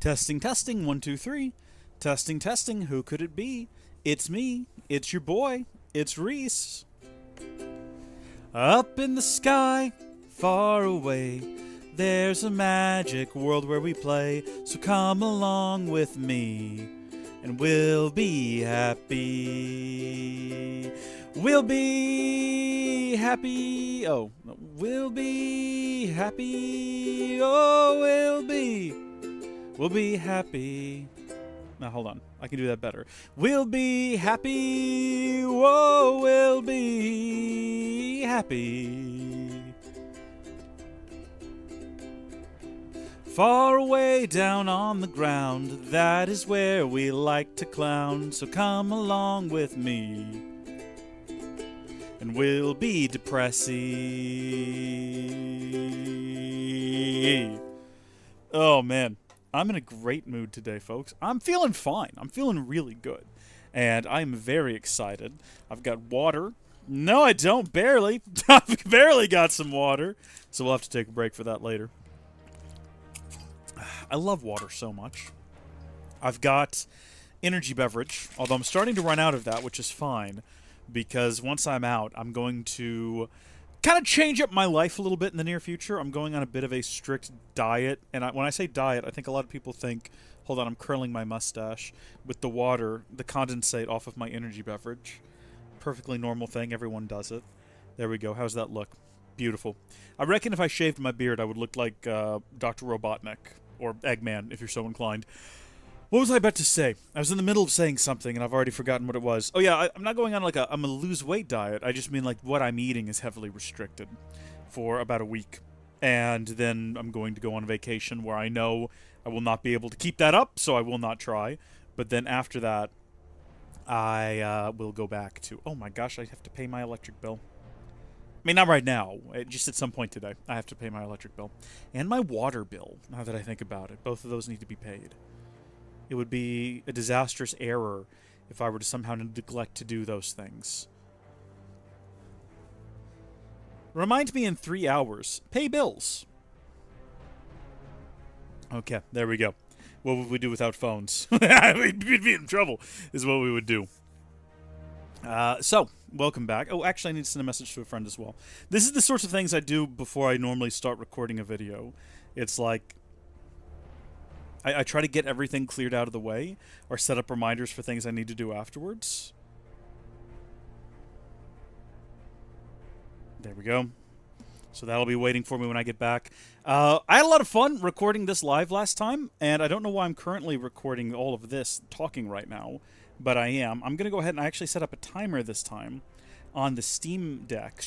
Testing, testing, one, two, three. Testing, testing, who could it be? It's me, it's your boy, it's Reese. Up in the sky, far away, there's a magic world where we play. So come along with me, and we'll be happy. We'll be happy. Oh, we'll be happy. Oh, we'll be happy. Now, hold on. I can do that better. We'll be happy. Whoa, we'll be happy. Far away down on the ground, that is where we like to clown. So come along with me, and we'll be depressy. Oh, man. I'm in a great mood today, folks. I'm feeling fine. I'm feeling really good. And I'm very excited. I've got water. No, I don't. Barely. I've barely got some water. So we'll have to take a break for that later. I love water so much. I've got energy beverage, although I'm starting to run out of that, which is fine. Because once I'm out, I'm going to kind of change up my life a little bit in the near future. I'm going on a bit of a strict diet. And when I say diet, I think a lot of people think, hold on, I'm curling my mustache with the water, the condensate off of my energy beverage. Perfectly normal thing. Everyone does it. There we go. How's that look? Beautiful. I reckon if I shaved my beard, I would look like Dr. Robotnik, or Eggman, if you're so inclined. What was I about to say? I was in the middle of saying something, and I've already forgotten what it was. Oh yeah, I'm not going on like I'm a lose-weight diet. I just mean like what I'm eating is heavily restricted for about a week. And then I'm going to go on vacation where I know I will not be able to keep that up, so I will not try. But then after that, I will go back to... Oh my gosh, I have to pay my electric bill. I mean, not right now. Just at some point today, I have to pay my electric bill. And my water bill, now that I think about it. Both of those need to be paid. It would be a disastrous error if I were to somehow neglect to do those things. Remind me in 3 hours. Pay bills. Okay, there we go. What would we do without phones? We'd be in trouble, is what we would do. So, welcome back. Oh, actually, I need to send a message to a friend as well. This is the sorts of things I do before I normally start recording a video. It's like... I try to get everything cleared out of the way, or set up reminders for things I need to do afterwards. There we go. So that'll be waiting for me when I get back. I had a lot of fun recording this live last time, and I don't know why I'm currently recording all of this, talking right now, but I am. I'm going to go ahead and I actually set up a timer this time on the Stream Deck,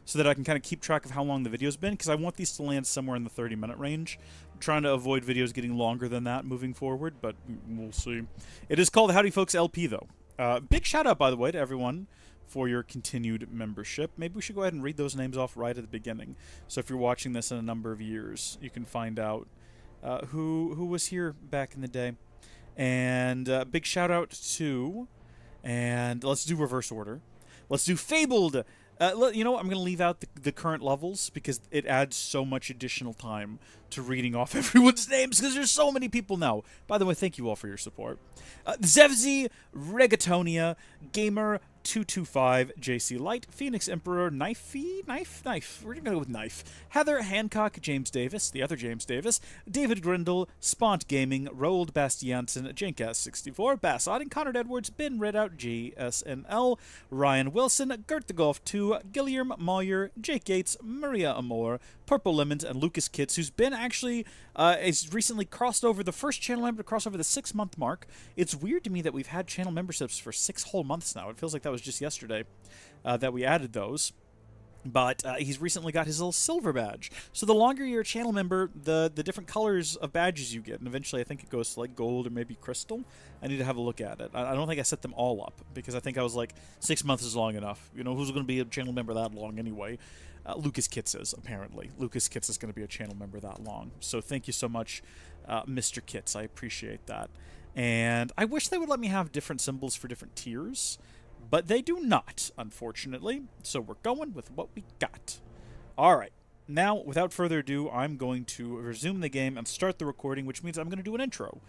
so that I can kind of keep track of how long the video's been, because I want these to land somewhere in the 30-minute range. I'm trying to avoid videos getting longer than that moving forward, but we'll see. It is called Howdy Folks LP, though. Big shout-out, by the way, to everyone for your continued membership. Maybe we should go ahead and read those names off right at the beginning. So if you're watching this in a number of years, you can find out who was here back in the day. And big shout-out to... And let's do reverse order. Let's do Fabled... you know what? I'm going to leave out the current levels because it adds so much additional time to reading off everyone's names because there's so many people now. By the way, thank you all for your support. Zevzi, Regatonia, Gamer225, JC Light, Phoenix Emperor, Knife. We're going to go with Knife. Heather, Hancock, James Davis, the other James Davis, David Grindle, Spont Gaming, Roald Bastiansen, Jenkass64, Bass Odding, Connor Edwards, Ben Redout, GSNL, Ryan Wilson, Gert the Golf 2, Guillermo Moyer, Jake Gates, Maria Amor, Purple Lemons, and Lucas Kitts, who's been actually, has recently crossed over the first channel member to cross over the 6-month mark. It's weird to me that we've had channel memberships for 6 whole months now. It feels like that was just yesterday that we added those. But he's recently got his little silver badge. So the longer you're a channel member, the different colors of badges you get. And eventually I think it goes to like gold or maybe crystal. I need to have a look at it. I don't think I set them all up because I think I was like 6 months is long enough. You know, who's going to be a channel member that long anyway? Lucas Kitts is, apparently. Lucas Kitts is going to be a channel member that long. So thank you so much, Mr. Kitts. I appreciate that. And I wish they would let me have different symbols for different tiers. But they do not, unfortunately. So we're going with what we got. All right. now, without further ado, I'm going to resume the game and start the recording, which means I'm going to do an intro.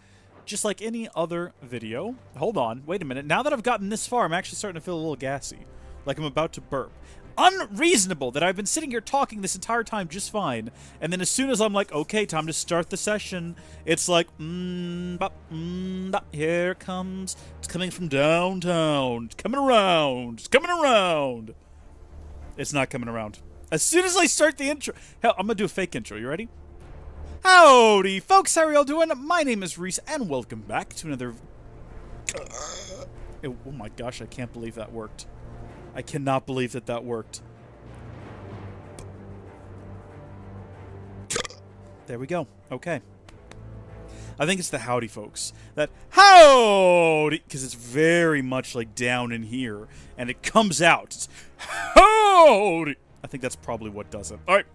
Just like any other video. Hold on, wait a minute. Now that I've gotten this far, I'm actually starting to feel a little gassy. Like I'm about to burp. Unreasonable that I've been sitting here talking this entire time just fine, and then as soon as I'm like, okay, time to start the session, it's like, here it comes. It's coming from downtown. It's coming around. It's coming around. It's not coming around. As soon as I start the intro, hell, I'm gonna do a fake intro. You ready? Howdy, folks. How are y'all doing? My name is Reese, and welcome back to another. Oh my gosh, I can't believe that worked. I cannot believe that that worked. There we go. Okay. I think it's the howdy, folks. That howdy, because it's very much like down in here, and it comes out. It's howdy. I think that's probably what does it. All right.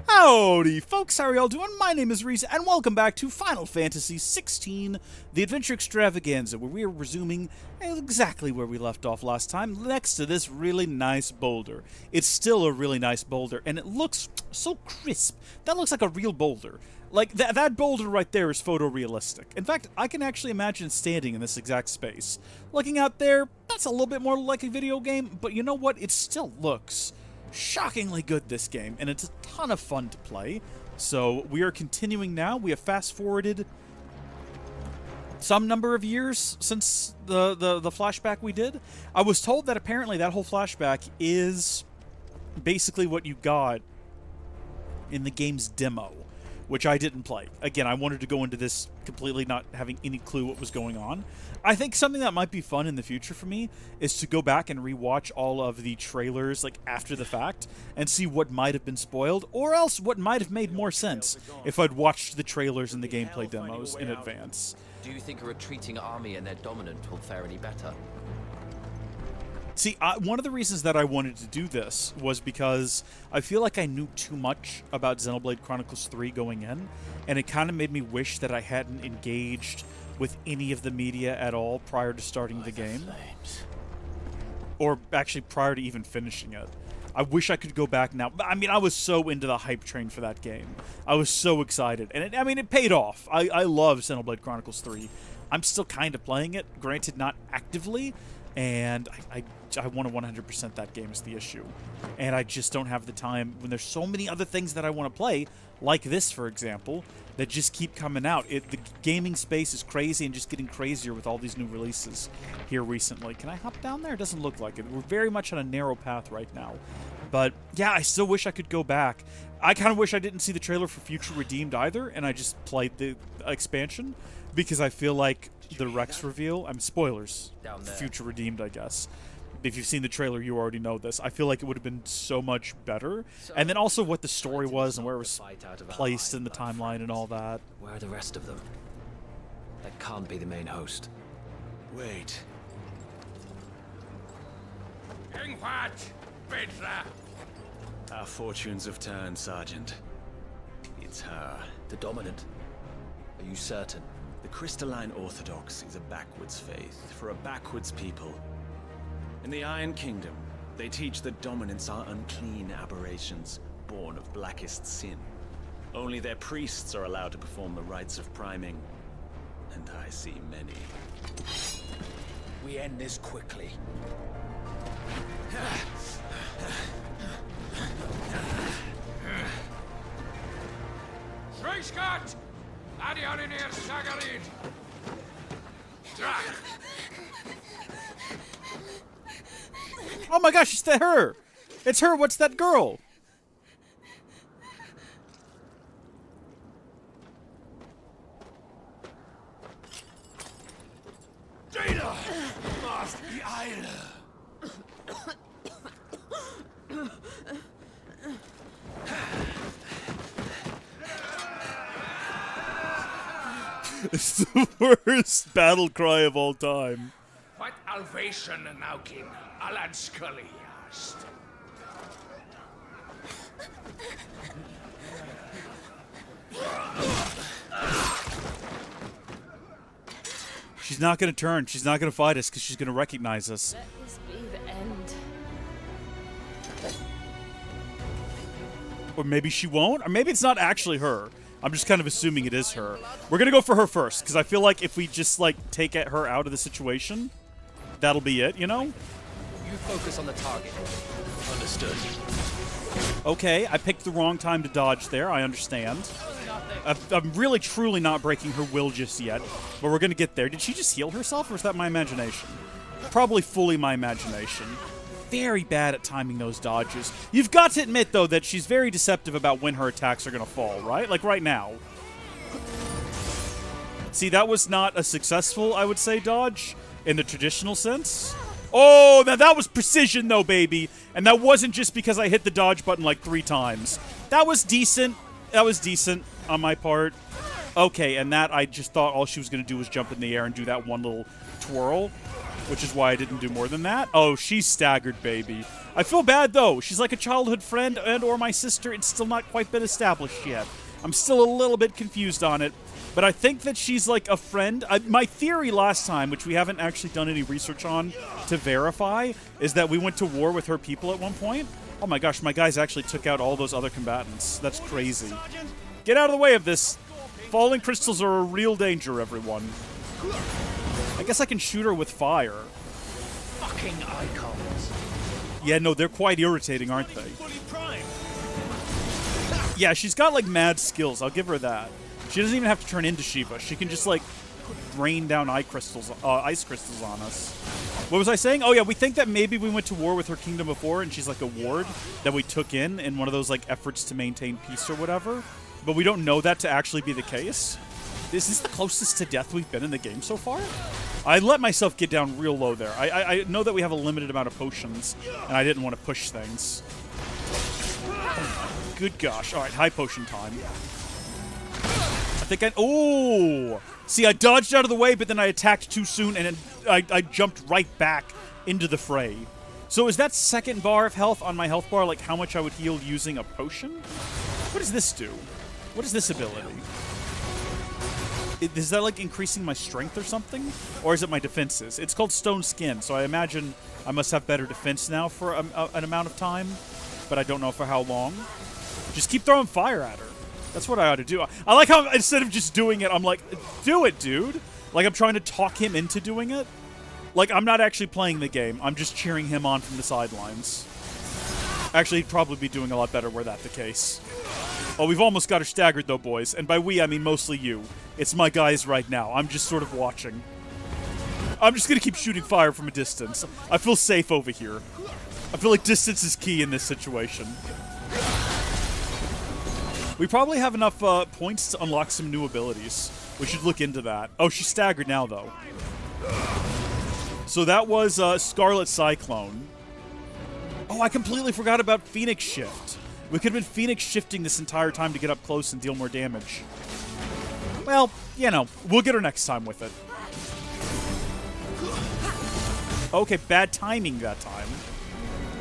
Howdy, folks. How are y'all doing? My name is Reese, and welcome back to Final Fantasy XVI, the Adventure Extravaganza, where we are resuming exactly where we left off last time, next to this really nice boulder. It's still a really nice boulder, and it looks so crisp. That looks like a real boulder. Like, that boulder right there is photorealistic. In fact, I can actually imagine standing in this exact space. Looking out there, that's a little bit more like a video game, but you know what? It still looks shockingly good, this game, and it's a ton of fun to play. So we are continuing now. We have fast-forwarded some number of years since the flashback we did. I was told that apparently that whole flashback is basically what you got in the game's demo, which I didn't play. Again, I wanted to go into this completely not having any clue what was going on. I think something that might be fun in the future for me is to go back and rewatch all of the trailers like after the fact and see what might have been spoiled, or else what might have made more sense if I'd watched the trailers and the gameplay demos in advance. Do you think a retreating army and their dominant will fare any better? See, one of the reasons that I wanted to do this was because I feel like I knew too much about Xenoblade Chronicles 3 going in, and it kind of made me wish that I hadn't engaged with any of the media at all prior to starting the game. Or actually prior to even finishing it. I wish I could go back now. I mean, I was so into the hype train for that game. I was so excited. And it paid off. I love Xenoblade Chronicles 3. I'm still kind of playing it, granted not actively, and I want to 100% that game is the issue. And I just don't have the time when there's so many other things that I want to play, like this, for example, that just keep coming out. The gaming space is crazy and just getting crazier with all these new releases here recently. Can I hop down there? It doesn't look like it. We're very much on a narrow path right now. But yeah, I still wish I could go back. I kind of wish I didn't see the trailer for Future Redeemed either, and I just played the expansion, because I feel like the Rex reveal, spoilers, Future Redeemed, I guess. If you've seen the trailer, you already know this. I feel like it would have been so much better. And then also what the story was and where it was placed in the timeline and all that. Where are the rest of them? That can't be the main host. Wait. Our fortunes have turned, Sergeant. It's her. The dominant? Are you certain? The Crystalline Orthodox is a backwards faith for a backwards people. In the Iron Kingdom, they teach that dominants are unclean aberrations, born of blackest sin. Only their priests are allowed to perform the rites of priming, and I see many. We end this quickly. Scott! Adioninir Sagarid! Oh my gosh, it's her! It's her, what's that girl? Data! Must be idle! It's the worst battle cry of all time. What Alvation Naukin, Alan Scully asked. She's not going to turn. She's not going to fight us because she's going to recognize us. Let this be the end. Or maybe she won't. Or maybe it's not actually her. I'm just kind of assuming it is her. We're going to go for her first, because I feel like if we just, like, take her out of the situation, that'll be it, you know? You focus on the target. Understood. Okay, I picked the wrong time to dodge there. I understand. I'm really, truly not breaking her will just yet, but we're going to get there. Did she just heal herself, or is that my imagination? Probably fully my imagination. Very bad at timing those dodges. You've got to admit, though, that she's very deceptive about when her attacks are going to fall, right? Like right now. See, that was not a successful, I would say, dodge in the traditional sense. Oh, now that was precision, though, baby. And that wasn't just because I hit the dodge button like 3 times. That was decent. That was decent on my part. Okay, and that I just thought all she was going to do was jump in the air and do that one little twirl, which is why I didn't do more than that. Oh, she's staggered, baby. I feel bad, though. She's like a childhood friend and or my sister. It's still not quite been established yet. I'm still a little bit confused on it. But I think that she's like a friend. My theory last time, which we haven't actually done any research on to verify, is that we went to war with her people at one point. Oh my gosh, my guys actually took out all those other combatants. That's crazy. Get out of the way of this. Falling crystals are a real danger, everyone. I guess I can shoot her with fire. Fucking icons. Yeah, no, they're quite irritating, aren't they? Yeah, she's got, like, mad skills. I'll give her that. She doesn't even have to turn into Shiva. She can just, like, rain down ice crystals on us. What was I saying? Oh, yeah, we think that maybe we went to war with her kingdom before, and she's, like, a ward that we took in one of those, like, efforts to maintain peace or whatever. But we don't know that to actually be the case. Is this the closest to death we've been in the game so far? I let myself get down real low there. I know that we have a limited amount of potions, and I didn't want to push things. Good gosh. All right, high potion time. I think oh! See, I dodged out of the way, but then I attacked too soon, and I jumped right back into the fray. So is that second bar of health on my health bar, like how much I would heal using a potion? What does this do? What is this ability? Is that like increasing my strength or something? Or is it my defenses? It's called Stone Skin, so I imagine I must have better defense now for an amount of time, but I don't know for how long. Just keep throwing fire at her. That's what I ought to do. I like how instead of just doing it, I'm like, do it, dude. Like I'm trying to talk him into doing it. Like I'm not actually playing the game. I'm just cheering him on from the sidelines. Actually, he'd probably be doing a lot better were that the case. Oh, we've almost got her staggered, though, boys. And by we, I mean mostly you. It's my guys right now. I'm just sort of watching. I'm just going to keep shooting fire from a distance. I feel safe over here. I feel like distance is key in this situation. We probably have enough points to unlock some new abilities. We should look into that. Oh, she's staggered now, though. So that was Scarlet Cyclone. Oh, I completely forgot about Phoenix Shift. We could have been Phoenix shifting this entire time to get up close and deal more damage. Well, you know, we'll get her next time with it. Okay, bad timing that time.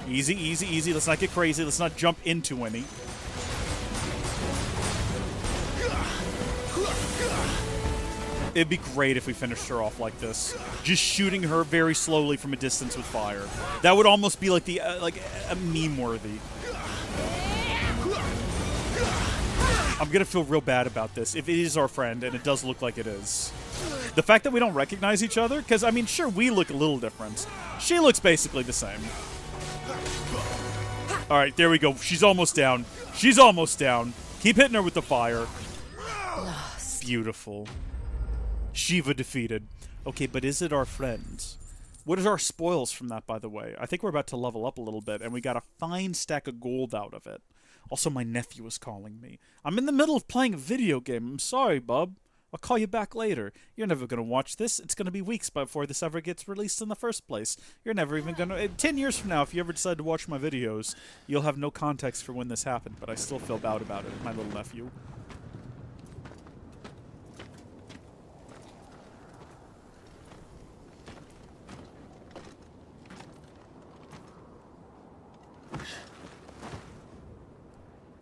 Easy, easy, easy. Let's not get crazy. Let's not jump into any. It'd be great if we finished her off like this. Just shooting her very slowly from a distance with fire. That would almost be like a meme-worthy. I'm gonna feel real bad about this if it is our friend, and it does look like it is. The fact that we don't recognize each other, because, I mean, sure, we look a little different. She looks basically the same. All right, there we go. She's almost down. She's almost down. Keep hitting her with the fire. Beautiful. Shiva defeated. Okay, but is it our friends? What is our spoils from that, by the way? I think we're about to level up a little bit, and we got a fine stack of gold out of it. Also, my nephew is calling me. I'm in the middle of playing a video game. I'm sorry, bub. I'll call you back later. You're never going to watch this. It's going to be weeks before this ever gets released in the first place. You're never even going to... 10 years from now, if you ever decide to watch my videos, you'll have no context for when this happened, but I still feel bad about it, my little nephew.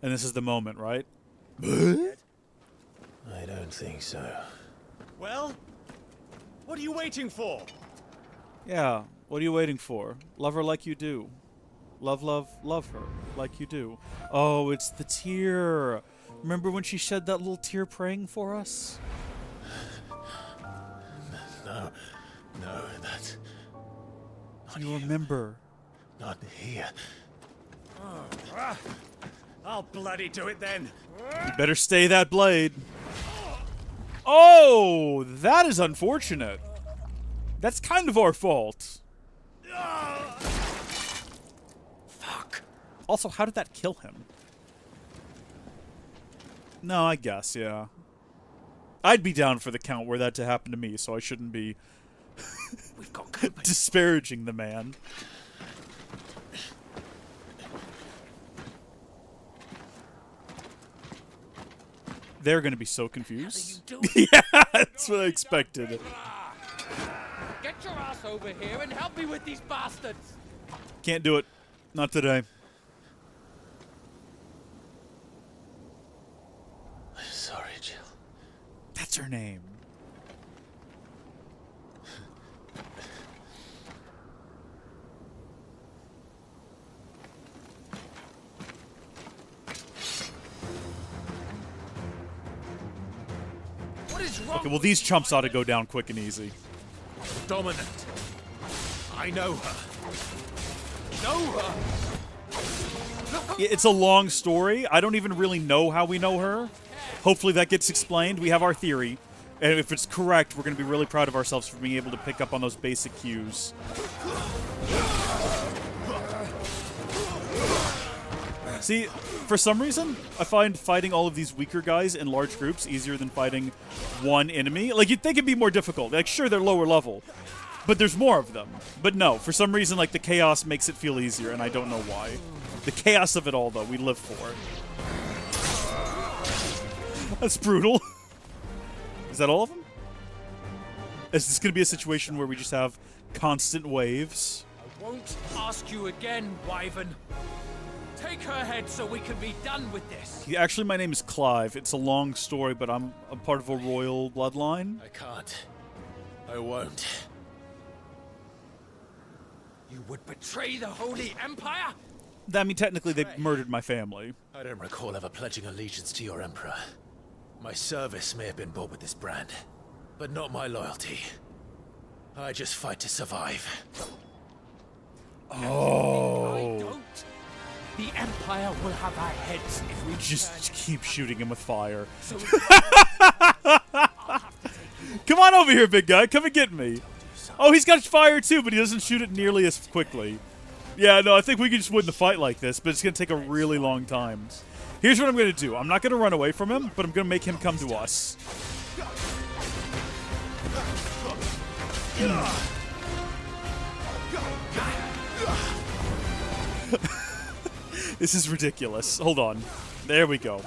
And this is the moment, right? I don't think so. Well, what are you waiting for? Yeah, what are you waiting for? Love her like you do. Love, love, love her. Like you do. Oh, it's the tear. Remember when she shed that little tear praying for us? No, that's You remember. not here. I'll bloody do it then. You better stay that blade. Oh, that is unfortunate. That's kind of our fault. Fuck. Also, how did that kill him? No, I guess, yeah. I'd be down for the count were that to happen to me, so I shouldn't be We've got company. disparaging the man. They're gonna be so confused. Yeah, that's what I expected. Get your ass over here and help me with these bastards! Can't do it. Not today. Sorry, Jill. That's her name. What is wrong? Okay, well, these chumps ought to go down quick and easy. Dominant. I know her. Know her. It's a long story. I don't even really know how we know her. Hopefully that gets explained. We have our theory. And if it's correct, we're going to be really proud of ourselves for being able to pick up on those basic cues. See, for some reason, I find fighting all of these weaker guys in large groups easier than fighting one enemy. Like, you'd think it'd be more difficult. Like, sure, they're lower level, but there's more of them. But no, for some reason, like, the chaos makes it feel easier, and I don't know why. The chaos of it all, though, we live for. That's brutal. Is that all of them? Is this going to be a situation where we just have constant waves? I won't ask you again, Wyvern. Take her head so we can be done with this. Yeah, actually, my name is Clive. It's a long story, but I'm a part of a royal bloodline. I can't. I won't. You would betray the Holy Empire? I mean, technically, they murdered my family. I don't recall ever pledging allegiance to your Emperor. My service may have been bought with this brand, but not my loyalty. I just fight to survive. I Oh. don't. The Empire will have our heads if we Just turn. keep shooting him with fire. So Come on over here, big guy. Come and get me. Oh, he's got fire too, but he doesn't shoot it nearly as quickly. Yeah, no, I think we can just win the fight like this, but it's going to take a really long time. Here's what I'm going to do. I'm not going to run away from him, but I'm going to make him come to us. This is ridiculous. Hold on. There we go.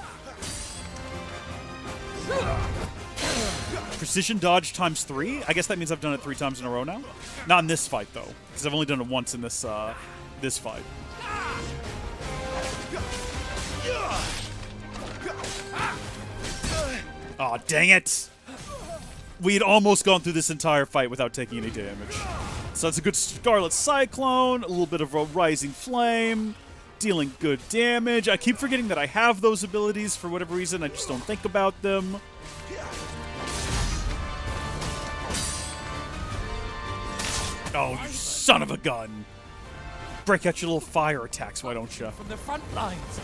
Precision dodge times 3? I guess that means I've done it 3 times in a row now. Not in this fight, though, because I've only done it once in this this fight. Aw, dang it! We had almost gone through this entire fight without taking any damage. So that's a good Scarlet Cyclone, a little bit of a Rising Flame, dealing good damage. I keep forgetting that I have those abilities for whatever reason. I just don't think about them. Oh, you son of a gun. Break out your little fire attacks, why don't you? from the front lines,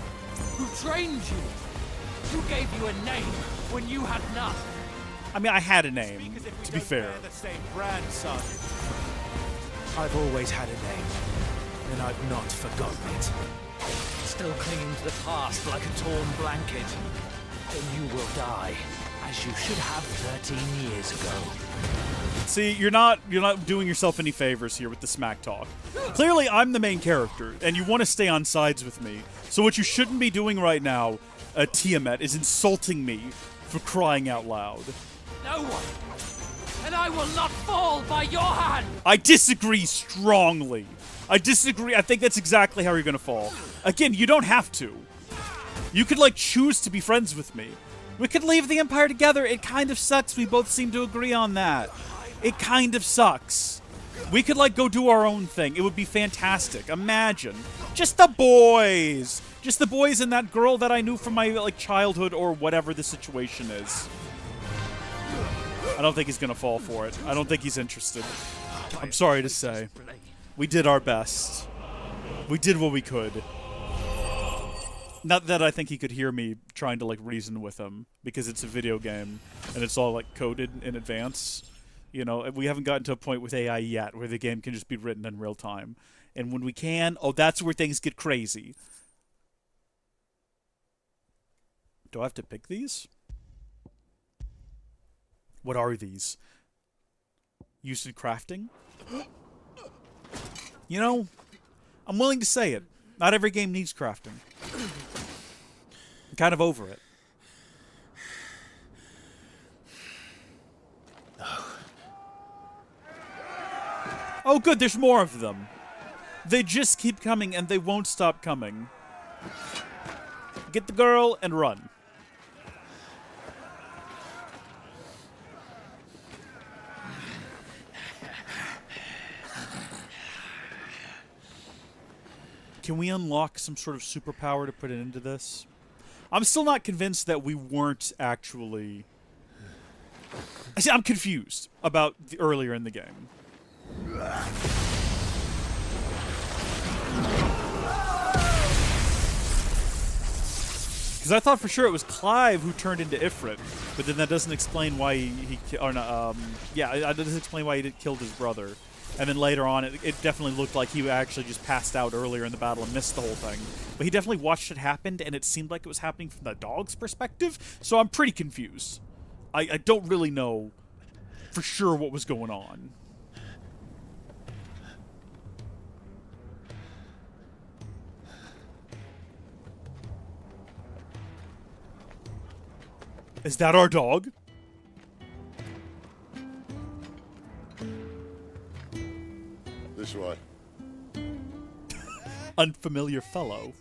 who trained you, who gave you a name when you had none. I mean, I had a name, to be fair. The same brand, son. I've always had a name, and I've not forgotten it. Still clinging to the past like a torn blanket. Then you will die, as you should have 13 years ago. See, you're not doing yourself any favors here with the smack talk. Clearly, I'm the main character, and you want to stay on sides with me. So what you shouldn't be doing right now, Tiamat, is insulting me for crying out loud. No one, and I will not fall by your hand. I disagree strongly. I disagree. I think that's exactly how you're going to fall. Again, you don't have to. You could, like, choose to be friends with me. We could leave the Empire together. It kind of sucks. We both seem to agree on that. It kind of sucks. We could, like, go do our own thing. It would be fantastic. Imagine. Just the boys! Just the boys and that girl that I knew from my, like, childhood or whatever the situation is. I don't think he's gonna fall for it. I don't think he's interested. I'm sorry to say. We did our best. We did what we could. Not that I think he could hear me trying to, like, reason with him, because it's a video game, and it's all, like, coded in advance. You know, we haven't gotten to a point with AI yet where the game can just be written in real time. And when we can, oh, that's where things get crazy. Do I have to pick these? What are these? Used in crafting? You know, I'm willing to say it. Not every game needs crafting. I'm kind of over it. Oh, good, there's more of them. They just keep coming, and they won't stop coming. Get the girl and run. Can we unlock some sort of superpower to put it into this? I'm still not convinced that we weren't actually... I'm confused about the earlier in the game. Because I thought for sure it was Clive who turned into Ifrit, but then that doesn't explain why he or not, yeah, it doesn't explain why he killed his brother. And then later on, it definitely looked like he actually just passed out earlier in the battle and missed the whole thing. But he definitely watched it happen, and it seemed like it was happening from the dog's perspective, so I'm pretty confused. I don't really know for sure what was going on. Is that our dog? This way. Unfamiliar fellow.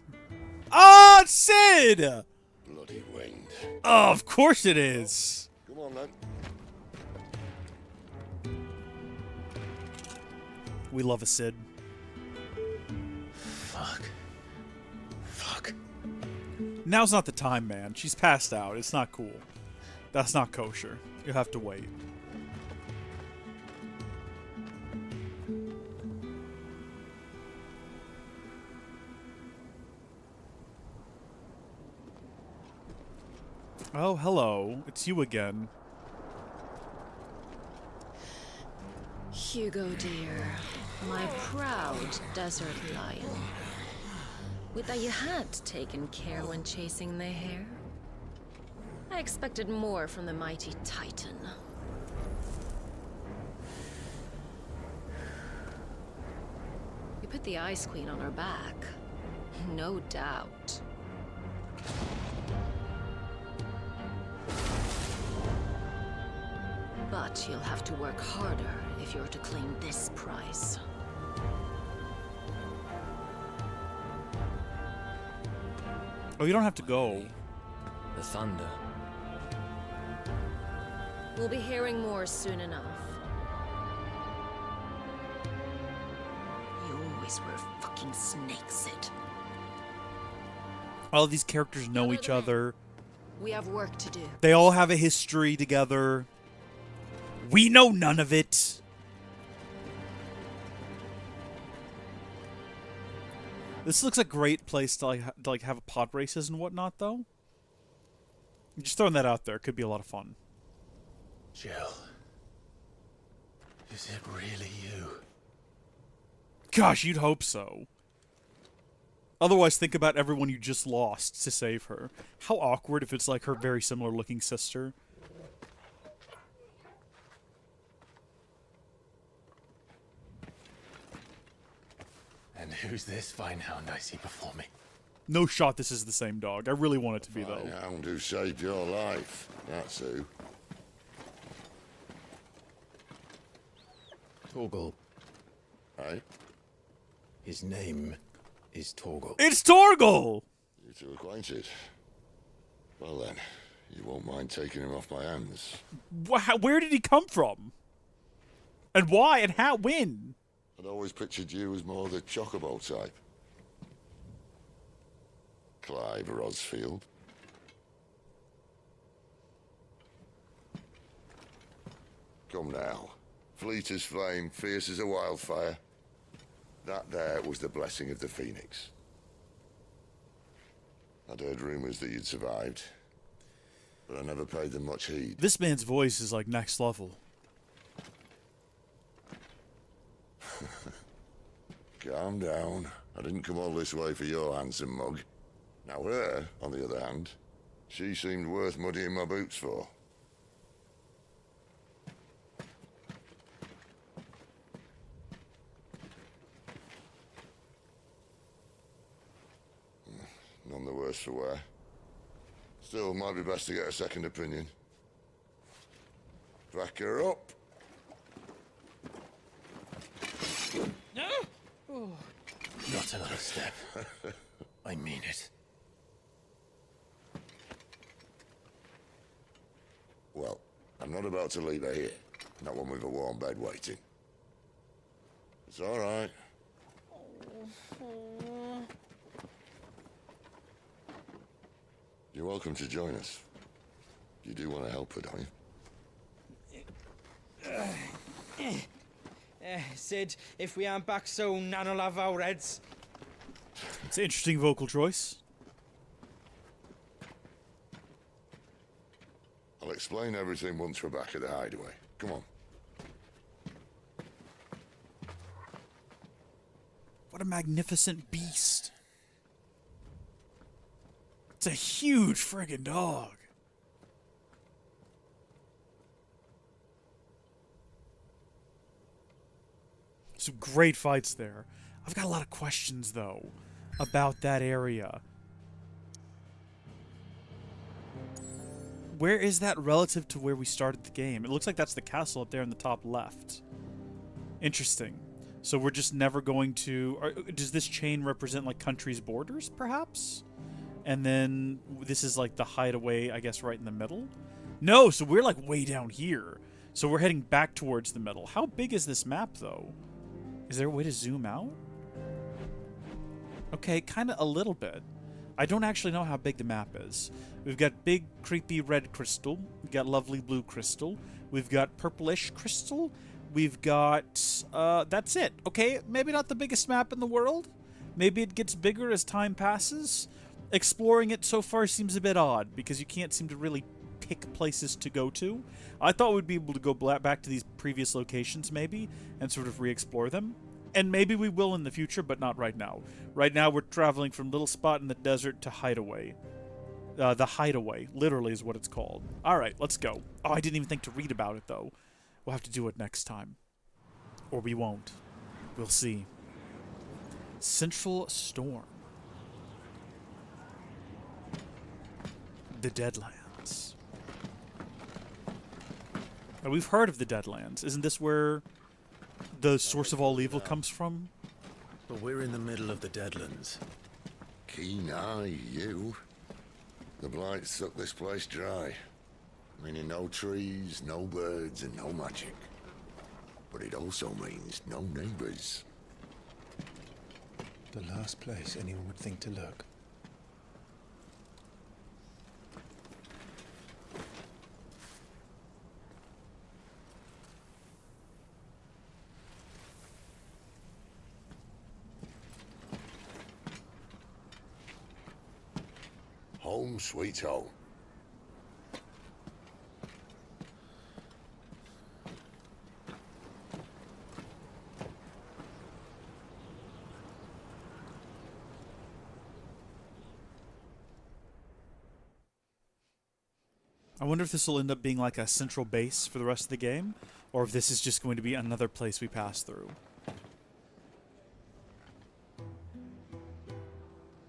Ah, Sid! Bloody wind. Oh, of course it is. Come on, then. We love a Sid. Fuck. Fuck. Now's not the time, man. She's passed out. It's not cool. That's not kosher. You have to wait. Oh, hello. It's you again. Hugo, dear. My proud desert lion. Would that you had taken care when chasing the hare? I expected more from the mighty Titan. We put the Ice Queen on her back. No doubt. But you'll have to work harder if you're to claim this prize. Oh, you don't have to go. The thunder. We'll be hearing more soon enough. You always were a fucking snake, Sid. All of these characters know each other. We have work to do. They all have a history together. We know none of it. This looks like a great place to like have pod races and whatnot, though. I'm just throwing that out there. Could be a lot of fun. Jill. Is it really you? Gosh, you'd hope so. Otherwise, think about everyone you just lost to save her. How awkward if it's like her very similar looking sister. And who's this fine hound I see before me? No shot this is the same dog. I really want it to be, though. Fine hound who saved your life. That's who. Torgal. Hey? His name is Torgal. It's Torgal! You two acquainted? Well then, you won't mind taking him off my hands. Where did he come from? And why? And how? When? I'd always pictured you as more the chocobo type. Clive Rosfield. Come now. Fleet as flame, fierce as a wildfire. That there was the blessing of the Phoenix. I'd heard rumors that you'd survived, but I never paid them much heed. This man's voice is like next level. Calm down. I didn't come all this way for your handsome mug. Now her, on the other hand, she seemed worth muddying my boots for. None the worse for wear. Still, might be best to get a second opinion. Back her up. Not another step. I mean it. Well, I'm not about to leave her here. Not one with a warm bed waiting. It's all right. You're welcome to join us. You do want to help her, don't you? Sid, if we aren't back soon, Nan'll have our heads. It's an interesting vocal choice. I'll explain everything once we're back at the hideaway. Come on. What a magnificent beast. It's a huge friggin' dog. Some great fights there. I've got a lot of questions, though, about that area. Where is that relative to where we started the game? It looks like that's the castle up there in the top left. Interesting. So we're just never going to... does this chain represent, like, countries' borders, perhaps? And then this is, like, the hideaway, I guess, right in the middle? No, so we're, like, way down here. So we're heading back towards the middle. How big is this map, though? Is there a way to zoom out? Okay, kind of a little bit. I don't actually know how big the map is. We've got big, creepy red crystal. We've got lovely blue crystal. We've got purplish crystal. We've got... that's it. Okay, maybe not the biggest map in the world. Maybe it gets bigger as time passes. Exploring it so far seems a bit odd, because you can't seem to really pick places to go to. I thought we'd be able to go back to these previous locations, maybe, and sort of re-explore them. And maybe we will in the future, but not right now. Right now, we're traveling from Little Spot in the Desert to Hideaway. The Hideaway, literally, is what it's called. Alright, let's go. Oh, I didn't even think to read about it, though. We'll have to do it next time. Or we won't. We'll see. Central Storm. The Deadlands. Now, we've heard of the Deadlands. Isn't this where the source of all evil comes from? But we're in the middle of the Deadlands. Keen eye, you. The blight sucked this place dry. Meaning no trees, no birds, and no magic. But it also means no neighbors. The last place anyone would think to look. Home sweet home. I wonder if this will end up being like a central base for the rest of the game, or if this is just going to be another place we pass through.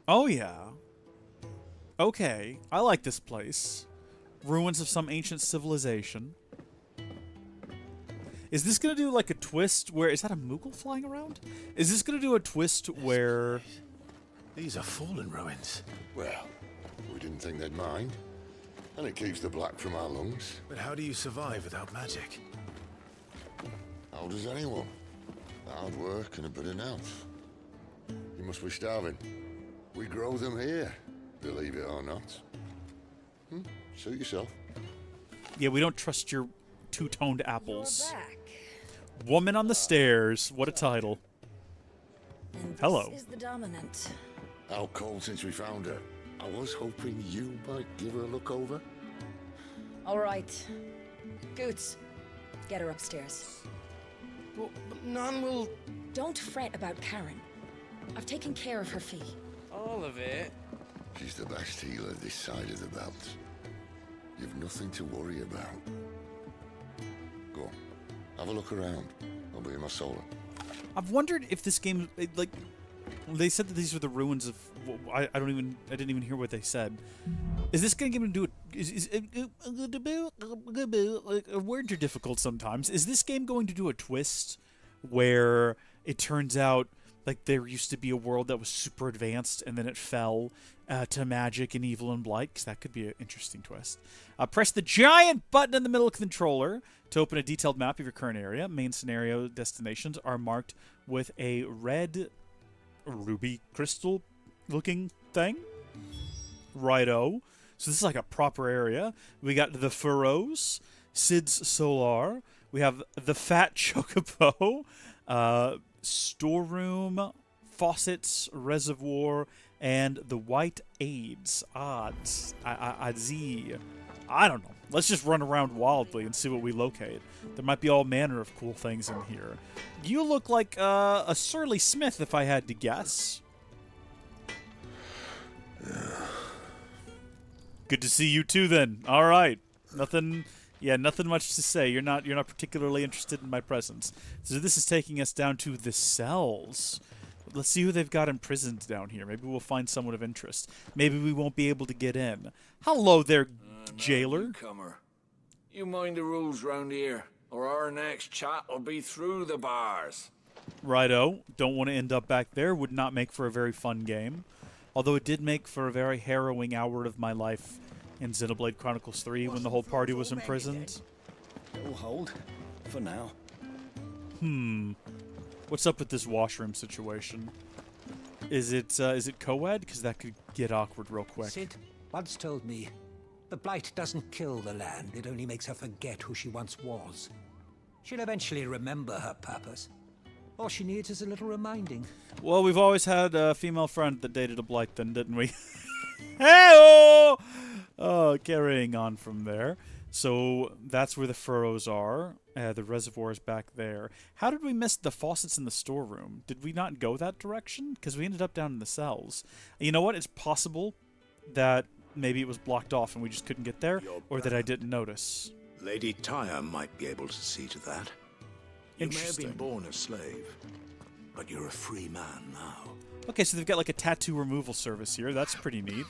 Oh yeah. Okay, I like this place. Ruins of some ancient civilization. Is this gonna do like a twist where... Is that a Moogle flying around? Is this gonna do a twist where... These are fallen ruins. Well, we didn't think they'd mind. And it keeps the black from our lungs. But how do you survive without magic? How does anyone? Hard work and a bit of nous. You must be starving. We grow them here, believe it or not. Suit yourself. Yeah, we don't trust your two-toned apples. You're back. Woman on the Stairs. What a title. And Hello. This is the dominant. How cold since we found her. I was hoping you might give her a look over. All right. Goots, get her upstairs. But none will... Don't fret about Karen. I've taken care of her fee. All of it? She's the best healer this side of the belt. You've nothing to worry about. Go on. Have a look around. I'll be in my solar. I've wondered if this game, like, they said that these are the ruins of. I didn't even hear what they said. Is this game going to do it? Words are difficult sometimes. Is this game going to do a twist where it turns out like there used to be a world that was super advanced and then it fell to magic and evil and blight? Because that could be an interesting twist. Press the giant button in the middle of the controller to open a detailed map of your current area. Main scenario destinations are marked with a red ruby crystal looking thing. Righto. So this is like a proper area. We got the Furrows, Sid's Solar. We have the Fat Chocobo, Storeroom, Faucets, Reservoir, and the White Aids. Odds. I don't know. Let's just run around wildly and see what we locate. There might be all manner of cool things in here. You look like a surly smith, if I had to guess. Good to see you too, then. All right. Nothing much to say. You're not particularly interested in my presence. So this is taking us down to the cells. Let's see who they've got imprisoned down here. Maybe we'll find someone of interest. Maybe we won't be able to get in. Hello there, jailer. Newcomer. You mind the rules round here, or our next chat will be through the bars. Righto. Don't want to end up back there. Would not make for a very fun game. Although it did make for a very harrowing hour of my life in Xenoblade Chronicles 3 when the whole party was imprisoned. It'll hold. For now. What's up with this washroom situation? Is it co-ed? Because that could get awkward real quick. Sid once told me, the blight doesn't kill the land, it only makes her forget who she once was. She'll eventually remember her purpose. All she needs is a little reminding. Well, we've always had a female friend that dated a blight then, didn't we? Hey-oh! Oh, carrying on from there. So that's where the furrows are. The reservoir's back there. How did we miss the faucets in the storeroom? Did we not go that direction? Because we ended up down in the cells. You know what? It's possible that maybe it was blocked off and we just couldn't get there, or that I didn't notice. Lady Tyre might be able to see to that. You may have been Interesting. born a slave, but you're a free man now. Okay, so they've got like a tattoo removal service here. That's pretty neat.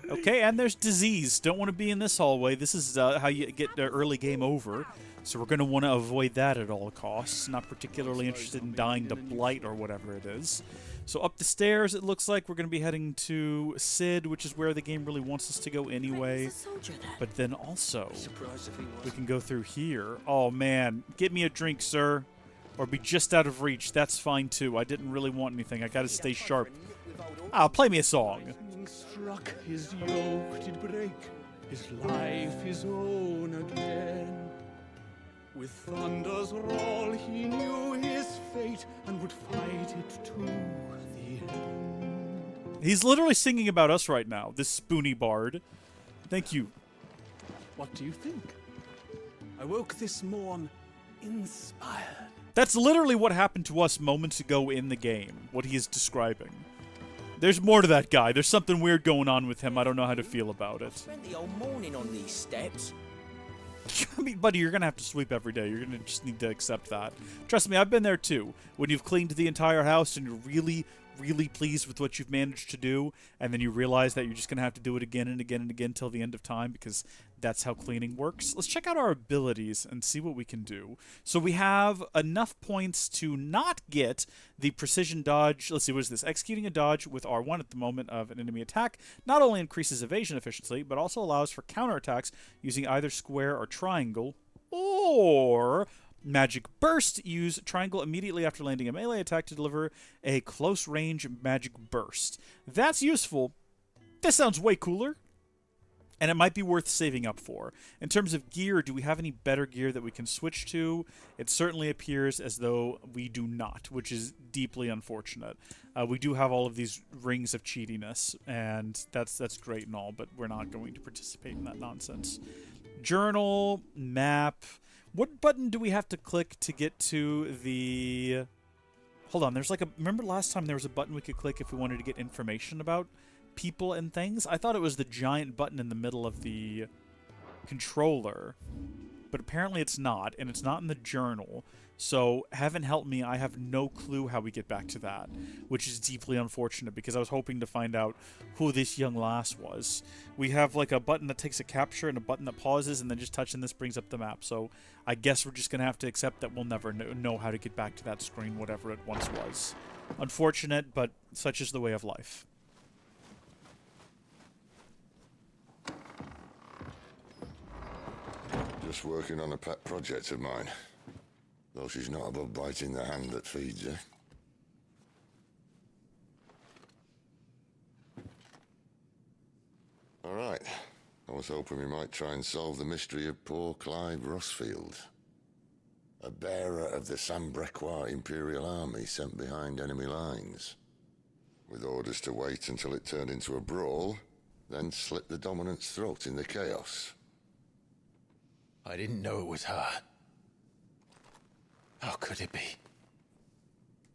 Okay, and there's disease. Don't want to be in this hallway. This is how you get early game over. So we're going to want to avoid that at all costs. Not particularly interested in dying to blight or whatever it is. So up the stairs, it looks like we're going to be heading to Sid, which is where the game really wants us to go anyway. But then also, we can go through here. Oh, man. Get me a drink, sir. Or be just out of reach. That's fine, too. I didn't really want anything. I got to stay sharp. Play me a song. Struck, his yoke did break, his life his own again. With thunder's roll he knew his fate and would fight it to the end. He's literally singing about us right now, this spoony bard. Thank you. What do you think? I woke this morn inspired. That's literally what happened to us moments ago in the game, what he is describing. There's more to that guy. There's something weird going on with him. I don't know how to feel about it. Spent the whole morning on these steps. I mean, buddy, you're going to have to sweep every day. You're going to just need to accept that. Trust me, I've been there too. When you've cleaned the entire house and you're really, really pleased with what you've managed to do, and then you realize that you're just going to have to do it again and again and again till the end of time because that's how cleaning works. Let's check out our abilities and see what we can do. So we have enough points to not get the precision dodge. Let's see, what is this? Executing a dodge with R1 at the moment of an enemy attack not only increases evasion efficiency, but also allows for counterattacks using either square or triangle, or Magic Burst. Use triangle immediately after landing a melee attack to deliver a close range magic burst. That's useful. This sounds way cooler. And it might be worth saving up for. In terms of gear, do we have any better gear that we can switch to? It certainly appears as though we do not, which is deeply unfortunate. We do have all of these rings of cheatiness, and that's great and all, but we're not going to participate in that nonsense. Journal, map. What button do we have to click to get to the... Hold on, there's like a... Remember last time there was a button we could click if we wanted to get information about people and things? I thought it was the giant button in the middle of the controller, but apparently it's not, and it's not in the journal. So, heaven help me, I have no clue how we get back to that, which is deeply unfortunate because I was hoping to find out who this young lass was. We have like a button that takes a capture and a button that pauses, and then just touching this brings up the map. So, I guess we're just going to have to accept that we'll never know how to get back to that screen, whatever it once was. Unfortunate, but such is the way of life. Just working on a pet project of mine. Though she's not above biting the hand that feeds her. Alright. I was hoping we might try and solve the mystery of poor Clive Rossfield. A bearer of the Sambrequois Imperial Army sent behind enemy lines. With orders to wait until it turned into a brawl, then slit the dominant's throat in the chaos. I didn't know it was her. How could it be?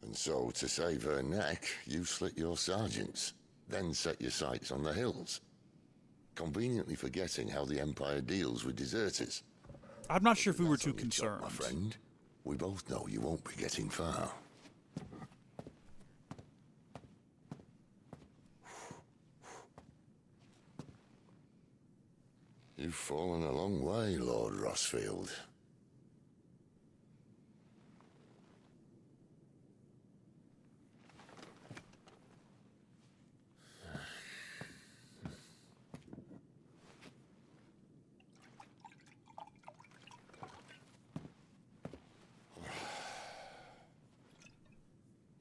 And so, to save her neck, you slit your sergeants, then set your sights on the hills. Conveniently forgetting how the Empire deals with deserters. I'm not sure if we were too concerned. My friend, we both know you won't be getting far. You've fallen a long way, Lord Rossfield.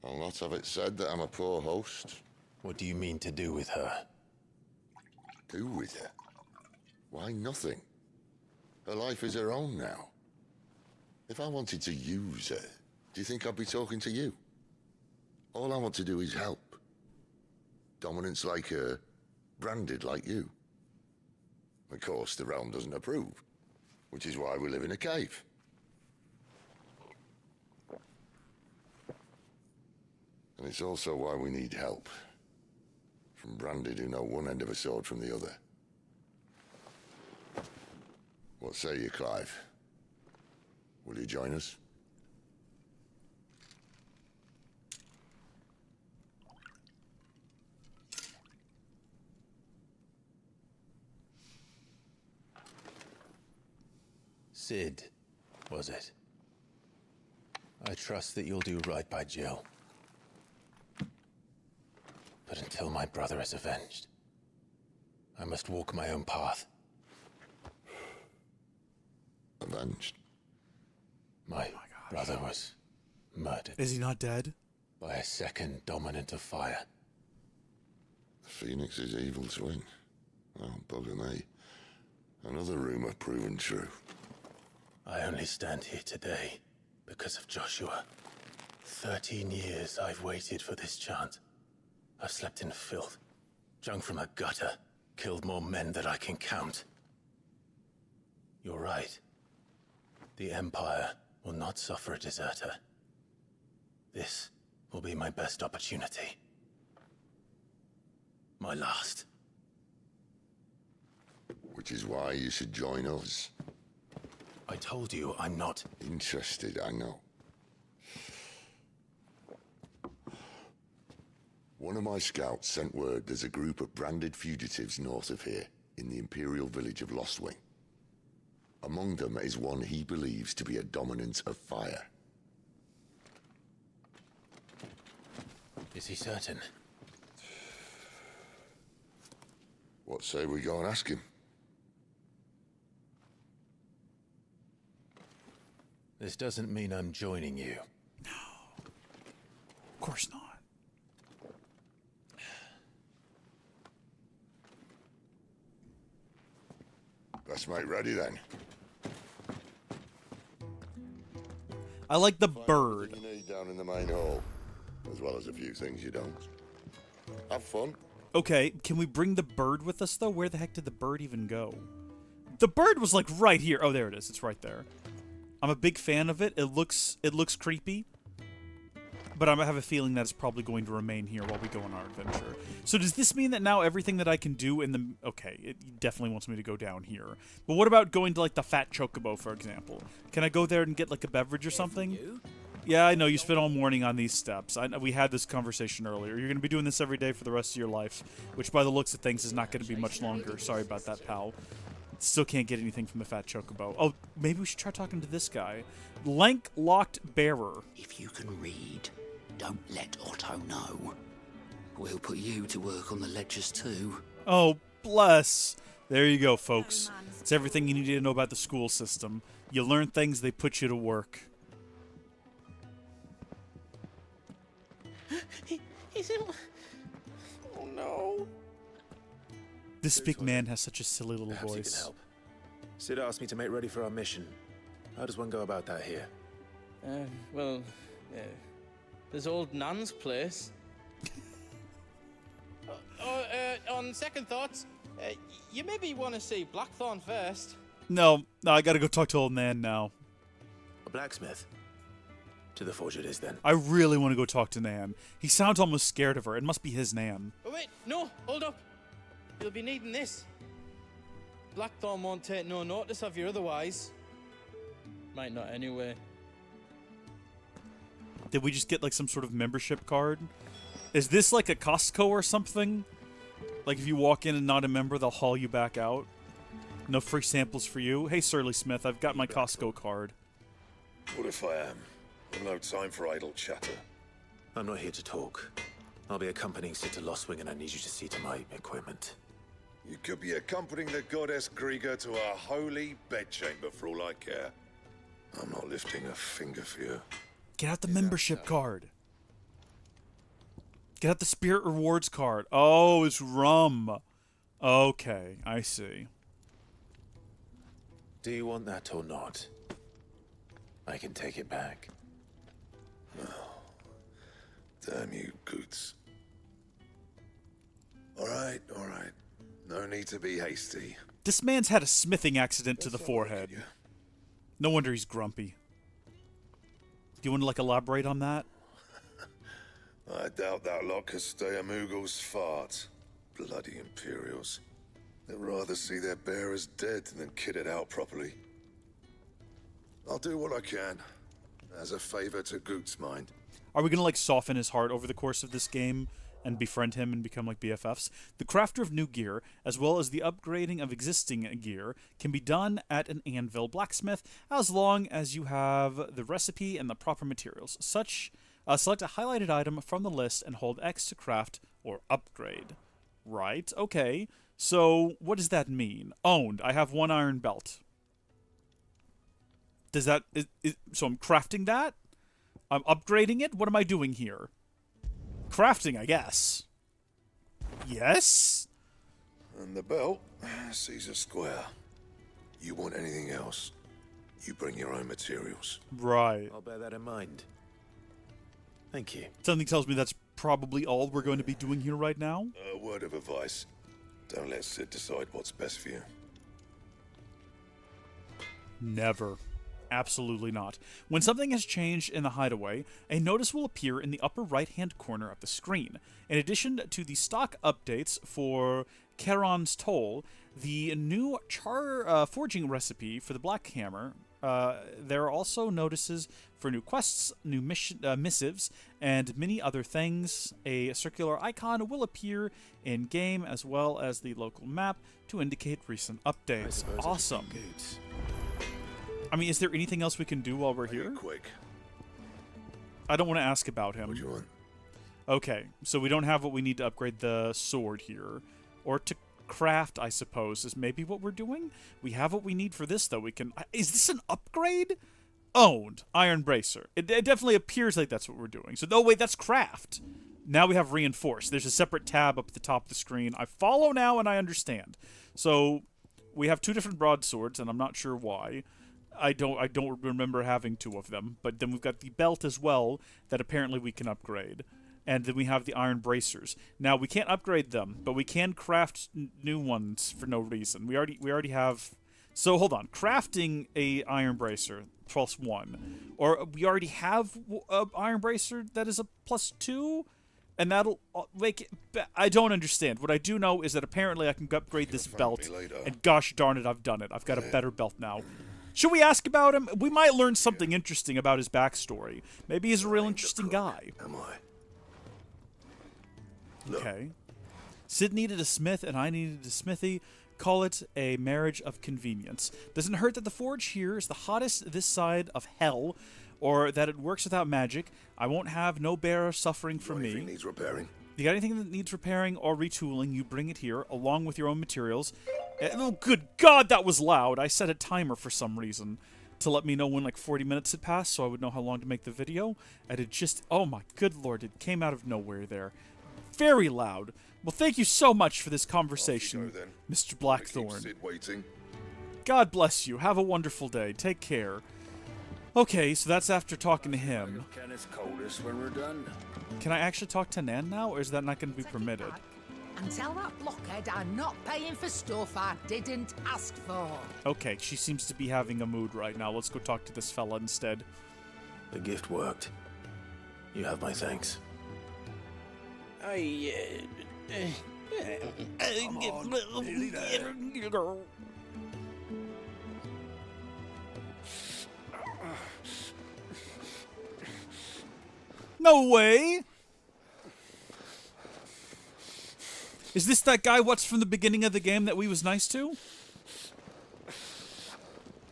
I'll not have it said that I'm a poor host. What do you mean to do with her? Do with her? Why, nothing. Her life is her own now. If I wanted to use her, do you think I'd be talking to you? All I want to do is help. Dominants like her, branded like you. Of course, the realm doesn't approve, which is why we live in a cave. And it's also why we need help. From branded who know one end of a sword from the other. What say you, Clive? Will you join us? Sid, was it? I trust that you'll do right by Jill. But until my brother is avenged, I must walk my own path. Avenged? My brother was murdered. Is he not dead? By a second dominant of fire. The Phoenix's evil twin. Oh, bugger me. Another rumor proven true. I only stand here today because of Joshua. 13 years I've waited for this chance. I've slept in filth, drunk from a gutter, killed more men than I can count. You're right. The Empire will not suffer a deserter. This will be my best opportunity. My last. Which is why you should join us. I told you I'm not interested, I know. One of my scouts sent word there's a group of branded fugitives north of here, in the Imperial village of Lostwing. Among them is one he believes to be a dominant of fire. Is he certain? What say we go and ask him? This doesn't mean I'm joining you. Of course not. Let's make ready then. I like the bird. You need down in the main hall, as well as a few things you don't. Have fun. Okay, can we bring the bird with us, though? Where the heck did the bird even go? The bird was, like, right here. Oh, there it is. It's right there. I'm a big fan of it. It looks creepy. But I have a feeling that it's probably going to remain here while we go on our adventure. So does this mean that now everything that I can do in the... Okay, it definitely wants me to go down here. But what about going to, like, the Fat Chocobo, for example? Can I go there and get, like, a beverage or something? Yeah, I know. You spent all morning on these steps. We had this conversation earlier. You're going to be doing this every day for the rest of your life, which by the looks of things is not going to be much longer. Sorry about that, pal. Still can't get anything from the Fat Chocobo. Oh, maybe we should try talking to this guy. Lank-locked bearer. If you can read, don't let Otto know. We'll put you to work on the ledgers too. Oh, bless. There you go, folks. It's everything you need to know about the school system. You learn things, they put you to work. Oh no. This big man has such a silly little Perhaps you voice. can help. Sid asked me to make ready for our mission. How does one go about that here? Well, there's old Nan's place. On second thoughts, you maybe want to see Blackthorn first. No, I gotta go talk to old Nan now. A blacksmith? To the forge it is then. I really want to go talk to Nan. He sounds almost scared of her. It must be his Nan. Oh wait, no, hold up. You'll be needing this. Blackthorn won't take no notice of you otherwise. Might not anyway. Did we just get like some sort of membership card? Is this like a Costco or something? Like if you walk in and not a member, they'll haul you back out? No free samples for you? Hey, Surly Smith, I've got my Costco card. What if I am? I've no time for idle chatter. I'm not here to talk. I'll be accompanying Sid to Lost Wing and I need you to see to my equipment. You could be accompanying the goddess Grieger to a holy bedchamber for all I care. I'm not lifting a finger for you. Get out the membership card. Get out the Spirit Rewards card. Oh, it's rum. Okay, I see. Do you want that or not? I can take it back. Damn you, Goots. All right. No need to be hasty. This man's had a smithing accident to the forehead. No wonder he's grumpy. Do you want to, like, elaborate on that? I doubt that lot could stay a Moogle's fart. Bloody Imperials. They'd rather see their bearers dead than kitted out properly. I'll do what I can, as a favor to Goot's mind. Are we going to, like, soften his heart over the course of this game and befriend him and become, like, BFFs? The crafter of new gear, as well as the upgrading of existing gear, can be done at an anvil blacksmith as long as you have the recipe and the proper materials. Select a highlighted item from the list and hold X to craft or upgrade. Right, okay. So, what does that mean? Owned. I have 1 iron belt. Does that... so I'm crafting that? I'm upgrading it? What am I doing here? Crafting, I guess. Yes? And the belt sees a square. You want anything else, you bring your own materials. Right. I'll bear that in mind. Thank you. Something tells me that's probably all we're going to be doing here right now. A word of advice. Don't let Sid decide what's best for you. Never. Absolutely not. When something has changed in the hideaway, a notice will appear in the upper right-hand corner of the screen. In addition to the stock updates for Charon's Toll, the new forging recipe for the Black Hammer, there are also notices for new quests, new missives, and many other things. A circular icon will appear in-game as well as the local map to indicate recent updates. Awesome. I mean, is there anything else we can do while we're here? Quick. I don't want to ask about him. What do you want? Okay, so we don't have what we need to upgrade the sword here. Or to craft, I suppose, is maybe what we're doing? We have what we need for this, though. We can... Is this an upgrade? owned iron bracer. It definitely appears like that's what we're doing. So, no, wait, that's craft. Now we have reinforced. There's a separate tab up at the top of the screen. I follow now and I understand. So, we have 2 different broadswords, and I'm not sure why. I don't remember having 2 of them. But then we've got the belt as well that apparently we can upgrade. And then we have the iron bracers. Now, we can't upgrade them, but we can craft new ones for no reason. We already have... So, hold on. Crafting a iron bracer, +1. Or we already have an iron bracer that is a +2? And that'll make it... I don't understand. What I do know is that apparently I can upgrade this belt. And gosh darn it, I've done it. I've got a better belt now. Should we ask about him? We might learn something interesting about his backstory. Maybe he's a real interesting guy. Am I? Okay. Sid needed a smith and I needed a smithy. Call it a marriage of convenience. Doesn't hurt that the forge here is the hottest this side of hell, or that it works without magic. I won't have no bearer suffering from me. Needs repairing. You got anything that needs repairing or retooling, you bring it here, along with your own materials. Oh, good God, that was loud. I set a timer for some reason to let me know when like 40 minutes had passed, so I would know how long to make the video. And it just, oh my good Lord, it came out of nowhere there. Very loud. Well, thank you so much for this conversation, Mr. Blackthorn. Sid waiting. God bless you. Have a wonderful day. Take care. Okay, so that's after talking to him. Kenneth Coldest when we're done. Can I actually talk to Nan now, or is that not going to be permitted? And tell that blockhead I'm not paying for stuff I didn't ask for. Okay, she seems to be having a mood right now. Let's go talk to this fella instead. The gift worked. You have my thanks. No way! Is this that guy what's from the beginning of the game that we was nice to?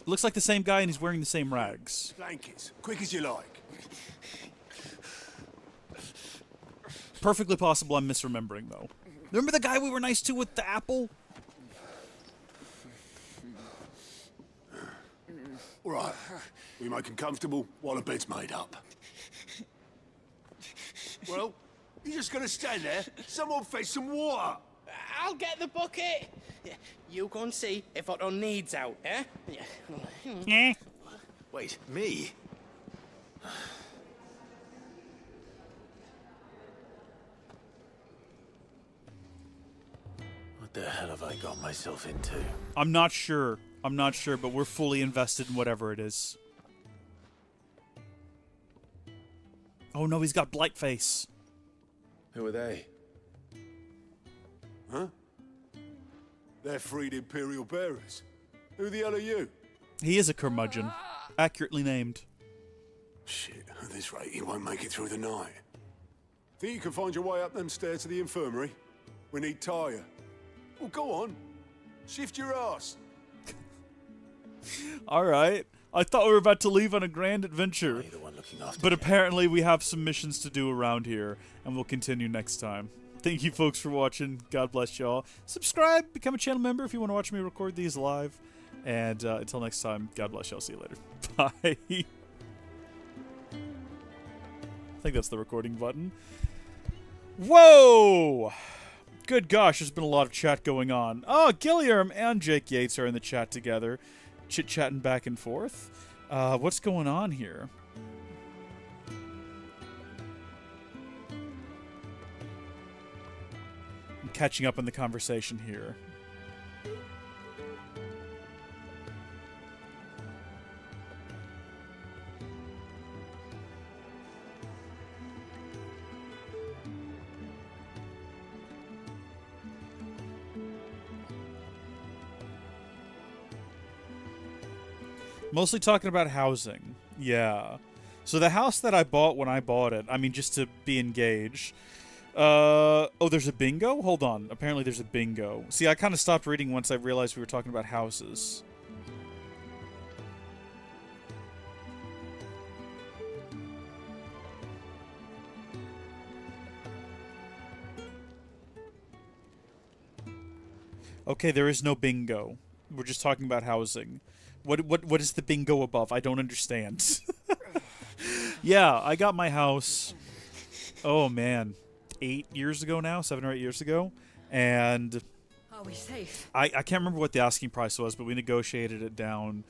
Looks like the same guy and he's wearing the same rags. Blankets, quick as you like. Perfectly possible I'm misremembering, though. Remember the guy we were nice to with the apple? All right, we make him comfortable while the bed's made up. Well, you just gonna stand there? Someone fetch some water. I'll get the bucket. You go and see if Otto needs out, eh? Eh? Wait, me? What the hell have I got myself into? I'm not sure. I'm not sure, but we're fully invested in whatever it is. Oh no, he's got blight face. Who are they? Huh? They're freed Imperial bearers. Who the hell are you? He is a curmudgeon. Accurately named. Shit, at this rate, he won't make it through the night. Think you can find your way up them stairs to the infirmary? We need Tyre. Well, go on. Shift your ass. Alright. I thought we were about to leave on a grand adventure. But apparently we have some missions to do around here, and we'll continue next time. Thank you folks for watching. God bless y'all. Subscribe, become a channel member if you want to watch me record these live. And until next time, God bless y'all. See you later. Bye. I think that's the recording button. Whoa! Good gosh, there's been a lot of chat going on. Oh, Gilliam and Jake Yates are in the chat together, chit-chatting back and forth. What's going on here? I'm catching up on the conversation here. Mostly talking about housing. Yeah. So the house that I bought when I bought it, I mean, just to be engaged. Oh, there's a bingo? Hold on. Apparently there's a bingo. See, I kind of stopped reading once I realized we were talking about houses. Okay, there is no bingo. We're just talking about housing. What is the bingo above? I don't understand. Yeah, I got my house. Oh man, 8 years ago now, 7 or 8 years ago, and Are we safe? I can't remember what the asking price was, but we negotiated it down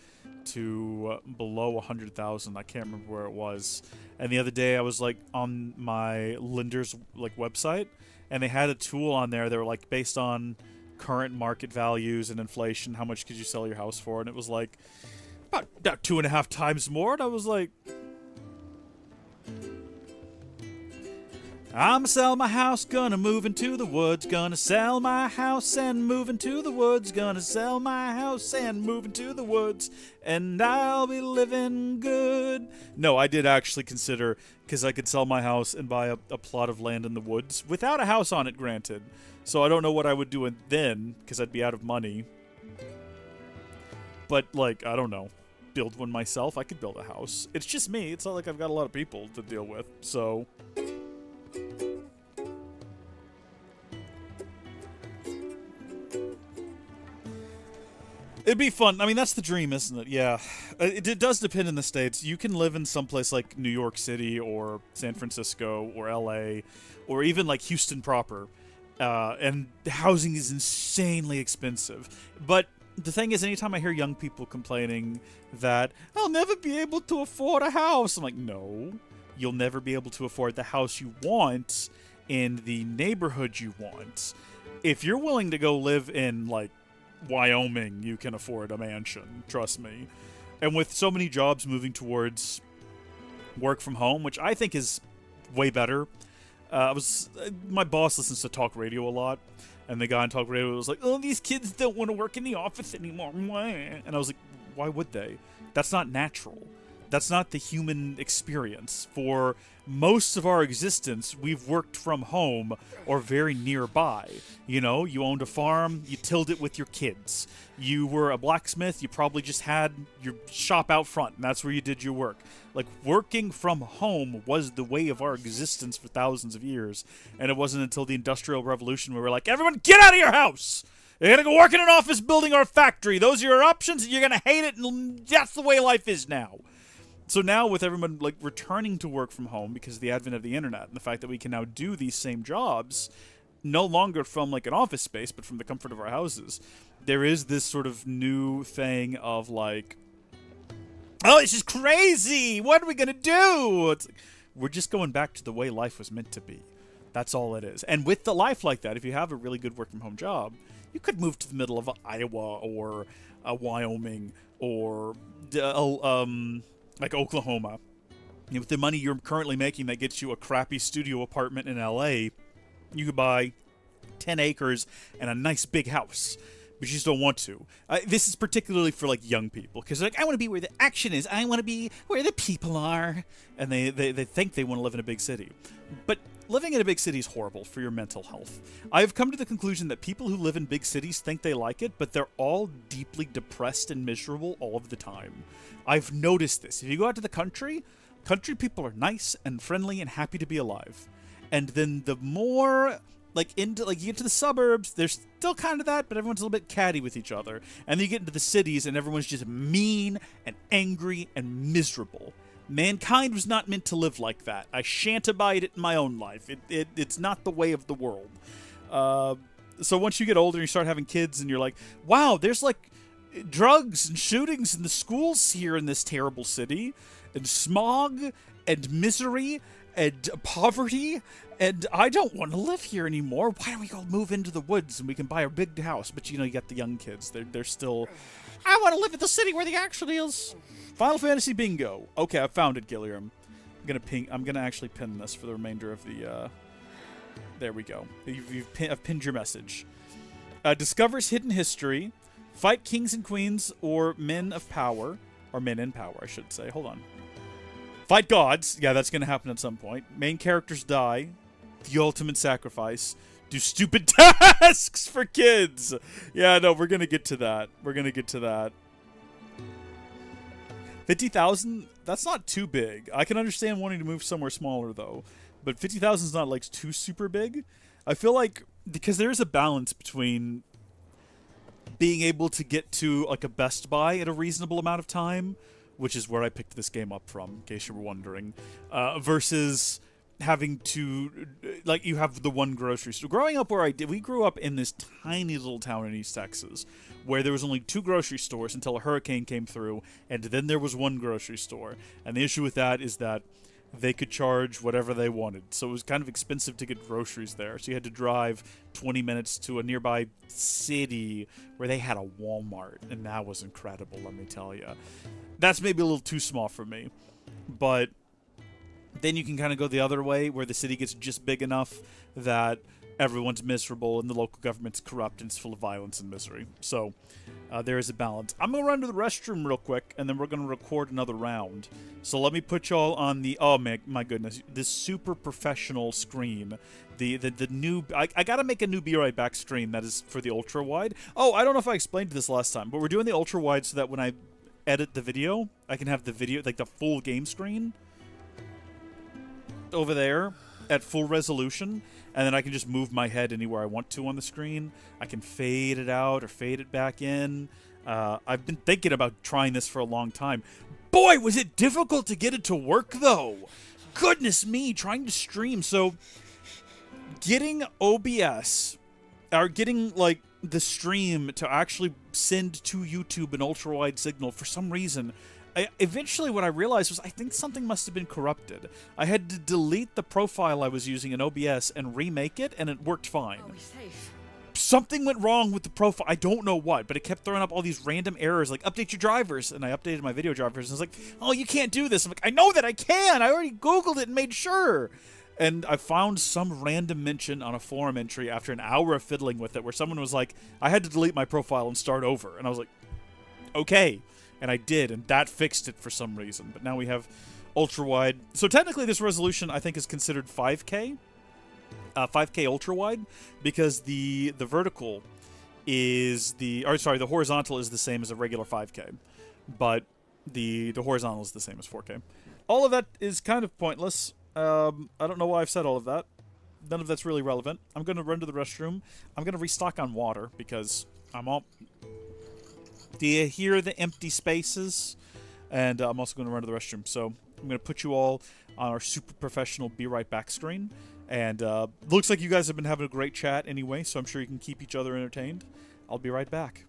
to below 100,000. I can't remember where it was. And the other day, I was like on my lender's like website, and they had a tool on there. They were like based on current market values and inflation, how much could you sell your house for? And it was like about 2.5 times more. And I was like, I'ma sell my house, gonna move into the woods, gonna sell my house and move into the woods, gonna sell my house and move into the woods, and I'll be living good. No, I did actually consider, because I could sell my house and buy a plot of land in the woods, without a house on it, granted. So I don't know what I would do then, because I'd be out of money. But, like, I don't know. Build one myself? I could build a house. It's just me. It's not like I've got a lot of people to deal with, so... It'd be fun. I mean, that's the dream, isn't it? Yeah. It does depend in the States. You can live in someplace like New York City or San Francisco or LA or even like Houston proper. And housing is insanely expensive. But the thing is, anytime I hear young people complaining that I'll never be able to afford a house, I'm like, no, you'll never be able to afford the house you want in the neighborhood you want. If you're willing to go live in like Wyoming, you can afford a mansion, trust me. And with so many jobs moving towards work from home, which I think is way better. My boss listens to talk radio a lot, and the guy on talk radio was like, oh, these kids don't want to work in the office anymore. And I was like, why would they? That's not natural. That's not the human experience. For most of our existence, we've worked from home or very nearby. You know, you owned a farm, you tilled it with your kids. You were a blacksmith, you probably just had your shop out front, and that's where you did your work. Like, working from home was the way of our existence for thousands of years. And it wasn't until the Industrial Revolution where we were like, everyone get out of your house! You're gonna go work in an office building or a factory. Those are your options, and you're gonna hate it, and that's the way life is now. So now with everyone like returning to work from home because of the advent of the internet and the fact that we can now do these same jobs no longer from like an office space but from the comfort of our houses, there is this sort of new thing of like, oh, this is crazy! What are we gonna do? It's like, we're just going back to the way life was meant to be. That's all it is. And with the life like that, if you have a really good work from home job, you could move to the middle of Iowa or Wyoming or like Oklahoma. You know, with the money you're currently making that gets you a crappy studio apartment in LA, you could buy 10 acres and a nice big house. But you just don't want to. This is particularly for like young people, because like, I want to be where the action is. I want to be where the people are. And they think they want to live in a big city. But living in a big city is horrible for your mental health. I've come to the conclusion that people who live in big cities think they like it, but they're all deeply depressed and miserable all of the time. I've noticed this. If you go out to the country people are nice and friendly and happy to be alive. And then the more like into like you get to the suburbs, there's still kind of that, but everyone's a little bit catty with each other. And then you get into the cities and everyone's just mean and angry and miserable. Mankind was not meant to live like that. I shan't abide it in my own life. It's not the way of the world. So once you get older and you start having kids and you're like, wow, there's like drugs and shootings in the schools here in this terrible city, and smog and misery and poverty, and I don't want to live here anymore. Why don't we go move into the woods and we can buy a big house? But you know, you got the young kids. They're still, I want to live in the city where the action is. Final Fantasy bingo. Okay, I found it, Gilliam. I'm gonna actually pin this for the remainder of the. There we go. I've pinned your message. Discovers hidden history. Fight kings and queens or men of power. Or men in power, I should say. Hold on. Fight gods. Yeah, that's going to happen at some point. Main characters die. The ultimate sacrifice. Do stupid tasks for kids. Yeah, no, we're going to get to that. 50,000? That's not too big. I can understand wanting to move somewhere smaller, though. But 50,000 is not, like, too super big. I feel like, because there is a balance between being able to get to like a Best Buy in a reasonable amount of time, which is where I picked this game up from, in case you were wondering, versus having to, like, you have the one grocery store. Growing up where I did, we grew up in this tiny little town in East Texas, where there was only 2 grocery stores until a hurricane came through, and then there was one grocery store. And the issue with that is that they could charge whatever they wanted. So it was kind of expensive to get groceries there. So you had to drive 20 minutes to a nearby city where they had a Walmart, and that was incredible, let me tell you. That's maybe a little too small for me, but then you can kind of go the other way, where the city gets just big enough that everyone's miserable and the local government's corrupt and it's full of violence and misery. So there is a balance. I'm going to run to the restroom real quick, and then we're going to record another round. So let me put y'all on the, oh my goodness, this super professional screen. The new, I got to make a new Be Right Back stream that is for the ultra wide. Oh, I don't know if I explained this last time, but we're doing the ultra wide so that when I edit the video, I can have the video, like the full game screen over there at full resolution, and then I can just move my head anywhere I want to on the screen. I can fade it out or fade it back in. I've been thinking about trying this for a long time. Boy, was it difficult to get it to work, though. Goodness me, trying to stream. So, getting OBS, or getting, like, the stream to actually send to YouTube an ultra-wide signal, for some reason, eventually what I realized was I think something must have been corrupted. I had to delete the profile I was using in OBS and remake it, and it worked fine. Are we safe? Something went wrong with the profile. I don't know what, but it kept throwing up all these random errors, like, update your drivers. And I updated my video drivers, and it's like, oh, you can't do this. I'm like, I know that I can. I already Googled it and made sure. And I found some random mention on a forum entry after an hour of fiddling with it, where someone was like, I had to delete my profile and start over. And I was like, okay. And I did, and that fixed it for some reason. But now we have ultra-wide. So technically this resolution, I think, is considered 5K. 5K ultra-wide, because the vertical is the horizontal is the same as a regular 5K. But the horizontal is the same as 4K. All of that is kind of pointless. I don't know why I've said all of that. None of that's really relevant. I'm going to run to the restroom. I'm going to restock on water, because I'm all... Do you hear the empty spaces? And I'm also going to run to the restroom. So I'm going to put you all on our super professional Be Right Back screen. And looks like you guys have been having a great chat anyway, so I'm sure you can keep each other entertained. I'll be right back.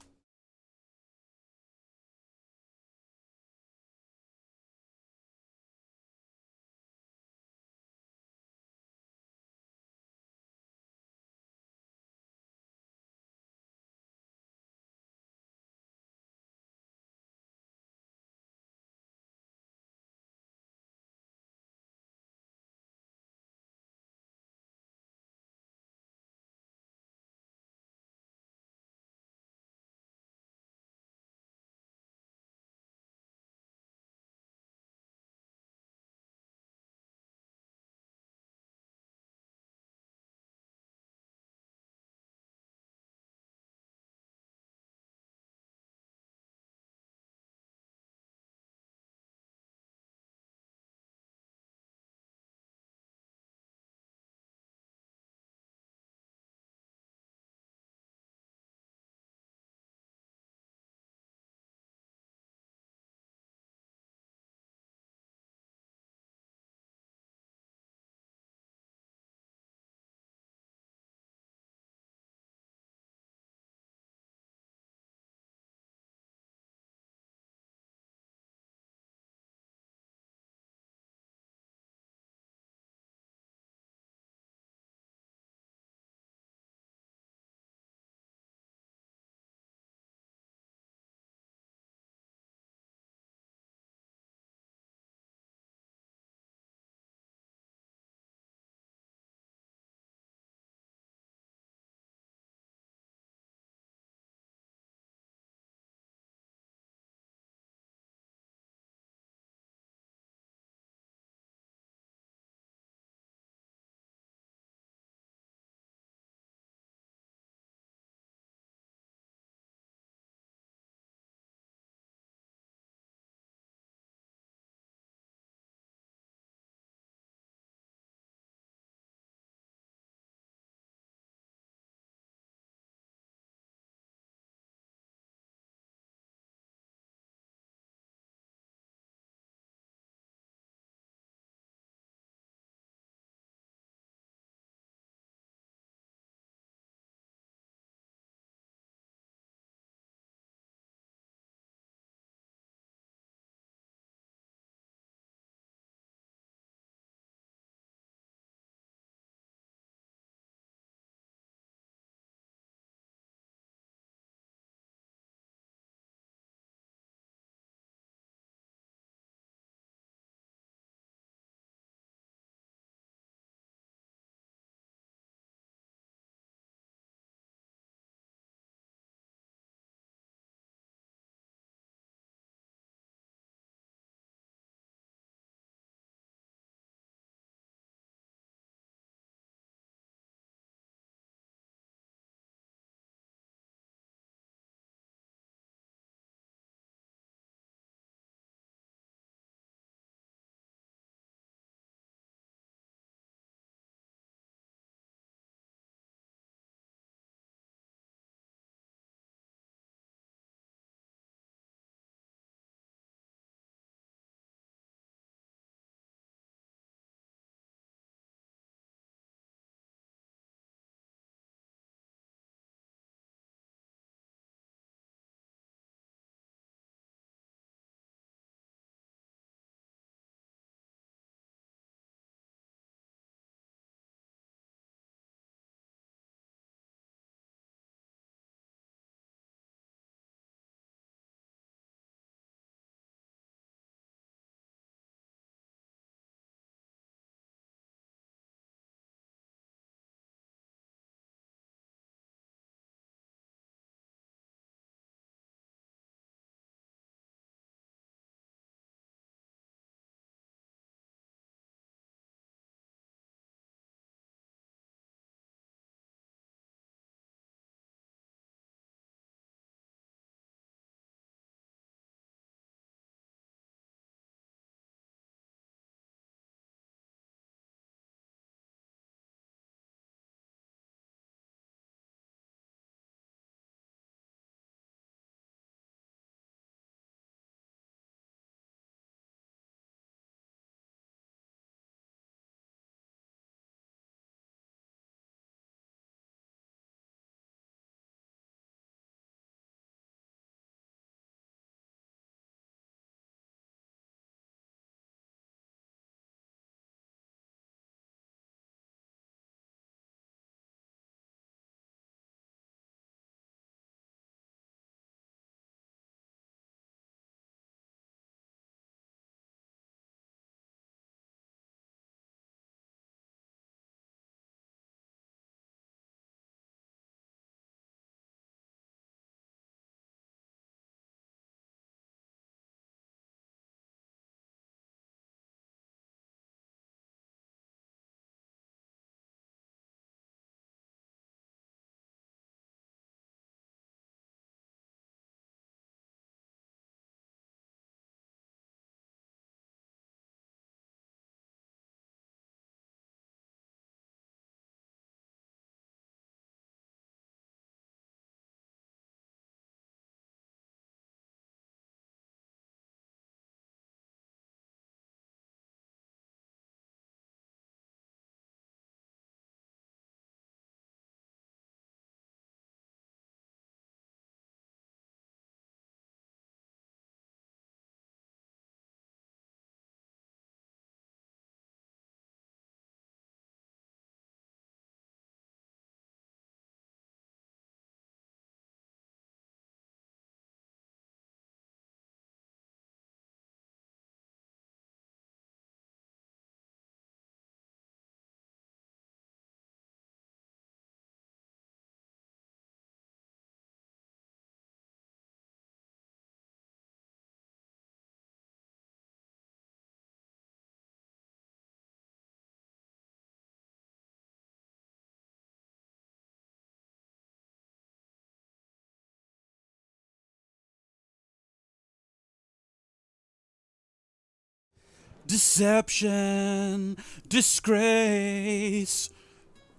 Deception, disgrace.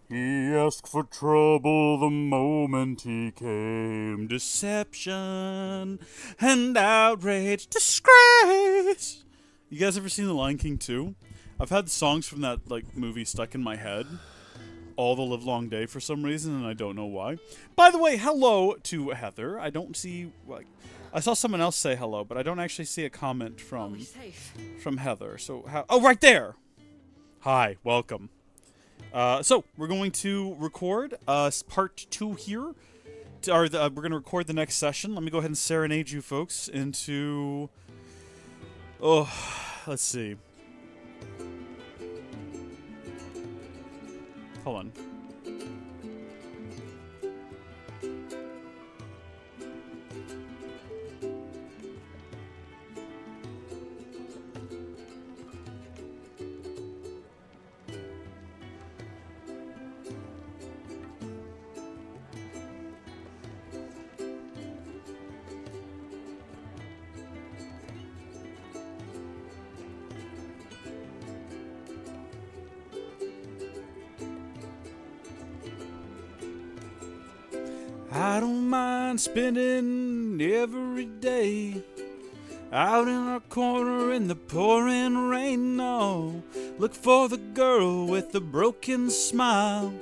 He asked for trouble the moment he came. Deception and outrage, disgrace. You guys ever seen The Lion King 2? I've had songs from that movie stuck in my head all the livelong day for some reason, and I don't know why. By the way, hello to Heather. I don't see I saw someone else say hello, but I don't actually see a comment from Heather. So oh, right there. Hi, welcome. So we're going to record part 2 here. We're going to record the next session. Let me go ahead and serenade you folks into. Oh, let's see. Hold on. I don't mind spending every day out in a corner in the pouring rain. No, look for the girl with the broken smile.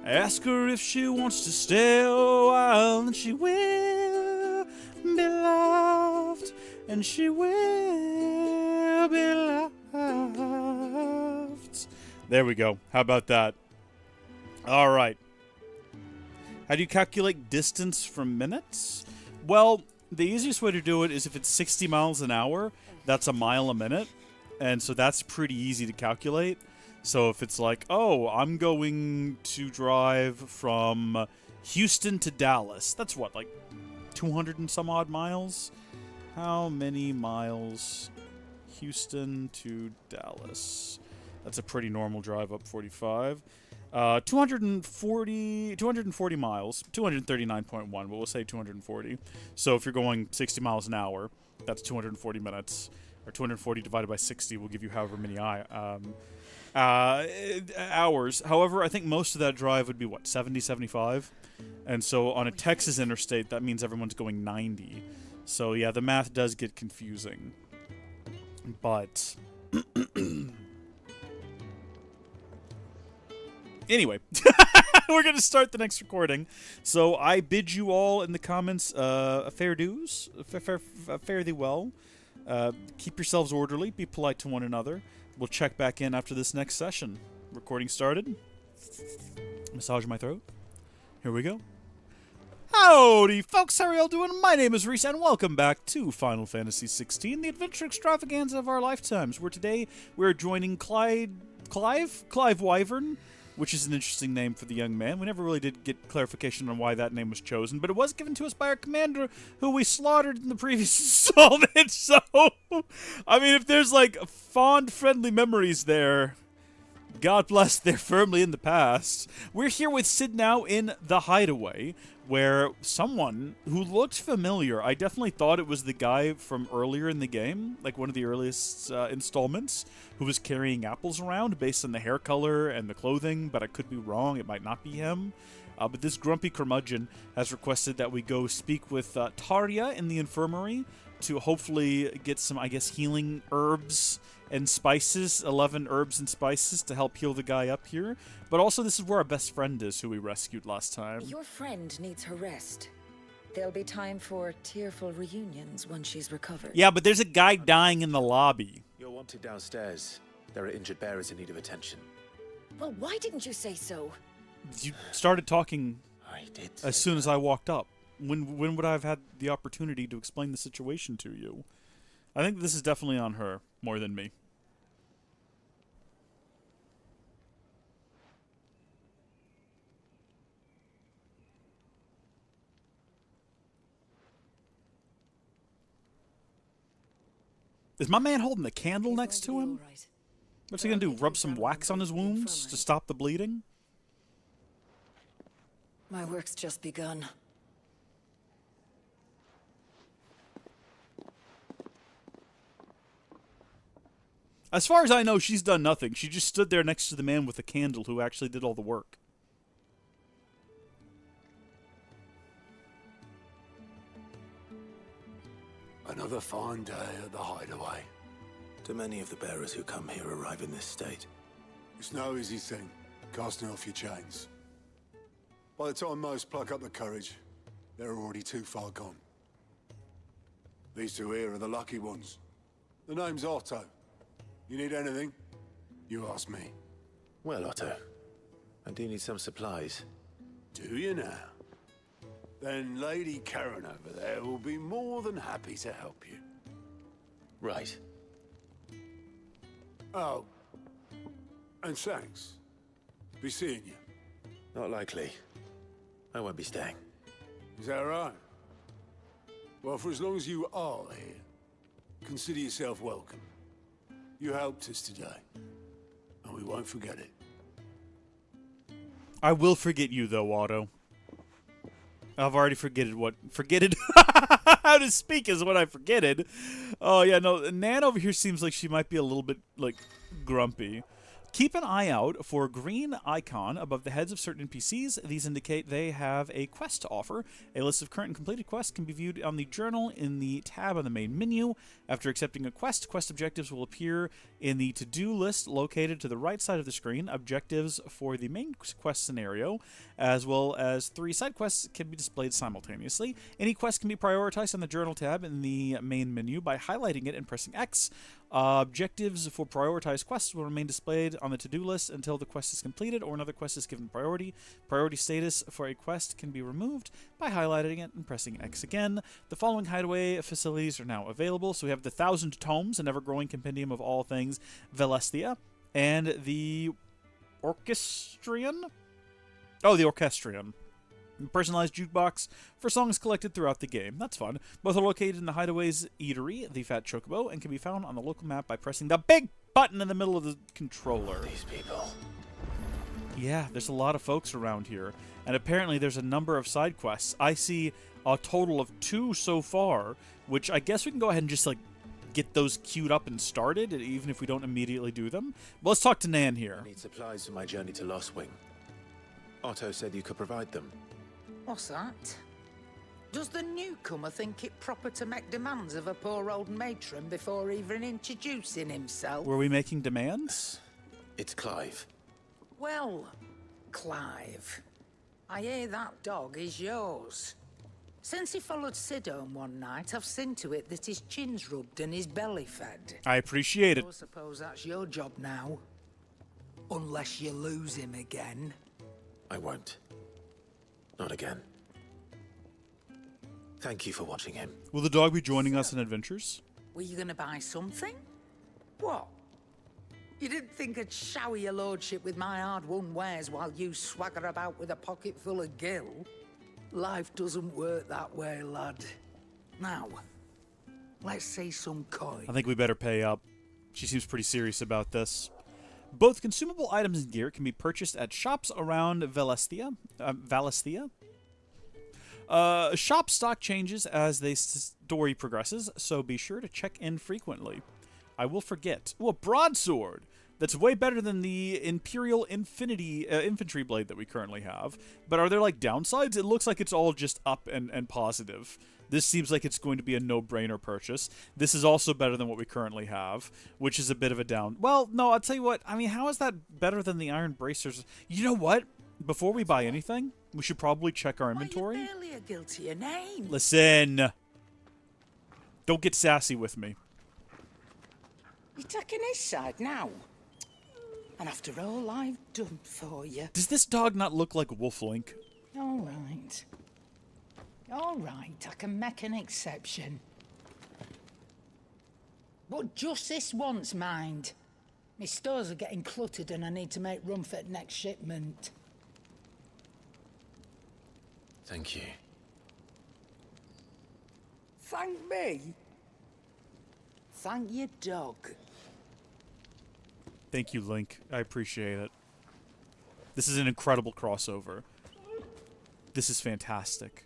Ask her if she wants to stay a while, and she will be loved, and she will be loved. There we go. How about that? All right. How do you calculate distance from minutes? Well, the easiest way to do it is if it's 60 miles an hour, that's a mile a minute. And so that's pretty easy to calculate. So if it's like, oh, I'm going to drive from Houston to Dallas. That's what, 200 and some odd miles? How many miles? Houston to Dallas. That's a pretty normal drive up 45. 240 miles, 239.1, but we'll say 240. So if you're going 60 miles an hour, that's 240 minutes, or 240 divided by 60 will give you however many hours. However, I think most of that drive would be, 70, 75? And so on a Texas interstate, that means everyone's going 90. So yeah, the math does get confusing. But anyway, we're going to start the next recording. So I bid you all in the comments fair dues, fare thee well. Keep yourselves orderly, be polite to one another. We'll check back in after this next session. Recording started. Massage my throat. Here we go. Howdy, folks. How are y'all doing? My name is Reese, and welcome back to Final Fantasy XVI, the adventure extravaganza of our lifetimes, where today we're joining Clive Wyvern, which is an interesting name for the young man. We never really did get clarification on why that name was chosen, but it was given to us by our commander, who we slaughtered in the previous installment. So, I mean, if there's fond, friendly memories there, God bless, they're firmly in the past. We're here with Sid now in the Hideaway, where someone who looked familiar, I definitely thought it was the guy from earlier in the game, one of the earliest installments, who was carrying apples around based on the hair color and the clothing, but I could be wrong, it might not be him. But this grumpy curmudgeon has requested that we go speak with Tarja in the infirmary to hopefully get some, healing herbs and spices, 11 herbs and spices to help heal the guy up here. But also this is where our best friend is, who we rescued last time. Your friend needs her rest. There'll be time for tearful reunions once she's recovered. Yeah, but there's a guy dying in the lobby. You're wanted downstairs. There are injured bearers in need of attention. Well, why didn't you say so? You started talking I did as soon as I walked up. When would I have had the opportunity to explain the situation to you? I think this is definitely on her, more than me. Is my man holding the candle next to him? What's he gonna do, rub some wax on his wounds to stop the bleeding? My work's just begun. As far as I know, she's done nothing. She just stood there next to the man with the candle who actually did all the work. Another fine day at the Hideaway. Do many of the bearers who come here arrive in this state? It's no easy thing, casting off your chains. By the time most pluck up the courage, they're already too far gone. These two here are the lucky ones. The name's Otto. You need anything, you ask me. Well, Otto, I do need some supplies. Do you now? Then Lady Karen over there will be more than happy to help you. Right. Oh, and thanks. Be seeing you. Not likely. I won't be staying. Is that right? Well, for as long as you are here, consider yourself welcome. You helped us today, and we won't forget it. I will forget you, though, Otto. I've already forgetted how to speak is what I forgetted. Oh, yeah, no, Nan over here seems like she might be a little bit, like, grumpy. Keep an eye out for a green icon above the heads of certain NPCs. These indicate they have a quest to offer. A list of current and completed quests can be viewed on the journal in the tab on the main menu. After accepting a quest, quest objectives will appear in the to-do list located to the right side of the screen. Objectives for the main quest scenario, as well as 3 side quests, can be displayed simultaneously. Any quest can be prioritized on the journal tab in the main menu by highlighting it and pressing X. Objectives for prioritized quests will remain displayed on the to-do list until the quest is completed or another quest is given priority. Priority status for a quest can be removed by highlighting it and pressing X again. The following hideaway facilities are now available. So we have the 1,000 Tomes, an ever-growing compendium of all things Velestia, and the Orchestrion? Oh, the Orchestrion. Personalized jukebox for songs collected throughout the game. That's fun. Both are located in the Hideaway's Eatery, the Fat Chocobo, and can be found on the local map by pressing the big button in the middle of the controller. These people. Yeah, there's a lot of folks around here, and apparently there's a number of side quests. I see a total of 2 so far, which I guess we can go ahead and just, like, get those queued up and started, even if we don't immediately do them. But let's talk to Nan here. I need supplies for my journey to Lost Wing. Otto said you could provide them. What's that? Does the newcomer think it proper to make demands of a poor old matron before even introducing himself? Were we making demands? It's Clive. Well, Clive, I hear that dog is yours. Since he followed Sid home one night, I've seen to it that his chin's rubbed and his belly fed. I appreciate it. I suppose that's your job now. Unless you lose him again. I won't. Not again. Thank you for watching him. Will the dog be joining us in adventures? Were you going to buy something? What? You didn't think I'd shower your lordship with my hard-won wares while you swagger about with a pocket full of gil? Life doesn't work that way, lad. Now, let's see some coin. I think we better pay up. She seems pretty serious about this. Both consumable items and gear can be purchased at shops around Valestia. Shop stock changes as the story progresses, so be sure to check in frequently. I will forget. Ooh, a broadsword! That's way better than the Imperial infantry blade that we currently have. But are there, like, downsides? It looks like it's all just up and positive. This seems like it's going to be a no-brainer purchase. This is also better than what we currently have, which is a bit of a down. Well, no, I'll tell you what. I mean, how is that better than the iron bracers? You know what? Before we buy anything, we should probably check our inventory. You're barely a guiltier name. Listen. Don't get sassy with me. You're taking his side now. And after all I've done for you. Does this dog not look like Wolf Link? All right. All right, I can make an exception. But just this once, mind. My stores are getting cluttered and I need to make room for the next shipment. Thank you. Thank me? Thank your dog. Thank you, Link. I appreciate it. This is an incredible crossover. This is fantastic.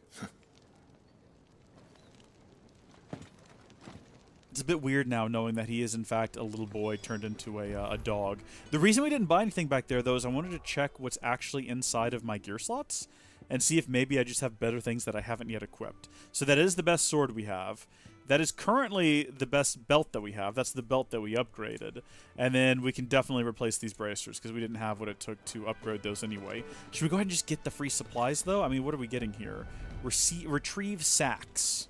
It's a bit weird now knowing that he is, in fact, a little boy turned into a dog. The reason we didn't buy anything back there, though, is I wanted to check what's actually inside of my gear slots and see if maybe I just have better things that I haven't yet equipped. So that is the best sword we have. That is currently the best belt that we have. That's the belt that we upgraded. And then we can definitely replace these bracers because we didn't have what it took to upgrade those anyway. Should we go ahead and just get the free supplies, though? I mean, what are we getting here? Retrieve sacks.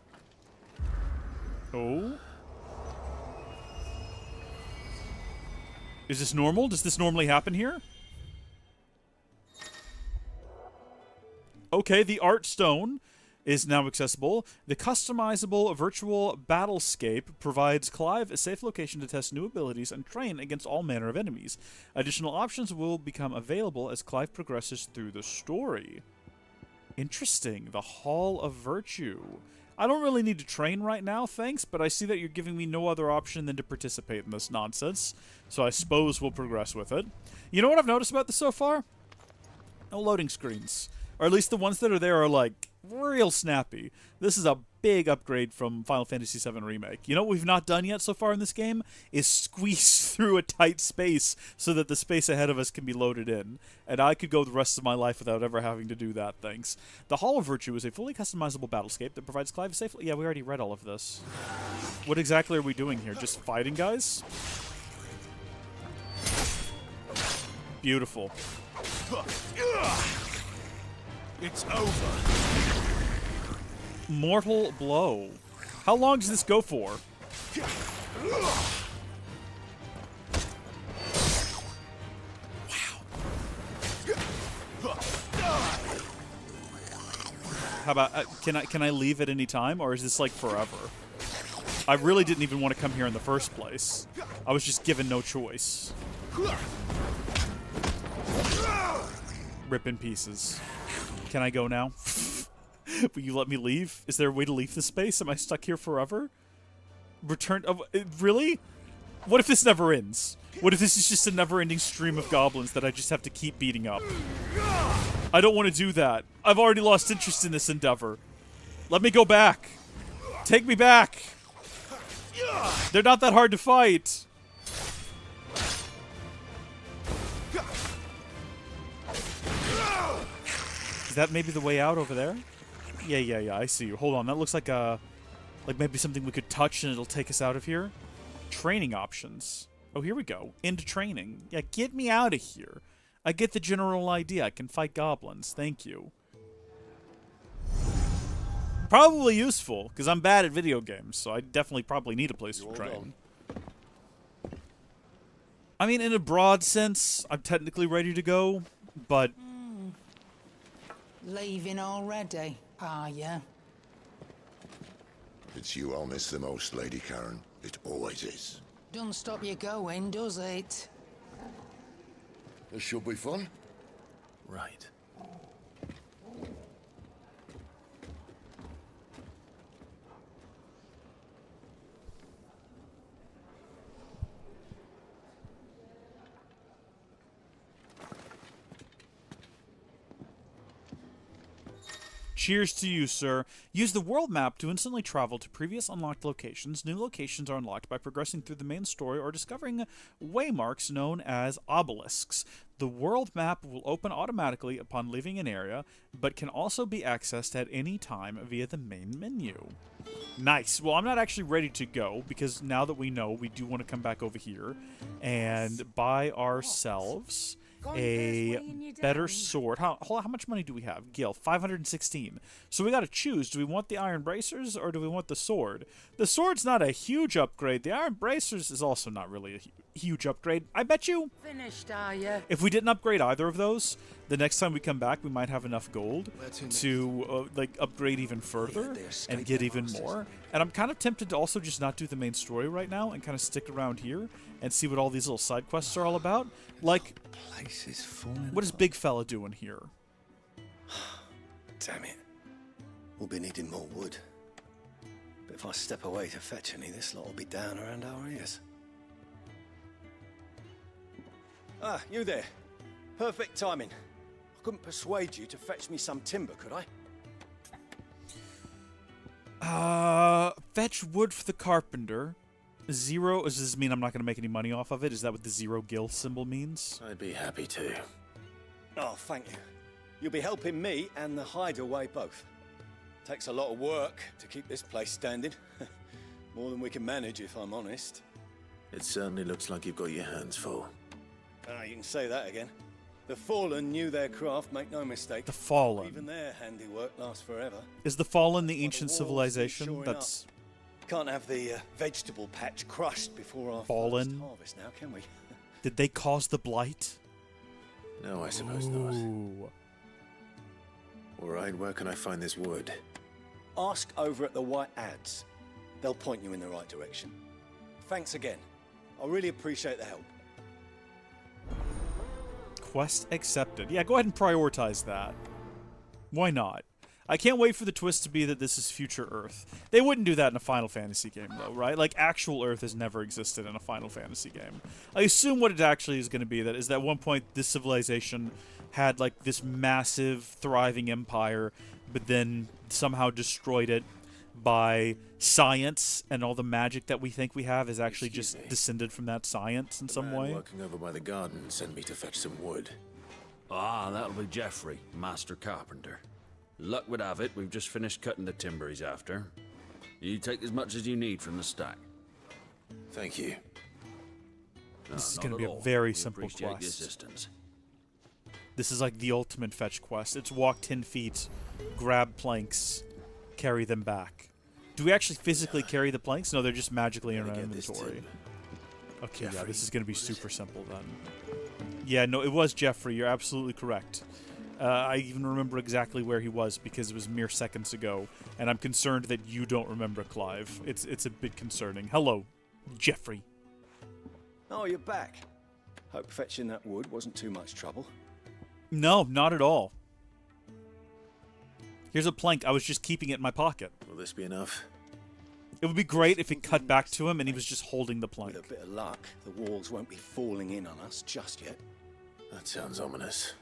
Oh? Is this normal? Does this normally happen here? Okay, the art stone is now accessible. The customizable virtual battlescape provides Clive a safe location to test new abilities and train against all manner of enemies. Additional options will become available as Clive progresses through the story. Interesting. The Hall of Virtue. I don't really need to train right now, thanks, but I see that you're giving me no other option than to participate in this nonsense, so I suppose we'll progress with it. You know what I've noticed about this so far? No loading screens. Or at least the ones that are there are, like, real snappy. This is a big upgrade from Final Fantasy VII Remake. You know what we've not done yet so far in this game? Is squeeze through a tight space so that the space ahead of us can be loaded in. And I could go the rest of my life without ever having to do that, thanks. The Hall of Virtue is a fully customizable battlescape that provides Clive safely. Yeah, we already read all of this. What exactly are we doing here? Just fighting, guys? Beautiful. It's over. Mortal blow. How long does this go for? How about can I leave at any time, or is this like forever? I really didn't even want to come here in the first place. I was just given no choice. Rip in pieces. Can I go now? Will you let me leave? Is there a way to leave this space? Am I stuck here forever? Return... really? What if this never ends? What if this is just a never-ending stream of goblins that I just have to keep beating up? I don't want to do that. I've already lost interest in this endeavor. Let me go back. Take me back. They're not that hard to fight. Is that maybe the way out over there? Yeah, I see you. Hold on, that looks like maybe something we could touch and it'll take us out of here. Training options. Oh, here we go. Into training. Yeah, get me out of here. I get the general idea. I can fight goblins. Thank you. Probably useful, because I'm bad at video games, so I definitely probably need a place to train. I mean, in a broad sense, I'm technically ready to go, but... Leaving already, are ya? It's you I'll miss the most, Lady Karen. It always is. Don't stop you going, does it? This should be fun. Right. Cheers to you, sir. Use the world map to instantly travel to previous unlocked locations. New locations are unlocked by progressing through the main story or discovering waymarks known as obelisks. The world map will open automatically upon leaving an area, but can also be accessed at any time via the main menu. Nice. Well, I'm not actually ready to go, because now that we know, we do want to come back over here and buy ourselves a better sword. How much money do we have? Gil, 516. So we got to choose. Do we want the iron bracers or do we want the sword? The sword's not a huge upgrade. The iron bracers is also not really a huge upgrade. I bet you Finished, are ya? if we didn't upgrade either of those, the next time we come back, we might have enough gold to like upgrade even further and get even more. And I'm kind of tempted to also just not do the main story right now and kind of stick around here and see what all these little side quests are all about. Like, what is Big Fella doing here? Damn it. We'll be needing more wood. But if I step away to fetch any, this lot will be down around our ears. Ah, you there. Perfect timing. I couldn't persuade you to fetch me some timber, could I? Fetch wood for the carpenter. 0, does this mean I'm not going to make any money off of it? Is that what the 0 gil symbol means? I'd be happy to. Oh, thank you. You'll be helping me and the hideaway both. Takes a lot of work to keep this place standing. More than we can manage, if I'm honest. It certainly looks like you've got your hands full. Ah, you can say that again. The Fallen knew their craft, make no mistake. The Fallen. Even their handiwork lasts forever. Is the Fallen the ancient walls civilization? keep shoring That's Can't have the vegetable patch crushed before our Fallen. first harvest now, can we? Did they cause the blight? No, I suppose not. Alright, where can I find this wood? Ask over at the White Ads. They'll point you in the right direction. Thanks again. I really appreciate the help. Quest accepted. Yeah, go ahead and prioritize that. Why not? I can't wait for the twist to be that this is future Earth. They wouldn't do that in a Final Fantasy game, though, right? Like, actual Earth has never existed in a Final Fantasy game. I assume what it actually is going to be that is that at one point this civilization had, like, this massive, thriving empire, but then somehow destroyed it by science, and all the magic that we think we have is actually just descended from that science in some way. Working over by the garden sent me to fetch some wood. Ah, that'll be Geoffrey, Master Carpenter. Luck would have it, we've just finished cutting the timber he's after. You take as much as you need from the stack. Thank you. This is not going to at be a all. very We simple appreciate the quest. assistance. This is like the ultimate fetch quest. It's walk 10 feet, grab planks, carry them back. Do we actually physically carry the planks? No, they're just magically in our inventory. Okay, yeah, this is going to be super simple then. Yeah, no, it was Geoffrey. You're absolutely correct. I even remember exactly where he was because it was mere seconds ago, and I'm concerned that you don't remember Clive. It's a bit concerning. Hello, Geoffrey. Oh, you're back. Hope fetching that wood wasn't too much trouble. No, not at all. Here's a plank. I was just keeping it in my pocket. Will this be enough? It would be great if it cut back to him and he was just holding the plank. With a bit of luck, the walls won't be falling in on us just yet. That sounds ominous.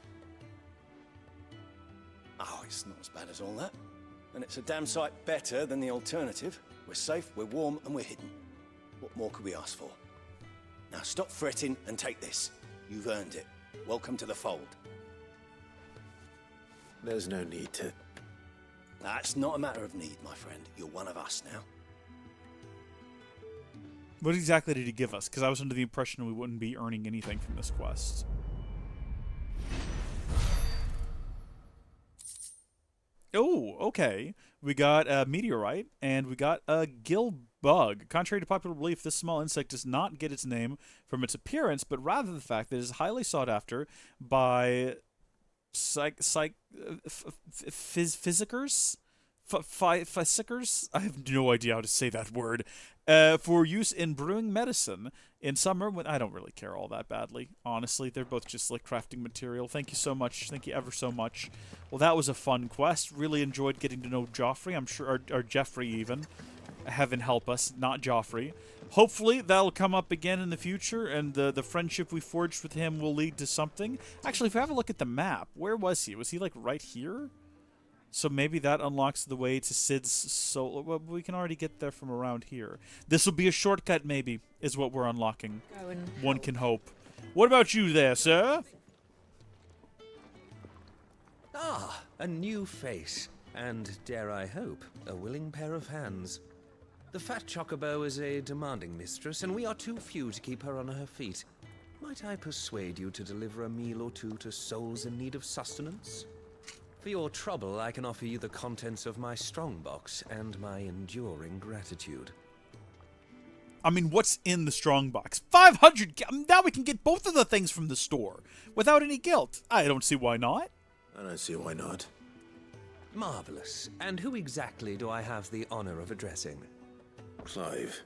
Oh, it's not as bad as all that. And it's a damn sight better than the alternative. We're safe, we're warm, and we're hidden. What more could we ask for? Now stop fretting and take this. You've earned it. Welcome to the fold. There's no need to... That's not a matter of need, my friend. You're one of us now. What exactly did he give us? Because I was under the impression we wouldn't be earning anything from this quest. Oh, okay. We got a meteorite, and we got a gill bug. Contrary to popular belief, this small insect does not get its name from its appearance, but rather the fact that it is highly sought after by physicers? Physicers? I have no idea how to say that word. For use in brewing medicine in summer. When I don't really care all that badly, honestly. They're both just like crafting material. Thank you so much. Thank you ever so much. Well, that was a fun quest. Really enjoyed getting to know Joffrey. I'm sure, or Geoffrey even. Heaven help us, not Joffrey. Hopefully that'll come up again in the future, and the friendship we forged with him will lead to something. Actually, if we have a look at the map, where was he? Was he like right here? So maybe that unlocks the way to Sid's soul. Well, we can already get there from around here. This will be a shortcut, maybe, is what we're unlocking. One can hope. What about you there, sir? Ah, a new face. And, dare I hope, a willing pair of hands. The fat chocobo is a demanding mistress, and we are too few to keep her on her feet. Might I persuade you to deliver a meal or two to souls in need of sustenance? For your trouble, I can offer you the contents of my strongbox and my enduring gratitude. I mean, what's in the strongbox? 500! Now we can get both of the things from the store without any guilt. I don't see why not. I don't see why not. Marvelous. And who exactly do I have the honor of addressing? Clive.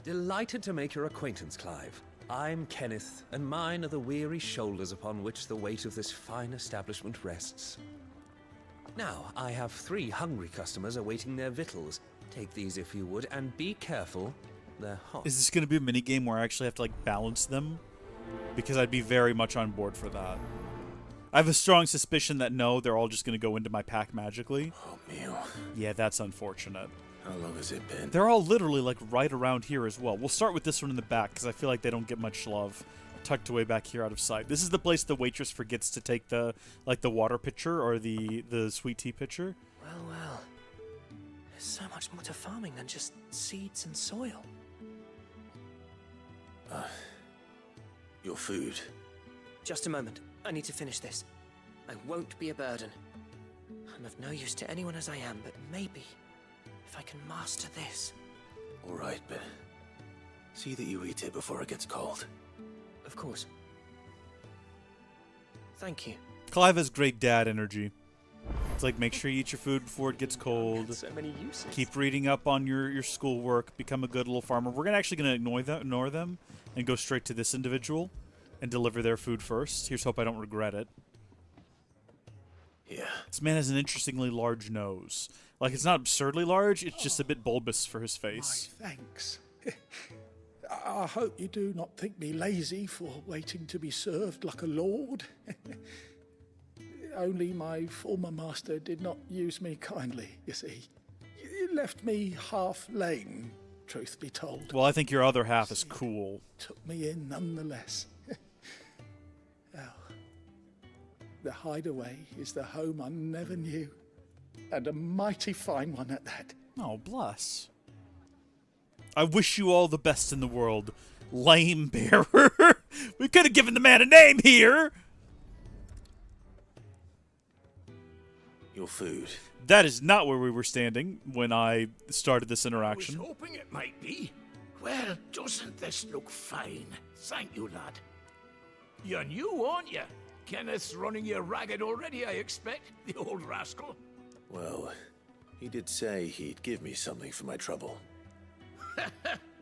Delighted to make your acquaintance, Clive. I'm Kenneth, and mine are the weary shoulders upon which the weight of this fine establishment rests. Now, I have 3 hungry customers awaiting their victuals. Take these if you would, and be careful. They're hot. Is this going to be a minigame where I actually have to, like, balance them? Because I'd be very much on board for that. I have a strong suspicion that no, they're all just going to go into my pack magically. Oh, meal. Yeah, that's unfortunate. How long has it been? They're all literally like right around here as well. We'll start with this one in the back because I feel like they don't get much love. Tucked away back here out of sight. This is the place the waitress forgets to take the water pitcher or the sweet tea pitcher. Well, well. There's so much more to farming than just seeds and soil. Your food. Just a moment. I need to finish this. I won't be a burden. I'm of no use to anyone as I am, but maybe if I can master this. All right, but see that you eat it before it gets cold. Of course. Thank you. Clive has great dad energy. It's like, make sure you eat your food before it gets cold. So many uses. Keep reading up on your schoolwork. Become a good little farmer. We're actually gonna ignore them and go straight to this individual and deliver their food first. Here's hope I don't regret it. Yeah. This man has an interestingly large nose. Like, it's not absurdly large. It's just a bit bulbous for his face. My thanks. I hope you do not think me lazy for waiting to be served like a lord. Only my former master did not use me kindly, you see. You left me half lame, truth be told. Well, I think your other half is cool. Took me in nonetheless. Well, the hideaway is the home I never knew. And a mighty fine one at that. Oh, bless. I wish you all the best in the world, lame bearer. We could have given the man a name here. Your food. That is not where we were standing when I started this interaction. I was hoping it might be. Well, doesn't this look fine? Thank you, lad. You're new, aren't you? Kenneth's running you ragged already, I expect, the old rascal. Well, he did say he'd give me something for my trouble.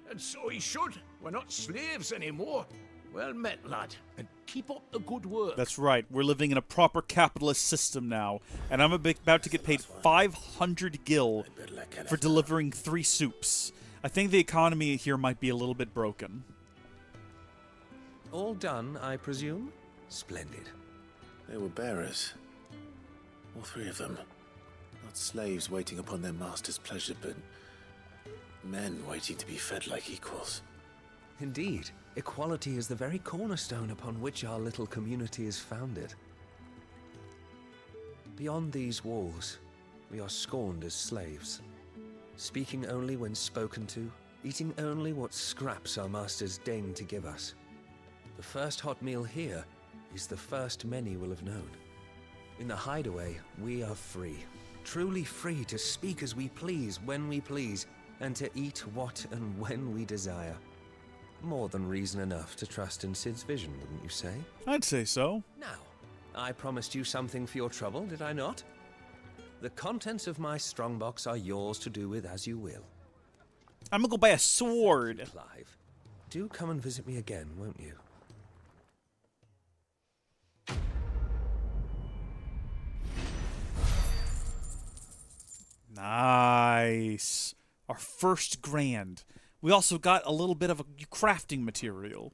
And so he should. We're not slaves anymore. Well met, lad, and keep up the good work. That's right. We're living in a proper capitalist system now, and I'm about to get paid 500 gil for delivering 3 soups. I think the economy here might be a little bit broken. All done, I presume? Splendid. They were bearers. All 3 of them. Not slaves waiting upon their master's pleasure, but men waiting to be fed like equals. Indeed. Equality is the very cornerstone upon which our little community is founded. Beyond these walls, we are scorned as slaves, speaking only when spoken to, eating only what scraps our masters deign to give us. The first hot meal here is the first many will have known. In the hideaway, we are free, truly free to speak as we please, when we please, and to eat what and when we desire. More than reason enough to trust in Sid's vision, wouldn't you say? I'd say so. Now, I promised you something for your trouble, did I not? The contents of my strongbox are yours to do with as you will. I'm gonna go buy a sword. You, Clive. Do come and visit me again, won't you? Nice. Our first grand. We also got a little bit of a crafting material.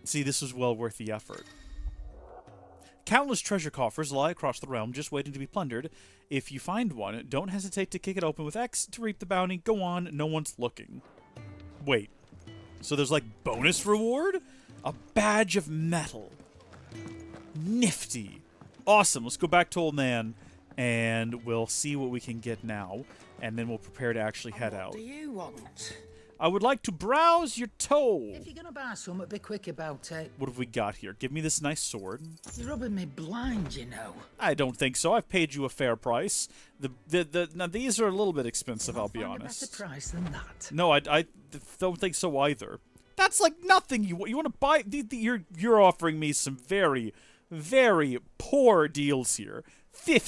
See, this was well worth the effort. Countless treasure coffers lie across the realm just waiting to be plundered. If you find one, don't hesitate to kick it open with X to reap the bounty. Go on, no one's looking. Wait. So there's like bonus reward? A badge of metal. Nifty. Awesome. Let's go back to Old Nan and we'll see what we can get now. And then we'll prepare to actually head out. What do you want? I would like to browse your toe. If you're gonna buy something, be quick about it. What have we got here? Give me this nice sword. You're rubbing me blind, you know. I don't think so. I've paid you a fair price. Now these are a little bit expensive, I'll be honest. A better price than that. No, I don't think so either. That's like nothing. You want to buy? You're offering me some very, very poor deals here.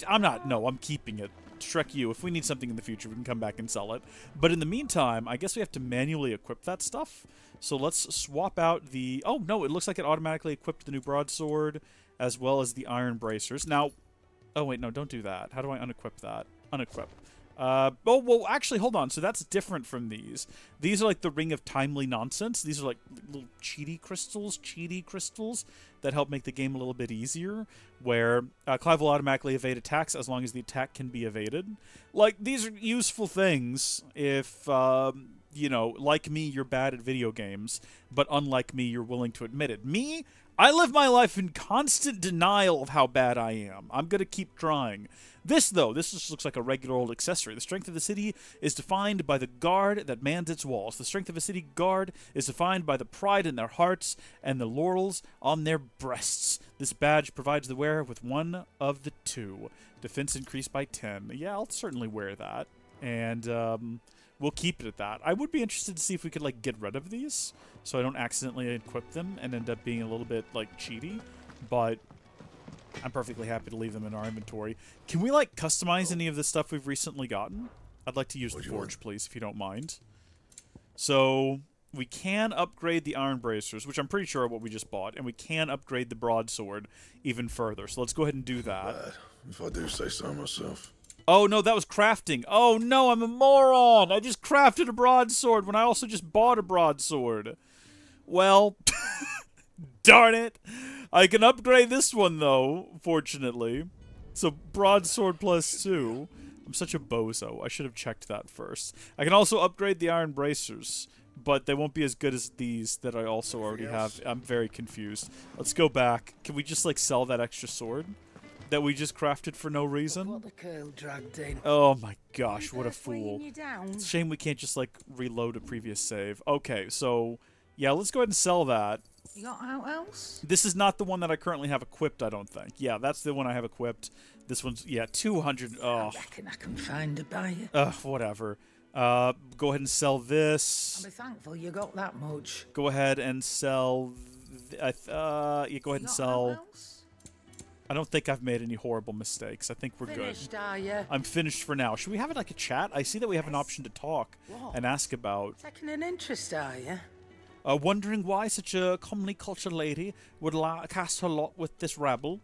I'm keeping it. Shrek you. If we need something in the future, we can come back and sell it. But in the meantime, I guess we have to manually equip that stuff. So let's swap out the... Oh, no, it looks like it automatically equipped the new broadsword as well as the iron bracers. Now... Oh, wait, no, don't do that. How do I unequip that? Unequip. Well, actually, hold on. So that's different from these. These are like the Ring of Timely Nonsense. These are like little cheaty crystals that help make the game a little bit easier, where Clive will automatically evade attacks as long as the attack can be evaded. Like, these are useful things if, you know, like me, you're bad at video games, but unlike me, you're willing to admit it. Me, I live my life in constant denial of how bad I am. I'm going to keep trying. This, though, this just looks like a regular old accessory. The strength of the city is defined by the guard that mans its walls. The strength of a city guard is defined by the pride in their hearts and the laurels on their breasts. This badge provides the wearer with one of the two. Defense increased by 10. Yeah, I'll certainly wear that. And we'll keep it at that. I would be interested to see if we could, like, get rid of these so I don't accidentally equip them and end up being a little bit, like, cheaty. But I'm perfectly happy to leave them in our inventory. Can we, like, customize any of the stuff we've recently gotten? I'd like to use the forge, please, if you don't mind. So, we can upgrade the iron bracers, which I'm pretty sure are what we just bought, and we can upgrade the broadsword even further. So let's go ahead and do that. If I do say so myself. Oh, no, that was crafting. Oh, no, I'm a moron. I just crafted a broadsword when I also just bought a broadsword. Well, darn it. I can upgrade this one, though, fortunately. So, broadsword plus 2. I'm such a bozo. I should have checked that first. I can also upgrade the iron bracers, but they won't be as good as these that I also already have. I'm very confused. Let's go back. Can we just, like, sell that extra sword that we just crafted for no reason? What the curl dragged in. Oh, my gosh, what a fool. You down? It's a shame we can't just, like, reload a previous save. Okay, so, yeah, let's go ahead and sell that. You got out else? This is not the one that I currently have equipped, I don't think. Yeah, that's the one I have equipped. This one's, yeah, 200. Oh. I reckon I can find a buyer. Whatever. Go ahead and sell this. I'll be thankful you got that much. Go ahead and sell. Yeah, go ahead and sell. I don't think I've made any horrible mistakes. I think we're Finished, good. Are you? I'm finished for now. Should we have it like a chat? I see that we have an option to talk and ask about. Taking an interest, are you? Wondering why such a commonly cultured lady would cast her lot with this rabble?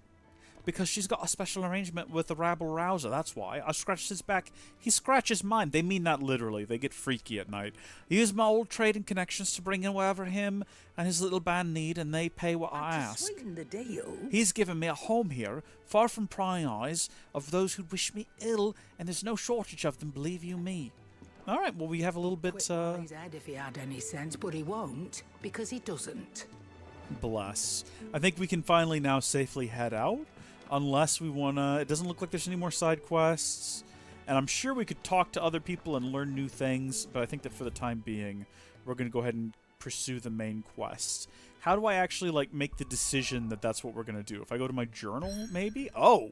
Because she's got a special arrangement with the rabble rouser, that's why. I scratched his back, he scratches mine. They mean that literally, they get freaky at night. I use my old trading connections to bring in whatever him and his little band need, and they pay what I ask. Sweeten the deal. He's given me a home here, far from prying eyes of those who'd wish me ill, and there's no shortage of them, believe you me. All right, well, we have a little bit, His head if he had any sense, but he won't, because he doesn't. Bless. I think we can finally now safely head out, unless we want to... It doesn't look like there's any more side quests, and I'm sure we could talk to other people and learn new things, but I think that for the time being, we're going to go ahead and pursue the main quest. How do I actually, like, make the decision that that's what we're going to do? If I go to my journal, maybe? Oh!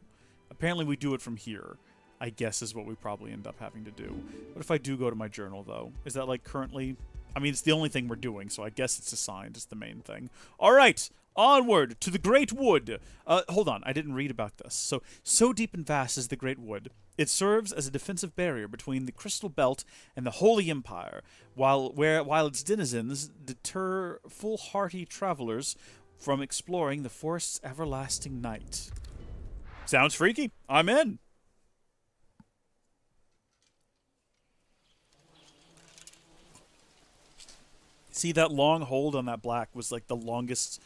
Apparently we do it from here. I guess is what we probably end up having to do. What if I do go to my journal, though? Is that, like, currently... I mean, it's the only thing we're doing, so I guess it's assigned as the main thing. All right! Onward to the Great Wood! Hold on, I didn't read about this. So deep and vast is the Great Wood. It serves as a defensive barrier between the Crystal Belt and the Holy Empire, while its denizens deter foolhardy travelers from exploring the forest's everlasting night. Sounds freaky. I'm in. See, that long hold on that black was like the longest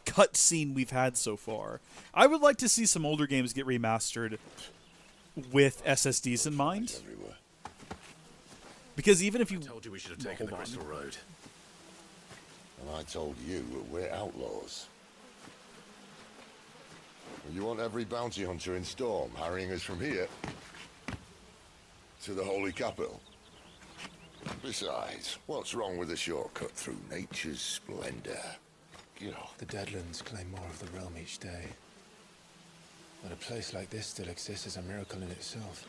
cutscene we've had so far. I would like to see some older games get remastered with SSDs in mind. Because even if you... I told you we should have taken the Crystal Road. And I told you we're outlaws. You want every bounty hunter in Storm harrying us from here to the Holy Capital? Besides, what's wrong with a shortcut through nature's splendor? The Deadlands claim more of the realm each day. But a place like this still exists is a miracle in itself.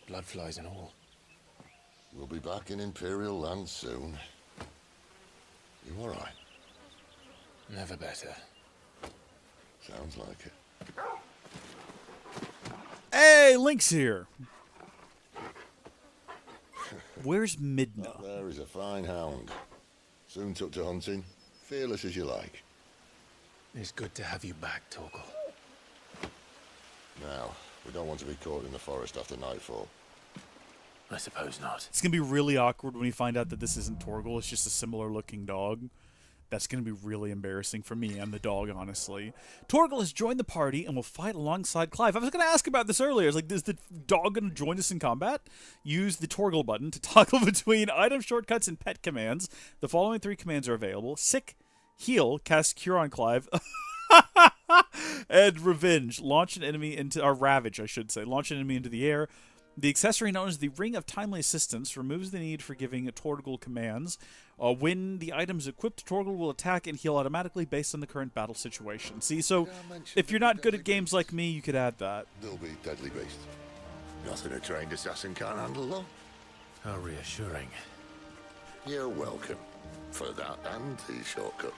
Bloodflies and all. We'll be back in Imperial land soon. You all right? Never better. Sounds like it. Hey, Link's here. Where's Midna? That there is a fine hound. Soon took to hunting. Fearless as you like. It's good to have you back, Torgal. Now, We don't want to be caught in the forest after nightfall. I suppose not. It's going to be really awkward when we find out that this isn't Torgal. It's just a similar-looking dog. That's going to be really embarrassing for me and the dog, honestly. Torgal has joined the party and will fight alongside Clive. I was going to ask about this earlier. It's like, is the dog going to join us in combat? Use the Torgal button to toggle between item shortcuts and pet commands. The following 3 commands are available. Sick, heal, cast Cure on Clive, and Revenge. Launch an enemy into... or Ravage, I should say. Launch an enemy into the air. The accessory known as the Ring of Timely Assistance removes the need for giving Torgal commands. When the item is equipped, Torgal will attack and heal automatically based on the current battle situation. See, so if you're not good at games like me, you could add that. They'll be deadly beasts. Nothing a trained assassin can't handle, though. How reassuring. You're welcome for that and the shortcut.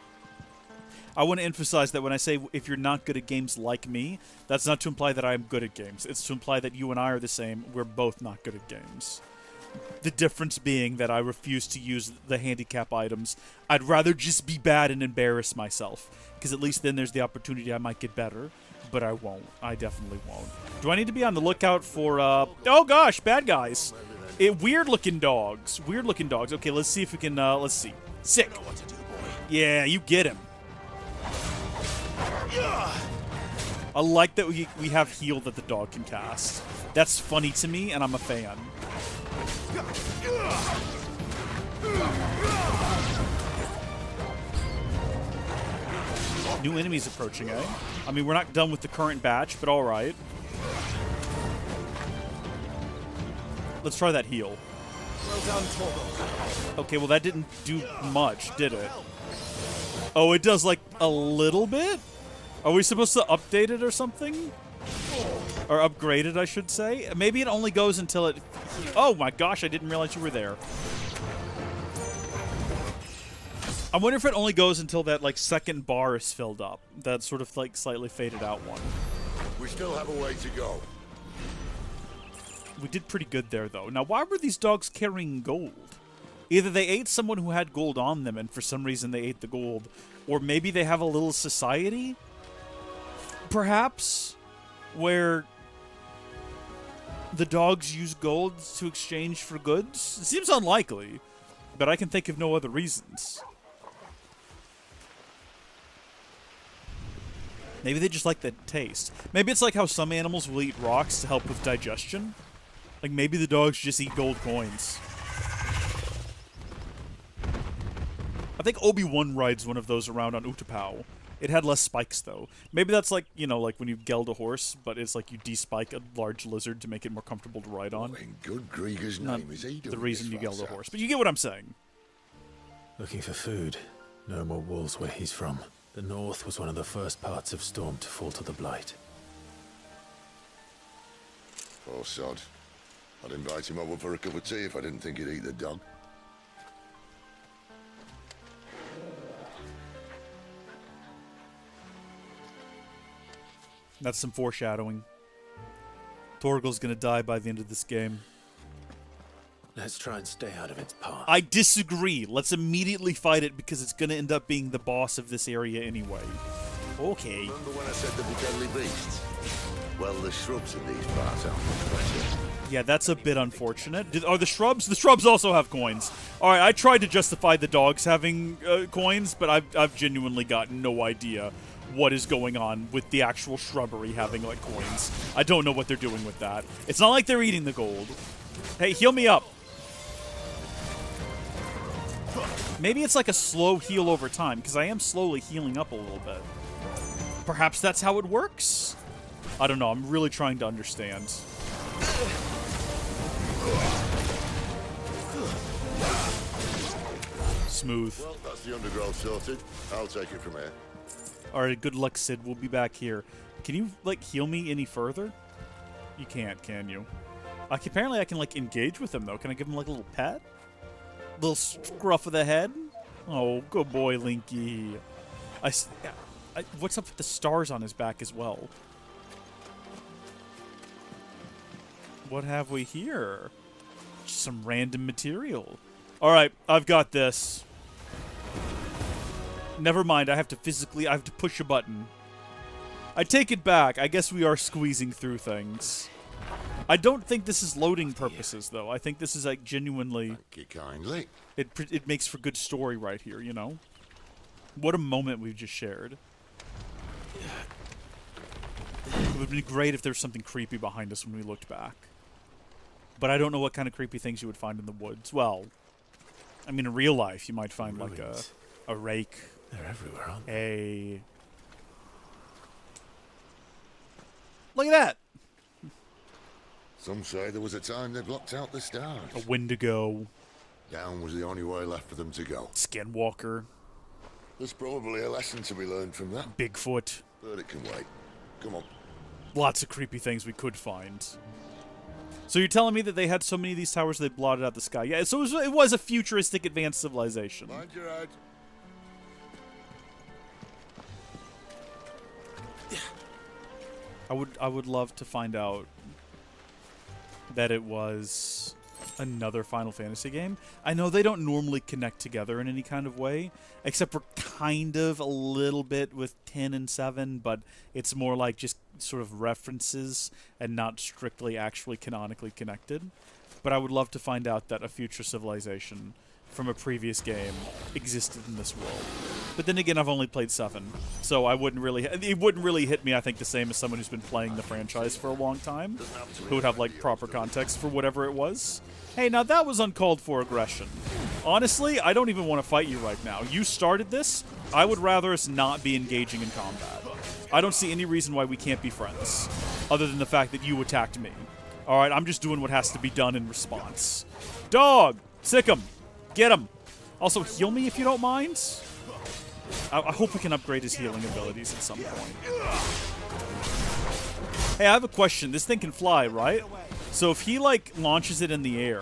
I want to emphasize that when I say if you're not good at games like me, that's not to imply that I'm good at games. It's to imply that you and I are the same. We're both not good at games. The difference being that I refuse to use the handicap items. I'd rather just be bad and embarrass myself, because at least then there's the opportunity I might get better, but I won't. I definitely won't. Do I need to be on the lookout for, oh gosh, bad guys. Weird-looking dogs. Weird-looking dogs. Okay, let's see if we can, let's see. Sick. Yeah, you get him. I like that we have heal that the dog can cast. That's funny to me, and I'm a fan. New enemies approaching, eh? I mean, we're not done with the current batch, but alright. Let's try that heal. Well done, Torgal. Okay, well that didn't do much, did it? Oh, it does like a little bit? Are we supposed to update it or something? Or upgrade it, I should say? Maybe it only goes until it... Oh my gosh, I didn't realize you were there. I wonder if it only goes until that, like, second bar is filled up. That sort of, like, slightly faded out one. We still have a way to go. We did pretty good there, though. Now, why were these dogs carrying gold? Either they ate someone who had gold on them, and for some reason they ate the gold, or maybe they have a little society, perhaps, where the dogs use gold to exchange for goods? It seems unlikely, but I can think of no other reasons. Maybe they just like the taste. Maybe it's like how some animals will eat rocks to help with digestion. Like, maybe the dogs just eat gold coins. I think Obi-Wan rides one of those around on Utapau. It had less spikes, though. Maybe that's like, you know, like when you geld a horse, but it's like you de-spike a large lizard to make it more comfortable to ride on. In good Grieger's name is he the reason you geld a horse. But you get what I'm saying. Looking for food. No more wolves where he's from. The north was one of the first parts of Storm to fall to the Blight. Poor sod. I'd invite him over for a cup of tea if I didn't think he'd eat the dog. That's some foreshadowing. Torgal's gonna die by the end of this game. Let's try and stay out of its path. I disagree. Let's immediately fight it because it's gonna end up being the boss of this area anyway. Okay. Remember when I said there'd be deadly beasts? Well, the shrubs in these parts aren't much better. Yeah, that's a bit unfortunate. Are the shrubs? The shrubs also have coins. Alright, I tried to justify the dogs having coins, but I've genuinely got no idea what is going on with the actual shrubbery having, like, coins. I don't know what they're doing with that. It's not like they're eating the gold. Hey, heal me up. Maybe it's like a slow heal over time, because I am slowly healing up a little bit. Perhaps that's how it works? I don't know, I'm really trying to understand. Smooth. Well, that's the undergrowth sorted. I'll take it from here. Alright, good luck, Sid. We'll be back here. Can you, like, heal me any further? You can't, can you? Apparently I can, like, engage with him, though. Can I give him, like, a little pet? Little scruff of the head? Oh, good boy, Linky. What's up with the stars on his back as well? What have we here? Just some random material. Alright, I've got this. Never mind, I have to push a button. I take it back. I guess we are squeezing through things. I don't think this is loading purposes, though. I think this is like genuinely. Thank you kindly. It makes for good story right here, you know. What a moment we've just shared. It would be great if there was something creepy behind us when we looked back. But I don't know what kind of creepy things you would find in the woods. Well, I mean, in real life, you might find like a rake. They're everywhere, aren't they? Look at that. Some say there was a time they blocked out the stars. A Wendigo. Down was the only way left for them to go. Skinwalker. There's probably a lesson to be learned from that. Bigfoot. But it can wait. Come on. Lots of creepy things we could find. So you're telling me that they had so many of these towers they blotted out the sky? Yeah, so it was a futuristic advanced civilization. Mind your head. I would love to find out that it was another Final Fantasy game. I know they don't normally connect together in any kind of way, except for kind of a little bit with 10 and 7, but it's more like just sort of references and not strictly actually canonically connected. But I would love to find out that a future civilization from a previous game existed in this world. But then again, I've only played 7, so it wouldn't really hit me, I think, the same as someone who's been playing the franchise for a long time, who would have, like, proper context for whatever it was. Hey, now that was uncalled for aggression. Honestly, I don't even want to fight you right now. You started this. I would rather us not be engaging in combat. I don't see any reason why we can't be friends, other than the fact that you attacked me. Alright, I'm just doing what has to be done in response. Dog! Sick him! Get him! Also, heal me if you don't mind. I hope we can upgrade his healing abilities at some point. Hey, I have a question. This thing can fly, right? So if he, like, launches it in the air,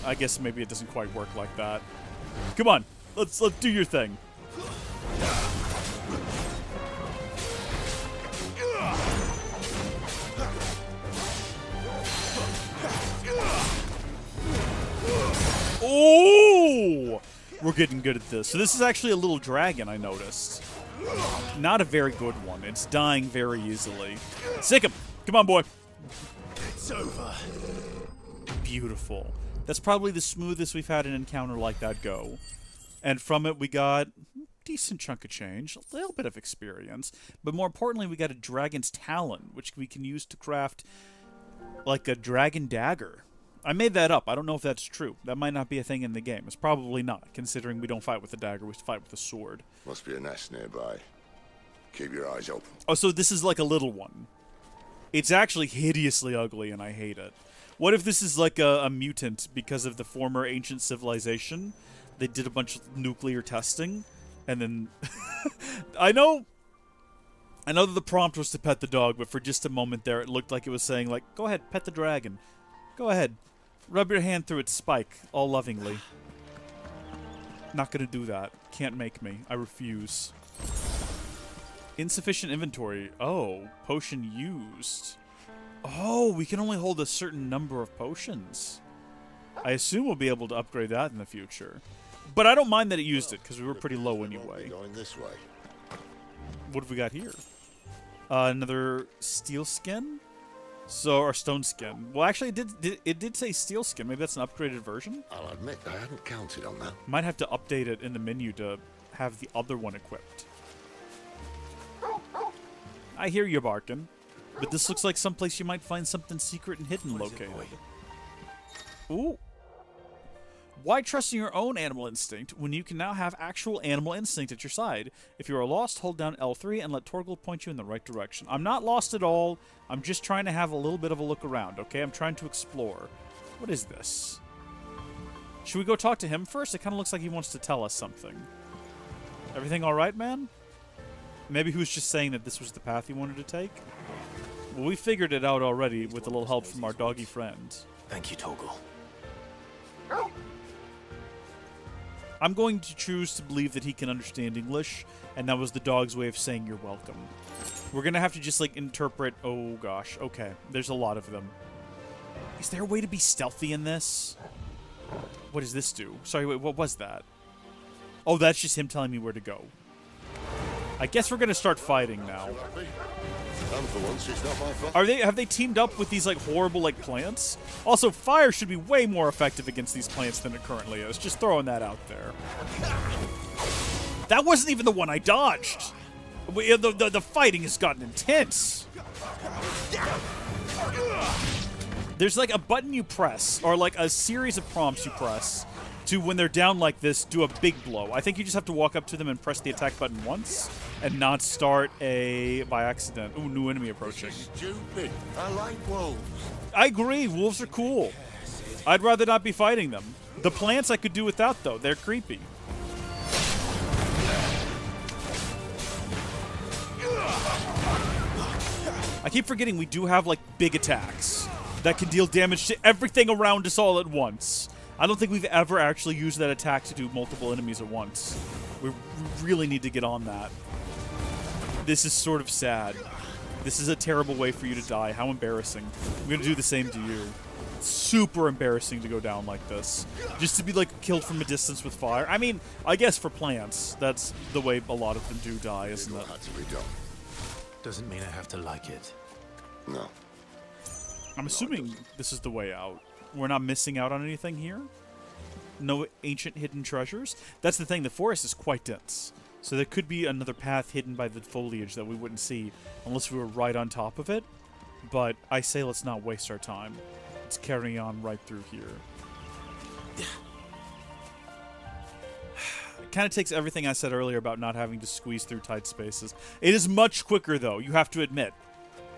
I guess maybe it doesn't quite work like that. Come on, let's do your thing. Oh! We're getting good at this. So this is actually a little dragon, I noticed. Not a very good one. It's dying very easily. Sick him! Come on, boy. It's over. Beautiful. That's probably the smoothest we've had an encounter like that go. And from it, we got a decent chunk of change, a little bit of experience, but more importantly, we got a dragon's talon, which we can use to craft, like, a dragon dagger. I made that up. I don't know if that's true. That might not be a thing in the game. It's probably not, considering we don't fight with a dagger, we fight with a sword. Must be a nest nearby. Keep your eyes open. Oh, so this is like a little one. It's actually hideously ugly, and I hate it. What if this is like a mutant because of the former ancient civilization? They did a bunch of nuclear testing, and then... I know that the prompt was to pet the dog, but for just a moment there, it looked like it was saying, like, go ahead, pet the dragon. Go ahead. Rub your hand through its spike, all lovingly. Not gonna do that. Can't make me. I refuse. Insufficient inventory. Oh, potion used. Oh, we can only hold a certain number of potions. I assume we'll be able to upgrade that in the future. But I don't mind that it used it, because we were pretty low anyway. Going this way. What have we got here? Another steel skin? So, or stone skin. Well, actually, it did say steel skin. Maybe that's an upgraded version? I'll admit I hadn't counted on that. Might have to update it in the menu to have the other one equipped. I hear you barking. But this looks like someplace you might find something secret and hidden located. Ooh. Why trust in your own animal instinct when you can now have actual animal instinct at your side? If you are lost, hold down L3 and let Torgal point you in the right direction. I'm not lost at all. I'm just trying to have a little bit of a look around, okay? I'm trying to explore. What is this? Should we go talk to him first? It kind of looks like he wants to tell us something. Everything all right, man? Maybe he was just saying that this was the path he wanted to take? Well, we figured it out already with a little help from our doggy friend. Thank you, Torgal. I'm going to choose to believe that he can understand English, and that was the dog's way of saying you're welcome. We're going to have to just, like, interpret... Oh, gosh. Okay. There's a lot of them. Is there a way to be stealthy in this? What does this do? Sorry, wait, what was that? Oh, that's just him telling me where to go. I guess we're gonna start fighting now. And for once, it's not my fault. Have they teamed up with these like horrible like plants? Also, fire should be way more effective against these plants than it currently is. Just throwing that out there. That wasn't even the one I dodged. The fighting has gotten intense. There's like a button you press, or like a series of prompts you press, to when they're down like this, do a big blow. I think you just have to walk up to them and press the attack button once, and not start by accident. Ooh, new enemy approaching. Stupid. I like wolves. I agree, wolves are cool. I'd rather not be fighting them. The plants I could do without, though. They're creepy. I keep forgetting we do have, like, big attacks that can deal damage to everything around us all at once. I don't think we've ever actually used that attack to do multiple enemies at once. We really need to get on that. This is sort of sad. This is a terrible way for you to die. How embarrassing. I'm going to do the same to you. Super embarrassing to go down like this. Just to be, like, killed from a distance with fire. I mean, I guess for plants, that's the way a lot of them do die, isn't it? Doesn't mean I have to like it. No. I'm assuming this is the way out. We're not missing out on anything here? No ancient hidden treasures? That's the thing, the forest is quite dense. So there could be another path hidden by the foliage that we wouldn't see unless we were right on top of it. But I say let's not waste our time. Let's carry on right through here. It kind of takes everything I said earlier about not having to squeeze through tight spaces. It is much quicker, though, you have to admit.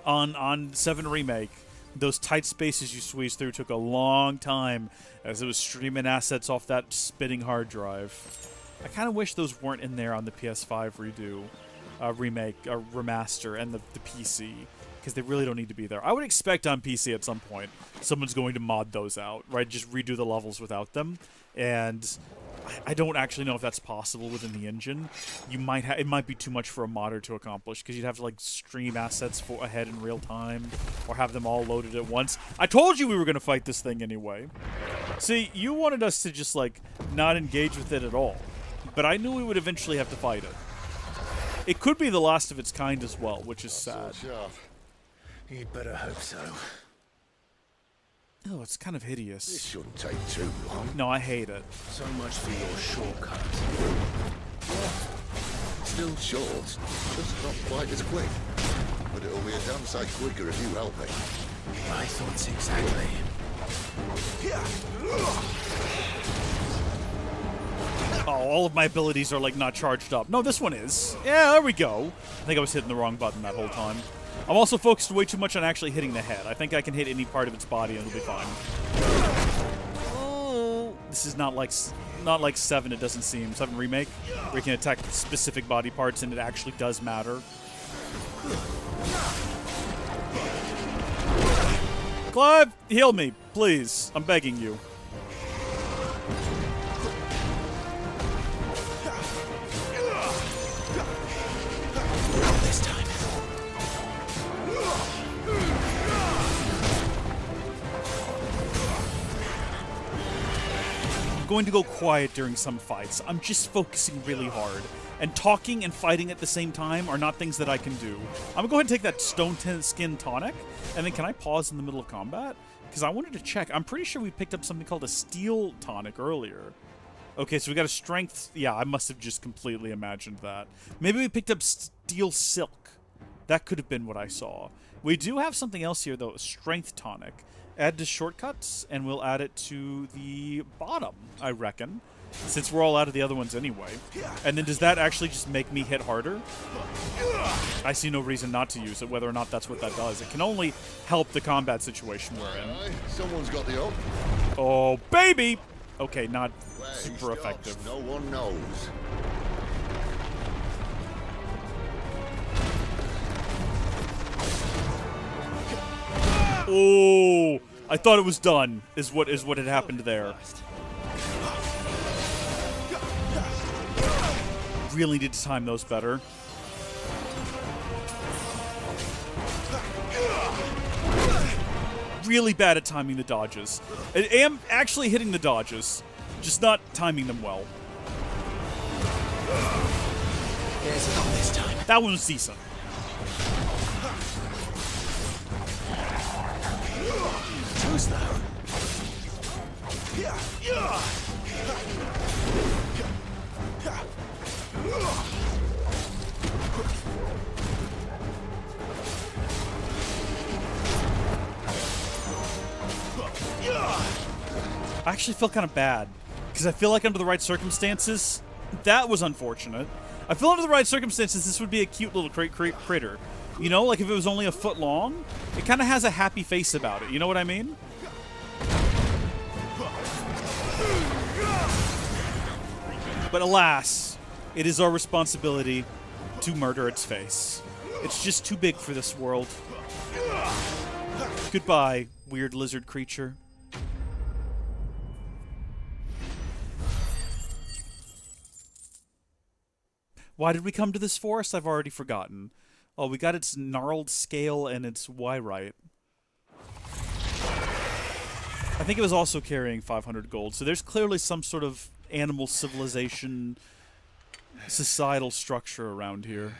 On 7 Remake, those tight spaces you squeezed through took a long time as it was streaming assets off that spitting hard drive. I kind of wish those weren't in there on the PS5 remake, remaster, and the PC, because they really don't need to be there. I would expect on PC at some point someone's going to mod those out, right? Just redo the levels without them, and I don't actually know if that's possible within the engine. You might it might be too much for a modder to accomplish, because you'd have to like stream assets ahead in real time, or have them all loaded at once. I told you we were going to fight this thing anyway. See, you wanted us to just like not engage with it at all, but I knew we would eventually have to fight it. It could be the last of its kind as well, which is sad. You'd better hope so. Oh, it's kind of hideous. This shouldn't take too long. No, I hate it. So much for your shortcut. Still short, just not quite as quick. But it'll be a damn sight quicker if you help me. My thoughts exactly. Oh, all of my abilities are like not charged up. No, this one is. Yeah, there we go. I think I was hitting the wrong button that whole time. I'm also focused way too much on actually hitting the head. I think I can hit any part of its body and it'll be fine. Oh, this is not like 7, it doesn't seem. 7 Remake, where you can attack specific body parts and it actually does matter. Clive, heal me, please. I'm begging you. This time. I'm going to go quiet during some fights. I'm just focusing really hard. And talking and fighting at the same time are not things that I can do. I'm going to go ahead and take that stone skin tonic. And then can I pause in the middle of combat? Because I wanted to check. I'm pretty sure we picked up something called a steel tonic earlier. Okay, so we got a strength. Yeah, I must have just completely imagined that. Maybe we picked up steel silk. That could have been what I saw. We do have something else here, though. A strength tonic. Add to shortcuts, and we'll add it to the bottom, I reckon. Since we're all out of the other ones anyway. And then does that actually just make me hit harder? I see no reason not to use it, whether or not that's what that does. It can only help the combat situation we're in. Someone's got the hook. Oh, baby! Okay, not Where he super stops, effective. No one knows. Oh, I thought it was done, is what had happened there. Really need to time those better. Really bad at timing the dodges. I am actually hitting the dodges, just not timing them well. There's a lot this time. That one was decent. Who's that? I actually feel kind of bad because I feel like under the right circumstances, that was unfortunate. I feel under the right circumstances, this would be a cute little critter. You know, like if it was only a foot long, it kind of has a happy face about it. You know what I mean? But alas, it is our responsibility to murder its face. It's just too big for this world. Goodbye, weird lizard creature. Why did we come to this forest? I've already forgotten. Oh, we got its gnarled scale and its Y-right. I think it was also carrying 500 gold, so there's clearly some sort of animal civilization societal structure around here.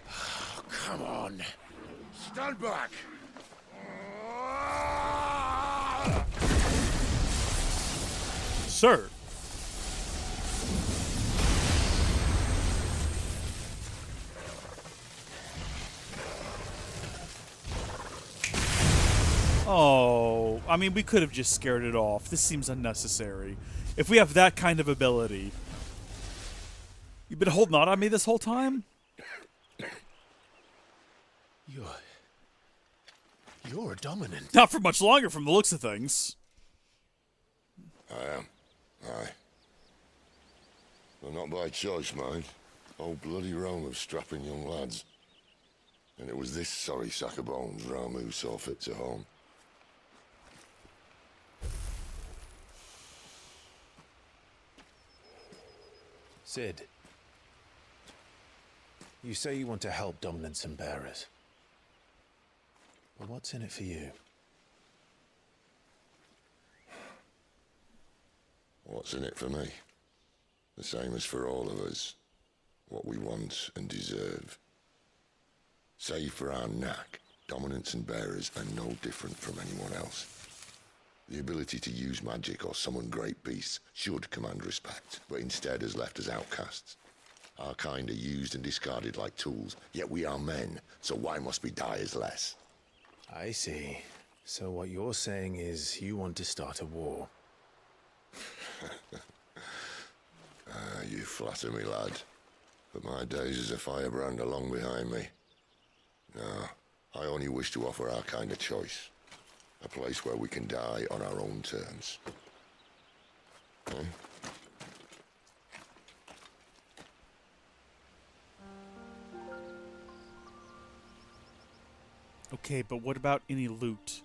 Oh, come on. Stand back. Sir. Oh, I mean, we could have just scared it off. This seems unnecessary. If we have that kind of ability. You've been holding on me this whole time? You're dominant. Not for much longer from the looks of things. I am. Aye. Well, not by choice, mind. Whole bloody realm of strapping young lads. And it was this sorry sack of bones Ramu saw fit to home. Sid, you say you want to help dominants and bearers. But what's in it for you? What's in it for me? The same as for all of us. What we want and deserve. Save for our knack, dominants and bearers are no different from anyone else. The ability to use magic or summon great beasts should command respect, but instead has left us outcasts. Our kind are used and discarded like tools, yet we are men, so why must we die as less? I see. So what you're saying is you want to start a war. You flatter me, lad. But my days as a firebrand are long behind me. No, I only wish to offer our kind a choice. A place where we can die on our own terms. Hmm? Okay, but what about any loot?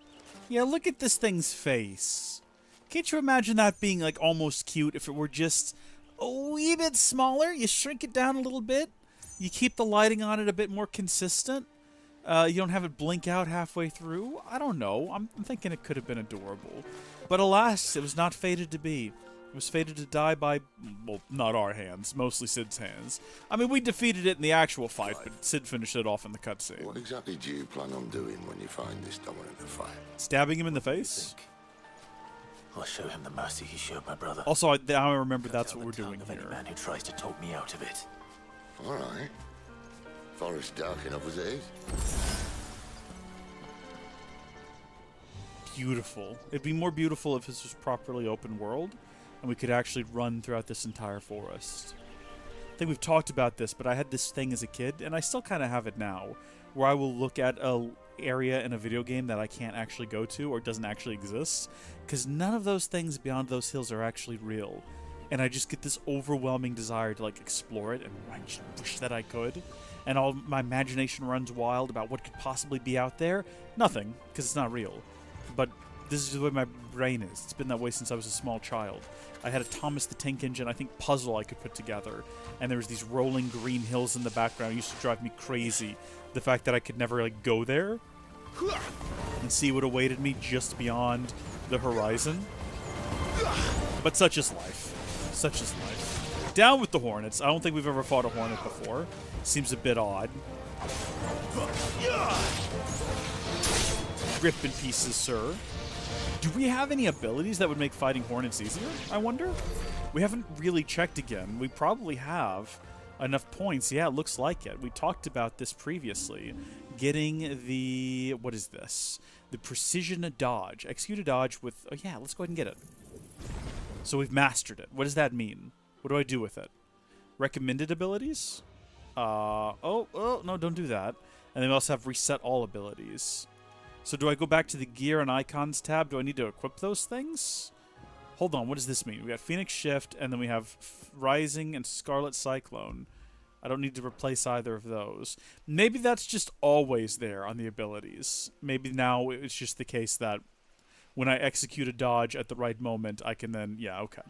Yeah, look at this thing's face. Can't you imagine that being, like, almost cute if it were just a wee bit smaller? You shrink it down a little bit. You keep the lighting on it a bit more consistent. You don't have it blink out halfway through. I don't know. I'm thinking it could have been adorable. But alas, it was not fated to be. It was fated to die by, well, not our hands. Mostly Sid's hands. I mean, we defeated it in the actual fight, but Sid finished it off in the cutscene. What exactly do you plan on doing when you find this dominant of fire? Stabbing him in the face? I'll show him the mercy he showed my brother. Also, I remember that's what we're doing of any here. man who tries to talk me out of it. All right. Forest dark enough as it is. Beautiful. It'd be more beautiful if this was properly open world, and we could actually run throughout this entire forest. I think we've talked about this, but I had this thing as a kid, and I still kind of have it now, where I will look at a area in a video game that I can't actually go to or doesn't actually exist, because none of those things beyond those hills are actually real. And I just get this overwhelming desire to, like, explore it, and I just wish that I could. And all my imagination runs wild about what could possibly be out there. Nothing, because it's not real. But this is the way my brain is. It's been that way since I was a small child. I had a Thomas the Tank Engine, I think, puzzle I could put together. And there was these rolling green hills in the background. It used to drive me crazy. The fact that I could never, like, go there and see what awaited me just beyond the horizon. But such is life. Such is life. Down with the Hornets. I don't think we've ever fought a Hornet before. Seems a bit odd. Rip in pieces, sir. Do we have any abilities that would make fighting Hornets easier, I wonder? We haven't really checked again. We probably have enough points. Yeah, it looks like it. We talked about this previously. Getting the... What is this? The precision dodge. Execute a dodge with... Oh, yeah, let's go ahead and get it. So we've mastered it. What does that mean? What do I do with it? Recommended abilities? Oh, no, don't do that. And then we also have reset all abilities. So do I go back to the gear and icons tab? Do I need to equip those things? Hold on, what does this mean? We got Phoenix Shift, and then we have Rising and Scarlet Cyclone. I don't need to replace either of those. Maybe that's just always there on the abilities. Maybe now it's just the case that when I execute a dodge at the right moment, I can then... Yeah, okay.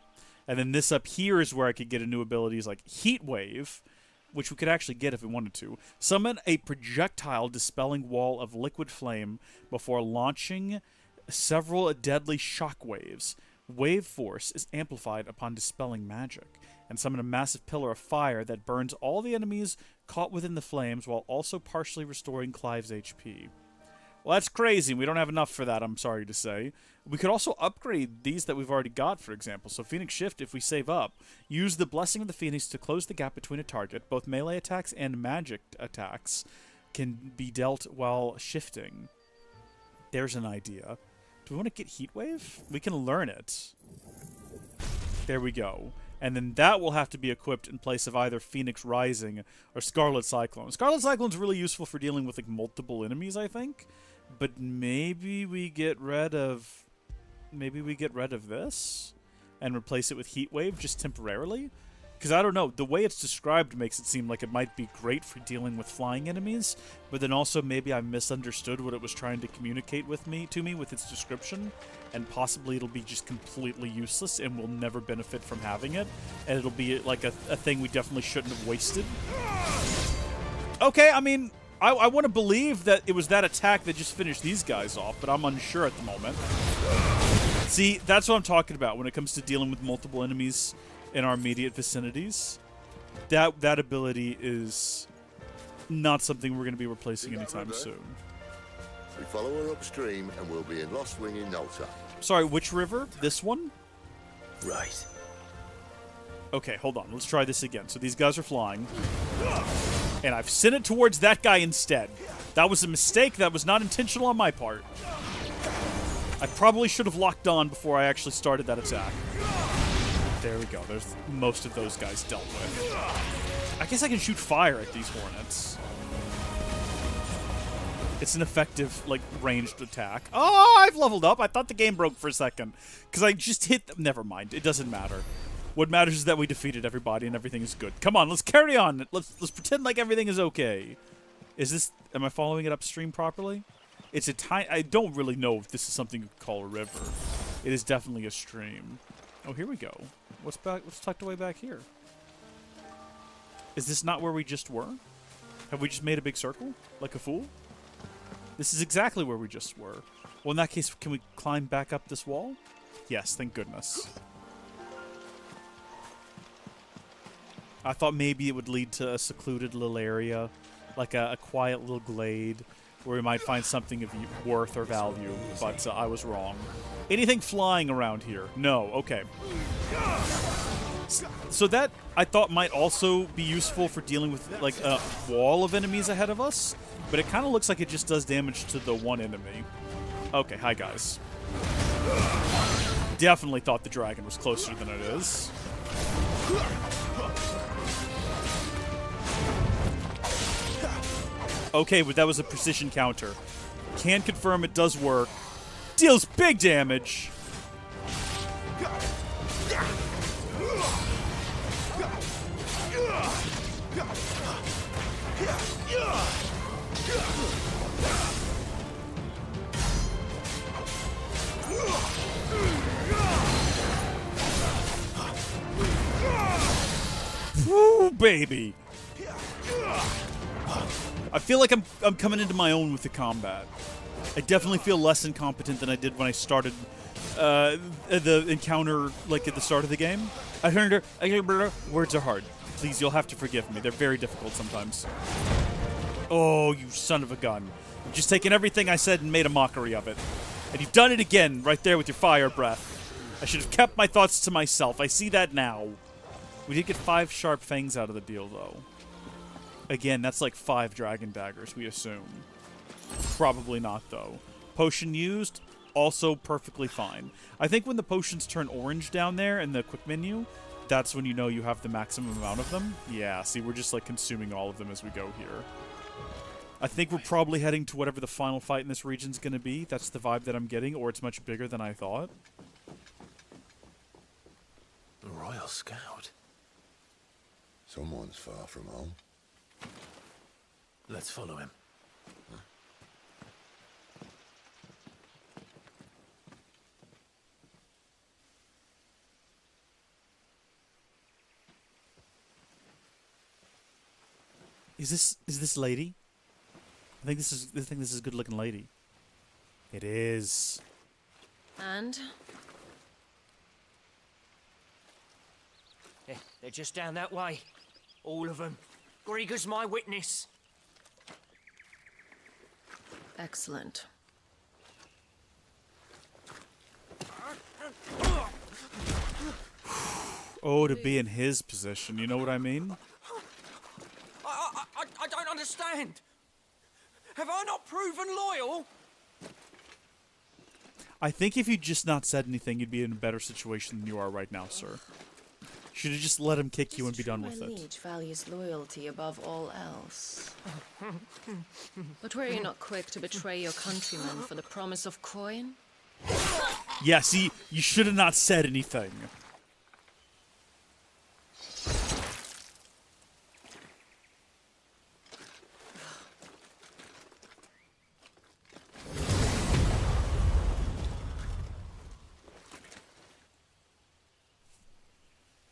And then this up here is where I could get a new abilities like Heat Wave, which we could actually get if we wanted to. Summon a projectile dispelling wall of liquid flame before launching several deadly shock waves. Wave force is amplified upon dispelling magic. And summon a massive pillar of fire that burns all the enemies caught within the flames while also partially restoring Clive's HP. Well, that's crazy. We don't have enough for that, I'm sorry to say. We could also upgrade these that we've already got, for example. So Phoenix Shift, if we save up, use the Blessing of the Phoenix to close the gap between a target. Both melee attacks and magic attacks can be dealt while shifting. There's an idea. Do we want to get Heat Wave? We can learn it. There we go. And then that will have to be equipped in place of either Phoenix Rising or Scarlet Cyclone. Scarlet Cyclone's really useful for dealing with like multiple enemies, I think. But maybe we get rid of... Maybe we get rid of this and replace it with Heat Wave just temporarily? Because I don't know, the way it's described makes it seem like it might be great for dealing with flying enemies, but then also maybe I misunderstood what it was trying to communicate to me with its description, and possibly it'll be just completely useless and we'll never benefit from having it, and it'll be like a thing we definitely shouldn't have wasted. Okay, I mean, I want to believe that it was that attack that just finished these guys off, but I'm unsure at the moment. See, that's what I'm talking about when it comes to dealing with multiple enemies in our immediate vicinities. That ability is not something we're going to be replacing anytime soon. We follow her upstream and we'll be in Lost Wing in no time. Sorry, which river? This one? Right. Okay, hold on. Let's try this again. So these guys are flying. And I've sent it towards that guy instead. That was a mistake. That was not intentional on my part. I probably should have locked on before I actually started that attack. There we go. There's most of those guys dealt with. I guess I can shoot fire at these Hornets. It's an effective, like, ranged attack. Oh, I've leveled up. I thought the game broke for a second. Because I just hit them. Never mind. It doesn't matter. What matters is that we defeated everybody and everything is good. Come on, let's carry on. Let's pretend like everything is okay. Is this... Am I following it upstream properly? It's a tiny... I don't really know if this is something you could call a river. It is definitely a stream. Oh, here we go. What's tucked away back here? Is this not where we just were? Have we just made a big circle? Like a fool? This is exactly where we just were. Well, in that case, can we climb back up this wall? Yes, thank goodness. I thought maybe it would lead to a secluded little area, like a quiet little glade, where we might find something of worth or value, but I was wrong. Anything flying around here? No. Okay. So that, I thought, might also be useful for dealing with, like, a wall of enemies ahead of us, but it kind of looks like it just does damage to the one enemy. Okay, hi, guys. Definitely thought the dragon was closer than it is. Okay, but that was a precision counter. Can confirm it does work. Deals big damage. Woo, baby. I feel like I'm coming into my own with the combat. I definitely feel less incompetent than I did when I started the encounter, like at the start of the game. Words are hard. Please, you'll have to forgive me. They're very difficult sometimes. Oh, you son of a gun. You've just taken everything I said and made a mockery of it. And you've done it again, right there with your fire breath. I should have kept my thoughts to myself. I see that now. We did get 5 sharp fangs out of the deal, though. Again, that's like 5 dragon daggers, we assume. Probably not, though. Potion used, also perfectly fine. I think when the potions turn orange down there in the quick menu, that's when you know you have the maximum amount of them. Yeah, see, we're just like consuming all of them as we go here. I think we're probably heading to whatever the final fight in this region's going to be. That's the vibe that I'm getting, or it's much bigger than I thought. A Royal Scout? Someone's far from home. Let's follow him. Is this lady? I think this is a good looking lady. It is. And? They're just down that way. All of them. Grieger's my witness. Excellent. Oh, to be in his position. You know what I mean? I don't understand. Have I not proven loyal? I think if you'd just not said anything, you'd be in a better situation than you are right now, sir. Should have just let him kick you and be done with My it. liege values loyalty above all else. But were you not quick to betray your countrymen for the promise of coin? Yeah, see, you should have not said anything.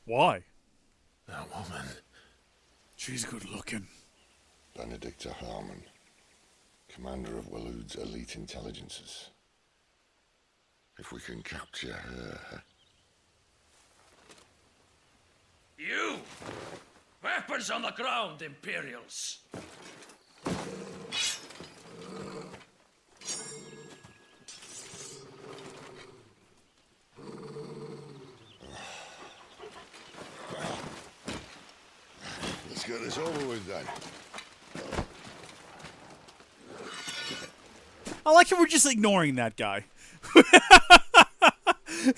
Why? That woman. She's good looking. Benedicta Harmon, commander of Waloed's elite intelligences. If we can capture her... You! Weapons on the ground, Imperials! Let's get this over with then. I like how we're just ignoring that guy.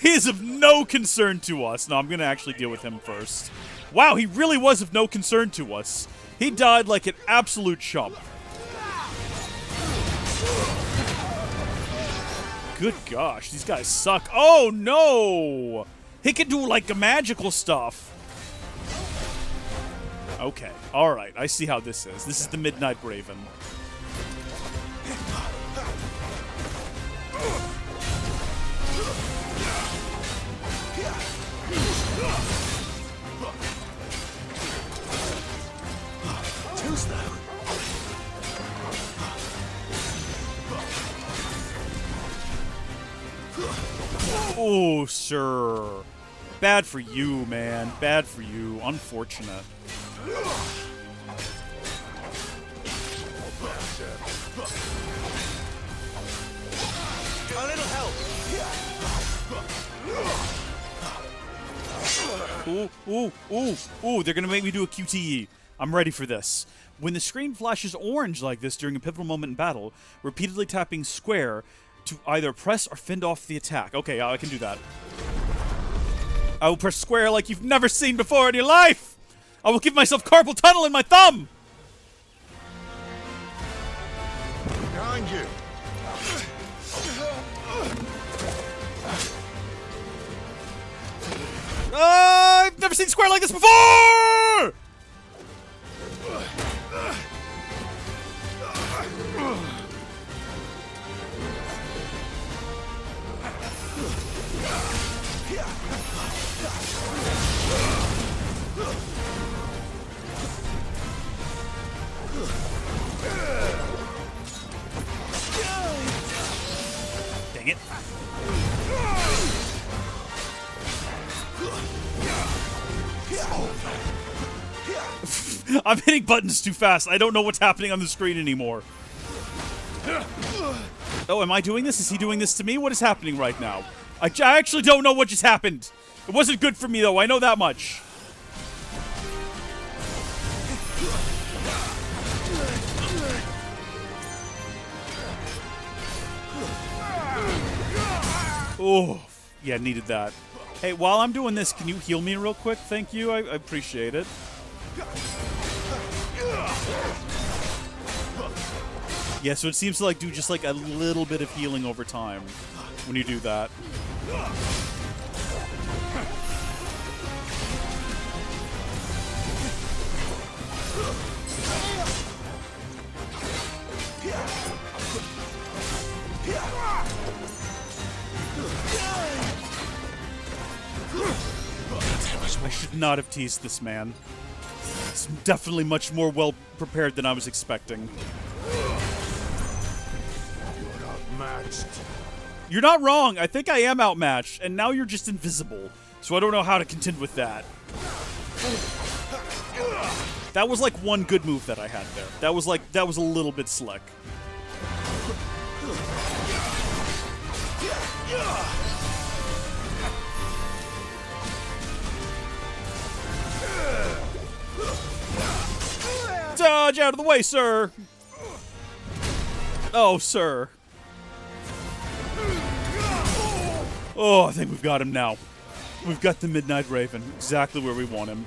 He is of no concern to us. No, I'm going to actually deal with him first. Wow, he really was of no concern to us. He died like an absolute chump. Good gosh, these guys suck. Oh, no! He can do, like, magical stuff. Okay, alright, I see how this is. This is the Midnight Raven. Too slow. Oh, sir. Bad for you, man. Bad for you. Unfortunate. A little help. Ooh, they're gonna make me do a QTE. I'm ready for this. When the screen flashes orange like this during a pivotal moment in battle, repeatedly tapping square to either press or fend off the attack. Okay, I can do that. I will press square like you've never seen before in your life! I will give myself carpal tunnel in my thumb! Behind you! I've never seen square like this before! I'm hitting buttons too fast. I don't know what's happening on the screen anymore. Oh, am I doing this? Is he doing this to me? What is happening right now? I actually don't know what just happened. It wasn't good for me, though. I know that much. Oh, yeah, needed that. Hey, while I'm doing this, can you heal me real quick? Thank you. I appreciate it. Yeah, so it seems to like do just like a little bit of healing over time when you do that. I should not have teased this man. He's definitely much more well prepared than I was expecting. You're not wrong. I think I am outmatched, and now you're just invisible. So I don't know how to contend with that. That was like one good move that I had there. That was a little bit slick. Dodge out of the way, sir! Oh, sir. Oh, I think we've got him now. We've got the Midnight Raven, exactly where we want him.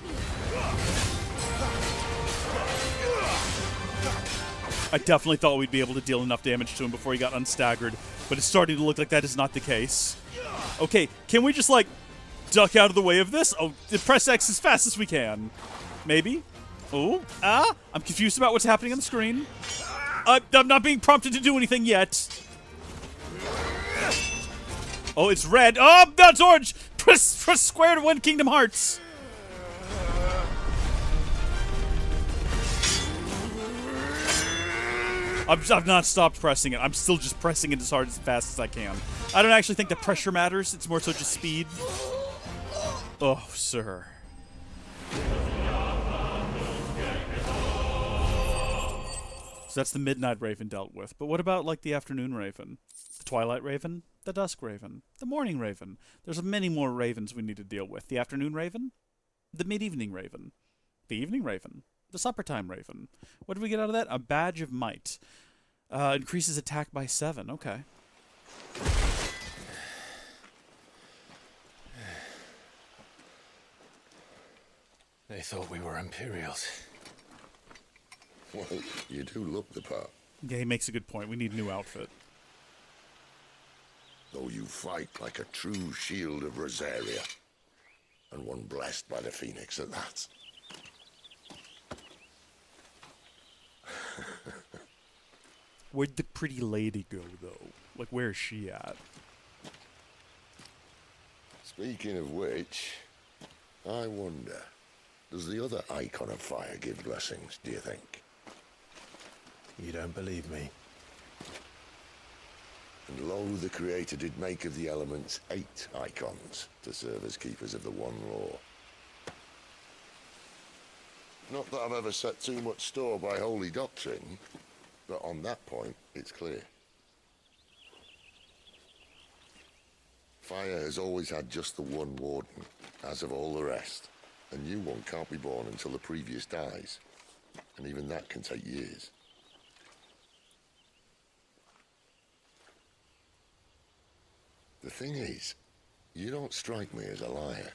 I definitely thought we'd be able to deal enough damage to him before he got unstaggered, but it's starting to look like that is not the case. Okay, can we just, like, duck out of the way of this? Oh, press X as fast as we can. Maybe? Oh, I'm confused about what's happening on the screen. I'm not being prompted to do anything yet. Oh, it's red. Oh, that's orange! Press square to win Kingdom Hearts. I've not stopped pressing it. I'm still just pressing it as hard as fast as I can. I don't actually think the pressure matters. It's more so just speed. Oh, sir. So that's the Midnight Raven dealt with. But what about, like, the Afternoon Raven? The Twilight Raven? The Dusk Raven? The Morning Raven? There's many more ravens we need to deal with. The Afternoon Raven? The Mid-Evening Raven? The Evening Raven? The Suppertime Raven? What did we get out of that? A Badge of Might. Increases attack by 7. Okay. They thought we were Imperials. Well, you do look the part. Yeah, he makes a good point. We need a new outfit. Though you fight like a true shield of Rosaria. And one blessed by the Phoenix at that. Where'd the pretty lady go, though? Like, where is she at? Speaking of which, I wonder, does the other icon of fire give blessings, do you think? You don't believe me? And lo, the Creator did make of the elements 8 icons to serve as keepers of the one law. Not that I've ever set too much store by holy doctrine, but on that point, it's clear. Fire has always had just the one warden, as of all the rest. A new one can't be born until the previous dies, and even that can take years. The thing is, you don't strike me as a liar.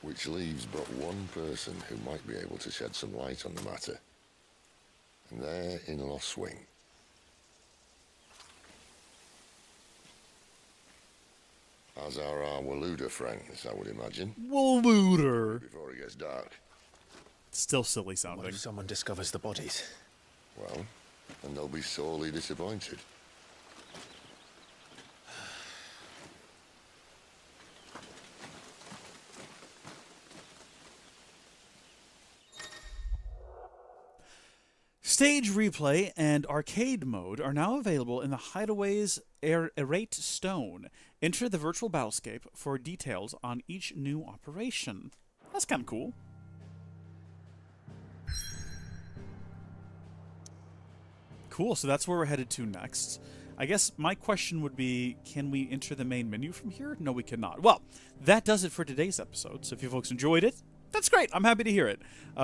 Which leaves but one person who might be able to shed some light on the matter. And they're in Lost Swing. As are our Waluda friends, I would imagine. Waluda! Before it gets dark. Still silly sounding. What if someone discovers the bodies? Well, and they'll be sorely disappointed. Stage replay and arcade mode are now available in the Hideaway's Errate Stone. Enter the virtual battlescape for details on each new operation. That's kind of cool. Cool, so that's where we're headed to next. I guess my question would be, can we enter the main menu from here? No, we cannot. Well, that does it for today's episode. So if you folks enjoyed it, that's great. I'm happy to hear it.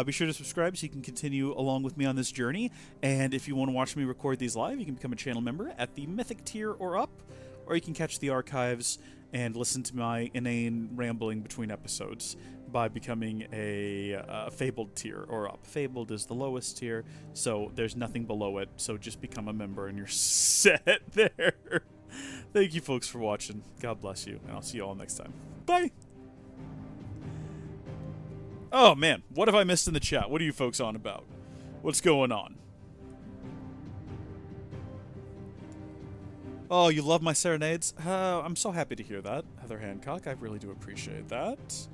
Be sure to subscribe so you can continue along with me on this journey. And if you want to watch me record these live, you can become a channel member at the Mythic tier or up, or you can catch the archives and listen to my inane rambling between episodes by becoming a Fabled tier or up. Fabled is the lowest tier, so there's nothing below it, so just become a member and you're set there. Thank you folks for watching. God bless you, and I'll see you all next time. Bye! Oh man, what have I missed in the chat? What are you folks on about? What's going on? Oh, you love my serenades? I'm so happy to hear that, Heather Hancock. I really do appreciate that.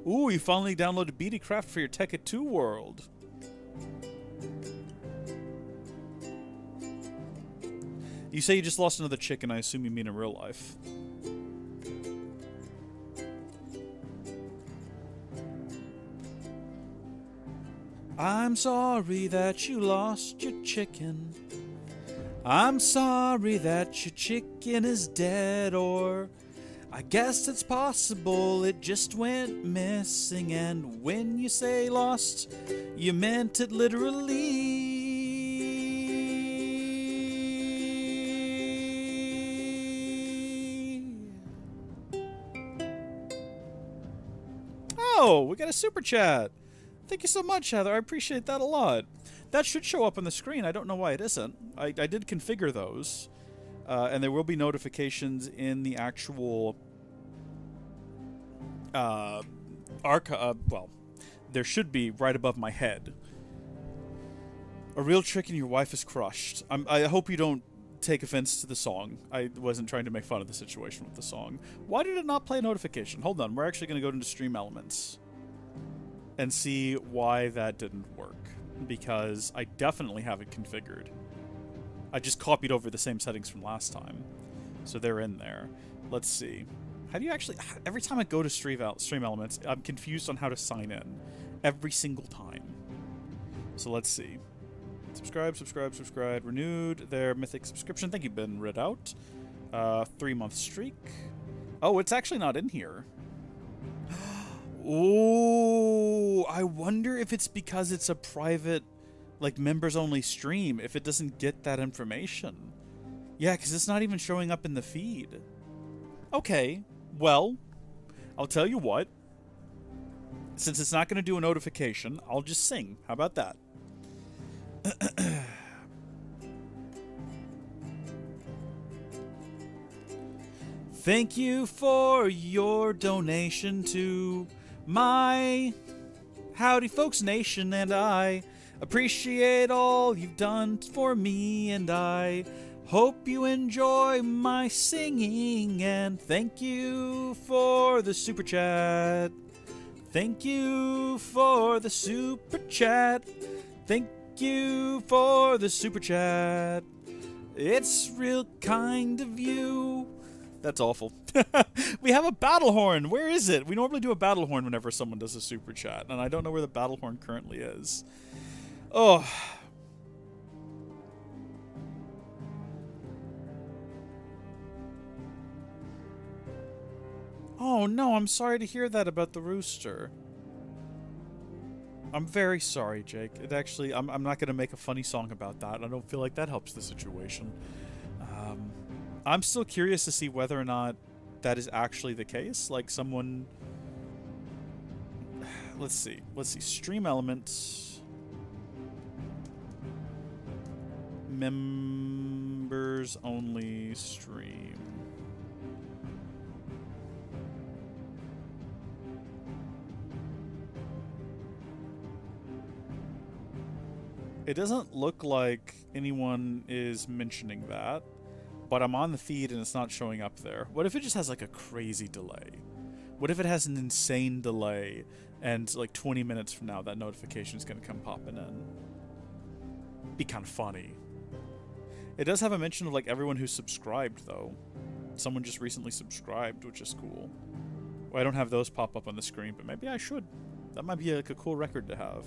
Ooh, you finally downloaded BDcraft for your Tekkit 2 world. You say you just lost another chicken, I assume you mean in real life. I'm sorry that you lost your chicken. I'm sorry that your chicken is dead, or I guess it's possible it just went missing. And when you say lost, you meant it literally. Oh, we got a super chat. Thank you so much, Heather. I appreciate that a lot. That should show up on the screen. I don't know why it isn't. I did configure those. And there will be notifications in the actual well, there should be right above my head. A real trick and your wife is crushed. I hope you don't take offense to the song. I wasn't trying to make fun of the situation with the song. Why did it not play a notification? Hold on, we're actually going to go into Stream Elements and see why that didn't work. Because I definitely have it configured. I just copied over the same settings from last time. So they're in there. Let's see. How do you actually... Every time I go to Stream Elements, I'm confused on how to sign in. Every single time. So let's see. Subscribe, subscribe, subscribe. Renewed their Mythic subscription. Thank you, Ben read out. 3-month streak. Oh, it's actually not in here. Oh, I wonder if it's because it's a private, like, members-only stream, if it doesn't get that information. Yeah, because it's not even showing up in the feed. Okay, well, I'll tell you what. Since it's not going to do a notification, I'll just sing. How about that? Thank you for your donation to my Howdy Folks Nation, and I appreciate all you've done for me, and I hope you enjoy my singing, and thank you for the super chat. Thank you for the super chat. Thank you for the super chat. It's real kind of you. That's awful. We have a battle horn. Where is it? We normally do a battle horn whenever someone does a super chat, and I don't know where the battle horn currently is. Oh. Oh no, I'm sorry to hear that about the rooster. I'm very sorry, Jake. It actually, I'm not going to make a funny song about that. I don't feel like that helps the situation. I'm still curious to see whether or not that is actually the case. Like someone... Let's see. Stream Elements. Members only stream. It doesn't look like anyone is mentioning that. but I'm on the feed and it's not showing up there. What if it just has like a crazy delay? What if it has an insane delay and like 20 minutes from now that notification is going to come popping in? Be kind of funny. It does have a mention of like everyone who's subscribed though. Someone just recently subscribed, which is cool. Well, I don't have those pop up on the screen, but maybe I should. That might be like a cool record to have.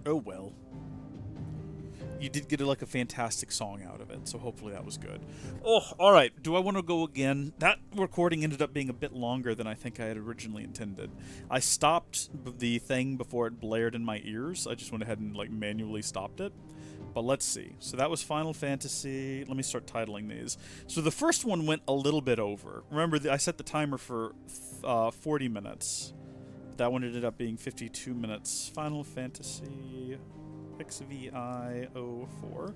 Oh well. You did get like a fantastic song out of it, so hopefully that was good. Oh, alright. Do I want to go again? That recording ended up being a bit longer than I think I had originally intended. I stopped the thing before it blared in my ears. I just went ahead and like manually stopped it. But let's see. So that was Final Fantasy. Let me start titling these. So the first one went a little bit over. Remember, I set the timer for 40 minutes. That one ended up being 52 minutes. Final Fantasy XVI 04.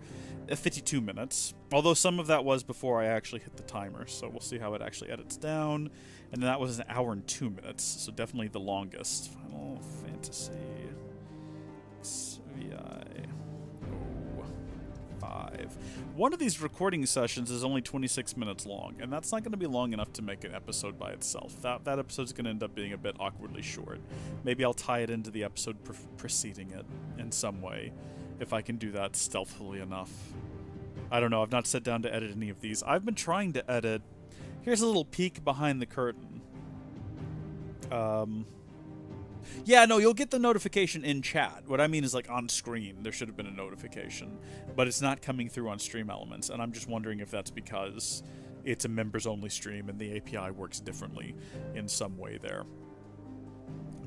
52 minutes. Although some of that was before I actually hit the timer. So we'll see how it actually edits down. And then that was an hour and 2 minutes. So definitely the longest. Final Fantasy XVI 05. One of these recording sessions is only 26 minutes long, and that's not going to be long enough to make an episode by itself. That episode's going to end up being a bit awkwardly short. Maybe I'll tie it into the episode preceding it in some way, if I can do that stealthily enough. I don't know, I've not sat down to edit any of these. I've been trying to edit... Here's a little peek behind the curtain. Yeah, no, you'll get the notification in chat. What I mean is, like, on screen, there should have been a notification. But it's not coming through on Stream Elements, and I'm just wondering if that's because it's a members-only stream and the API works differently in some way there.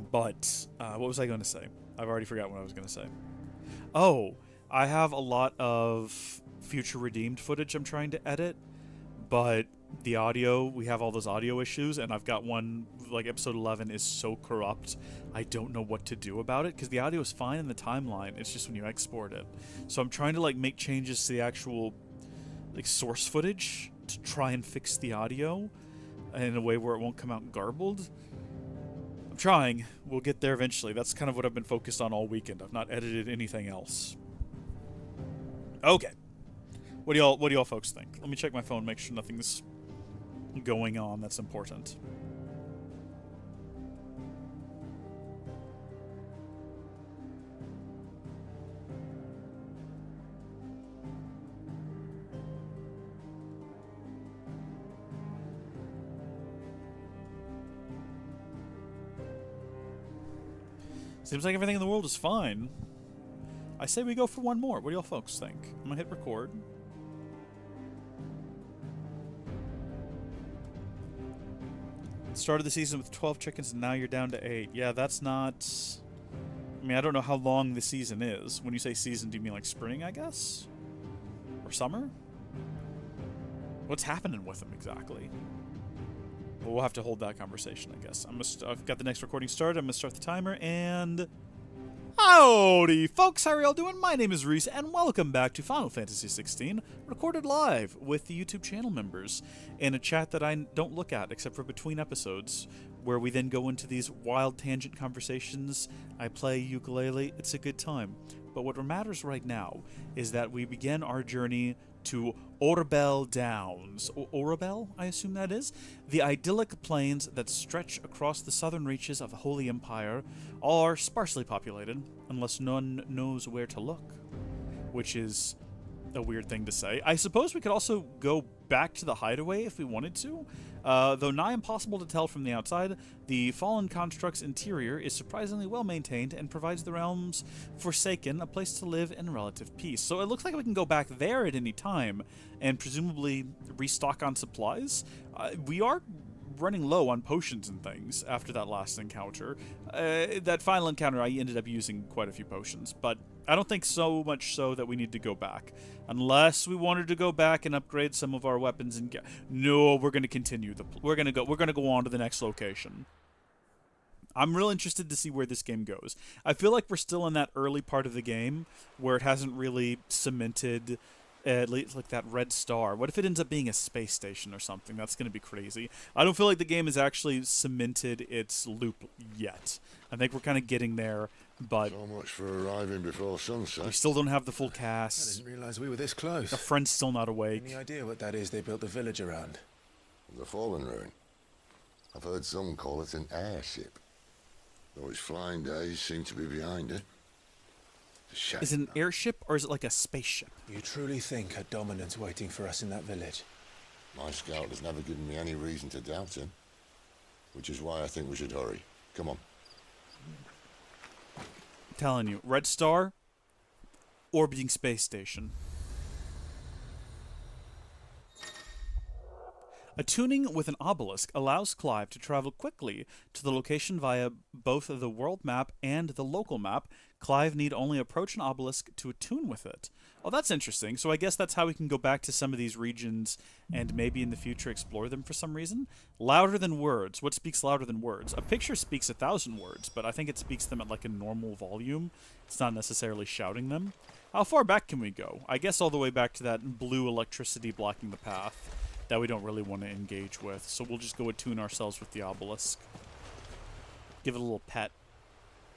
But, what was I going to say? I've already forgot what I was going to say. Oh, I have a lot of future redeemed footage I'm trying to edit, but the audio, we have all those audio issues, and I've got one, like episode 11 is so corrupt, I don't know what to do about it, because the audio is fine in the timeline, it's just when you export it. So I'm trying to like make changes to the actual like source footage to try and fix the audio in a way where it won't come out garbled. I'm trying. We'll get there eventually. That's kind of what I've been focused on all weekend. I've not edited anything else. Okay. What do y'all folks think? Let me check my phone, make sure nothing's going on that's important. Seems like everything in the world is fine. I say we go for one more. What do y'all folks think? I'm gonna hit record. Started the season with 12 chickens and now you're down to 8. Yeah, that's not... I mean, I don't know how long the season is. When you say season, do you mean like spring, I guess? Or summer? What's happening with them exactly? Well, we'll have to hold that conversation, I guess. I've got the next recording started. I'm going to start the timer, and... Howdy, folks! How are y'all doing? My name is Reese, and welcome back to Final Fantasy XVI, recorded live with the YouTube channel members, in a chat that I don't look at, except for between episodes, where we then go into these wild tangent conversations. I play ukulele. It's a good time. But what matters right now is that we begin our journey to Orbel Downs. Orbel, I assume that is? The idyllic plains that stretch across the southern reaches of the Holy Empire are sparsely populated, unless none knows where to look. Which is a weird thing to say. I suppose we could also go back to the hideaway if we wanted to. Though nigh impossible to tell from the outside, the fallen construct's interior is surprisingly well maintained and provides the realm's Forsaken a place to live in relative peace. So it looks like we can go back there at any time and presumably restock on supplies. We are running low on potions and things after that last encounter. That final encounter, I ended up using quite a few potions, but I don't think so much so that we need to go back. Unless we wanted to go back and upgrade some of our weapons and no, we're going to continue. We're going to go on to the next location. I'm real interested to see where this game goes. I feel like we're still in that early part of the game where it hasn't really cemented At least like that red star. What if it ends up being a space station or something? That's going to be crazy. I don't feel like the game has actually cemented its loop yet. I think we're kind of getting there, but so much for arriving before sunset. We still don't have the full I cast. didn't realize we were this close. A friend's still not awake. Any idea what that is they built the village around? The fallen ruin. I've heard some call it an airship. Though its flying days seem to be behind it. Is it an airship or is it like a spaceship? You truly think a dominant's waiting for us in that village? My scout has never given me any reason to doubt him. Which is why I think we should hurry. Come on. I'm telling you, red star, orbiting space station. Attuning with an obelisk allows Clive to travel quickly to the location via both the world map and the local map. Clive need only approach an obelisk to attune with it. Oh, that's interesting. So I guess that's how we can go back to some of these regions and maybe in the future explore them for some reason. Louder than words. What speaks louder than words? A picture speaks 1,000 words, but I think it speaks them at like a normal volume. It's not necessarily shouting them. How far back can we go? I guess all the way back to that blue electricity blocking the path that we don't really want to engage with. So we'll just go attune ourselves with the obelisk. Give it a little pet.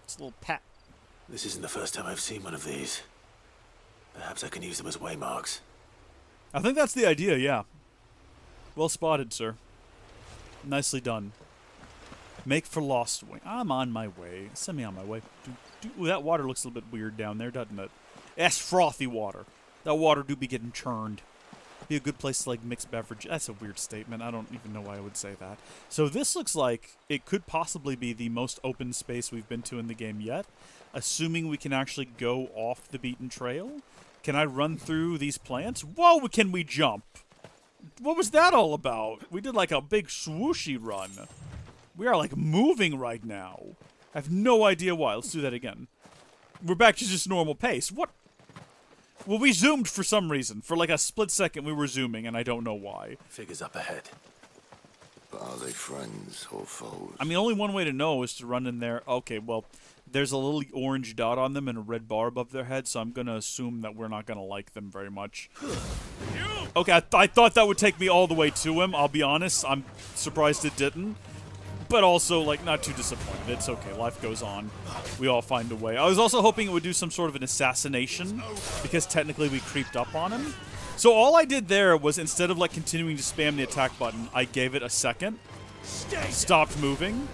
It's a little pet. This isn't the first time I've seen one of these. Perhaps I can use them as waymarks. I think that's the idea, yeah. Well spotted, sir. Nicely done. Make for Lost Wing. I'm on my way. Send me on my way. Ooh, that water looks a little bit weird down there, doesn't it? That's frothy water. That water do be getting churned. Be a good place to like mix beverage. That's a weird statement. I don't even know why I would say that. So this looks like it could possibly be the most open space we've been to in the game yet, assuming we can actually go off the beaten trail. Can I run through these plants? Whoa, can we jump? What was that all about? We did like a big swooshy run. We are like moving right now. I have no idea why. Let's do that again. We're back to just normal pace. What? Well, we zoomed for some reason. For like a split second, we were zooming, and I don't know why. Figures up ahead. But are they friends or foes? I mean, only one way to know is to run in there. Okay, well, there's a little orange dot on them and a red bar above their head, so I'm going to assume that we're not going to like them very much. Okay, I thought that would take me all the way to him. I'll be honest. I'm surprised it didn't. But also, like, not too disappointed. It's okay. Life goes on. We all find a way. I was also hoping it would do some sort of an assassination, because technically we creeped up on him. So all I did there was, instead of, like, continuing to spam the attack button, I gave it a second. Stopped moving.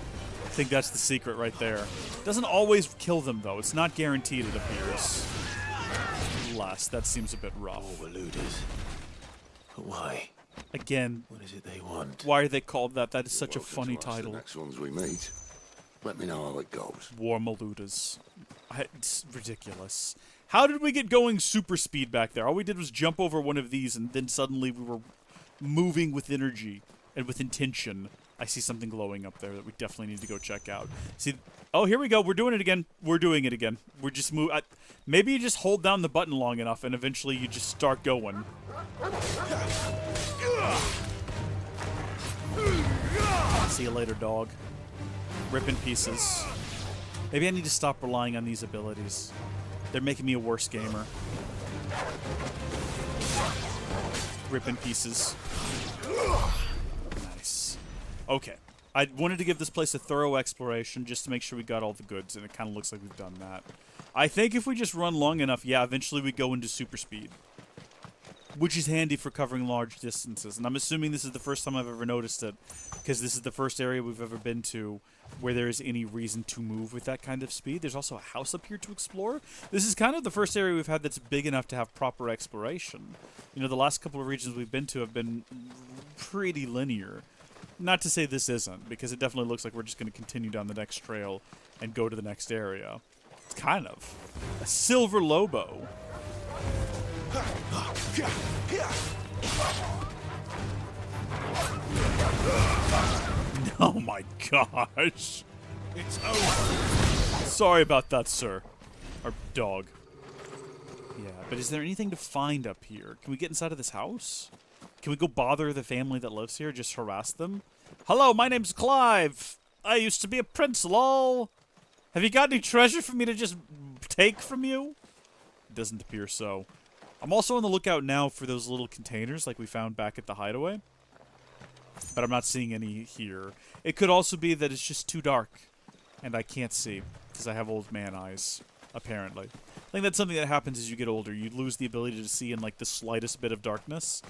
I think that's the secret right there. Doesn't always kill them, though. It's not guaranteed, it appears. Less. That seems a bit rough. Overloaders. But why? Again, what is it they want? Why are they called that? That is such a funny title. The next ones we meet. Let me know how it goes. War Maluders. It's ridiculous. How did we get going super speed back there? All we did was jump over one of these, and then suddenly we were moving with energy and with intention. I see something glowing up there that we definitely need to go check out. See, oh, here we go. We're doing it again. We're doing it again. We're just maybe you just hold down the button long enough, and eventually you just start going. See you later, dog. Rip in pieces. Maybe I need to stop relying on these abilities. They're making me a worse gamer. Rip in pieces. Nice. Okay. I wanted to give this place a thorough exploration just to make sure we got all the goods, and it kind of looks like we've done that. I think if we just run long enough, yeah, eventually we go into super speed. Which is handy for covering large distances. And I'm assuming this is the first time I've ever noticed it, because this is the first area we've ever been to where there is any reason to move with that kind of speed. There's also a house up here to explore. This is kind of the first area we've had that's big enough to have proper exploration. You know, the last couple of regions we've been to have been pretty linear. Not to say this isn't, because it definitely looks like we're just going to continue down the next trail and go to the next area. It's kind of. A silver Lobo. Oh my gosh. It's over. Sorry about that, sir. Our dog. Yeah, but is there anything to find up here? Can we get inside of this house? Can we go bother the family that lives here? Just harass them? Hello, my name's Clive. I used to be a prince, lol. Have you got any treasure for me to just take from you? Doesn't appear so. I'm also on the lookout now for those little containers like we found back at the hideaway. But I'm not seeing any here. It could also be that it's just too dark and I can't see because I have old man eyes, apparently. I think that's something that happens as you get older. You lose the ability to see in like the slightest bit of darkness.